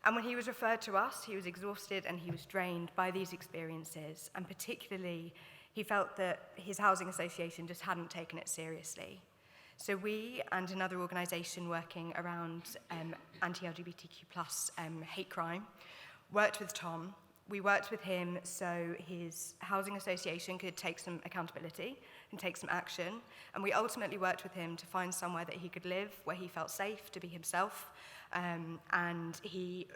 And when he was referred to us, he was exhausted and he was drained by these experiences. And particularly, he felt that his housing association just hadn't taken it seriously. So we and another organisation working around anti-LGBTQ+ hate crime worked with Tom. We worked with him so his housing association could take some accountability and take some action. And we ultimately worked with him to find somewhere that he could live, where he felt safe to be himself, and he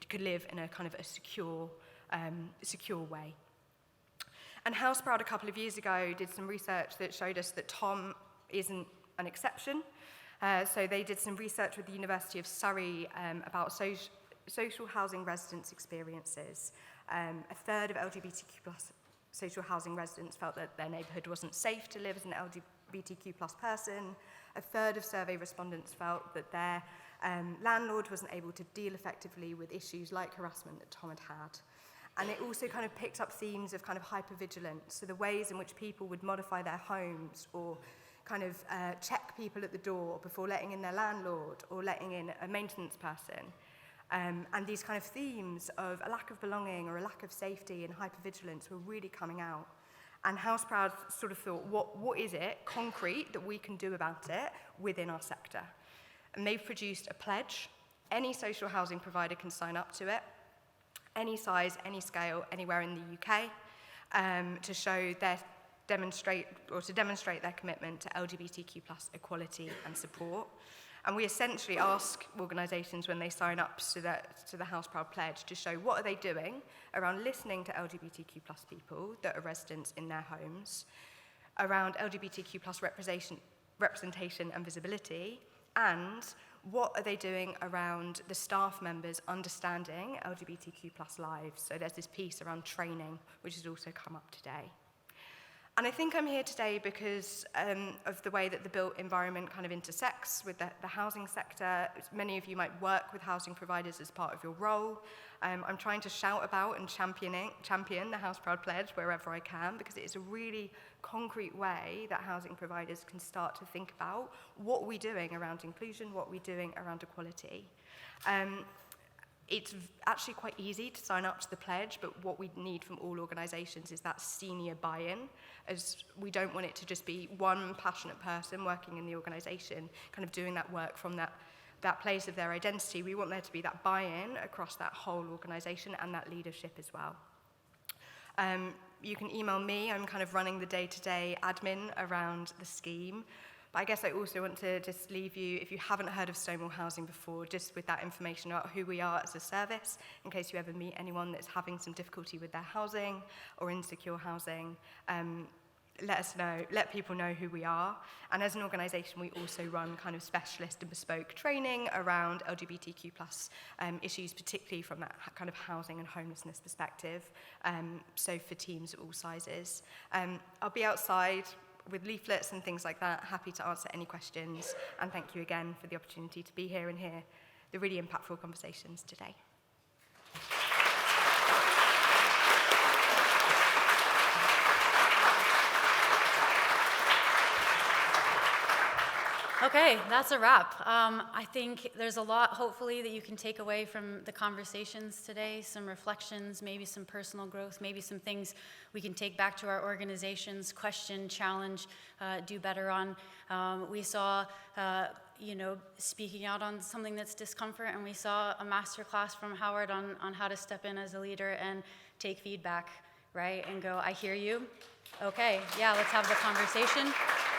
could live in a kind of a secure way. And House Proud a couple of years ago did some research that showed us that Tom isn't an exception. So they did some research with the University of Surrey about social housing residents' experiences. A third of LGBTQ+ social housing residents felt that their neighbourhood wasn't safe to live as an LGBTQ+ person. A third of survey respondents felt that their landlord wasn't able to deal effectively with issues like harassment that Tom had had. And it also kind of picked up themes of kind of hypervigilance, so the ways in which people would modify their homes or kind of check people at the door before letting in their landlord or letting in a maintenance person. And these kind of themes of a lack of belonging or a lack of safety and hypervigilance were really coming out. And Houseproud sort of thought, what is it, concrete, that we can do about it within our sector? And they've produced a pledge. Any social housing provider can sign up to it, any size, any scale, anywhere in the UK, to demonstrate their commitment to LGBTQ+ equality and support. And we essentially ask organisations when they sign up to the Houseproud Pledge to show what are they doing around listening to LGBTQ+ people that are residents in their homes, around LGBTQ+ representation and visibility, and what are they doing around the staff members understanding LGBTQ+ lives. So there's this piece around training, which has also come up today. And I think I'm here today because of the way that the built environment kind of intersects with the housing sector. Many of you might work with housing providers as part of your role. I'm trying to shout about and champion the Houseproud Pledge wherever I can, because it is a really concrete way that housing providers can start to think about what we're doing around inclusion, what we're doing around equality. It's actually quite easy to sign up to the pledge, but what we need from all organisations is that senior buy-in, as we don't want it to just be one passionate person working in the organisation kind of doing that work from that place of their identity. We want there to be that buy-in across that whole organisation and that leadership as well. You can email me. I'm kind of running the day-to-day admin around the scheme. But I guess I also want to just leave you, if you haven't heard of Stonewall Housing before, just with that information about who we are as a service, in case you ever meet anyone that's having some difficulty with their housing or insecure housing. Let us know, let people know who we are. And as an organisation, we also run kind of specialist and bespoke training around LGBTQ+ issues, particularly from that kind of housing and homelessness perspective, so for teams of all sizes. I'll be outside with leaflets and things like that, happy to answer any questions. And thank you again for the opportunity to be here and hear the really impactful conversations today. Okay, that's a wrap. I think there's a lot, hopefully, that you can take away from the conversations today, some reflections, maybe some personal growth, maybe some things we can take back to our organizations, question, challenge, do better on. We saw, speaking out on something that's discomfort, and we saw a masterclass from Howard on how to step in as a leader and take feedback, right? And go, I hear you. Okay, yeah, let's have the conversation.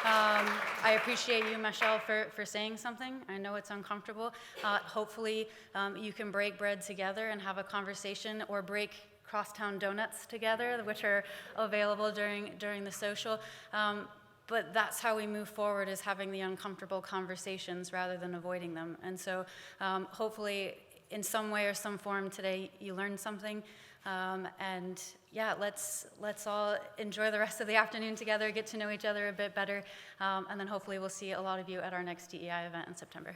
I appreciate you, Michelle, for saying something. I know it's uncomfortable. Hopefully, you can break bread together and have a conversation, or break crosstown donuts together, which are available during the social. But that's how we move forward, is having the uncomfortable conversations rather than avoiding them. And so hopefully, in some way or some form today, you learned something. And yeah, let's all enjoy the rest of the afternoon together, get to know each other a bit better, and then hopefully we'll see a lot of you at our next DEI event in September.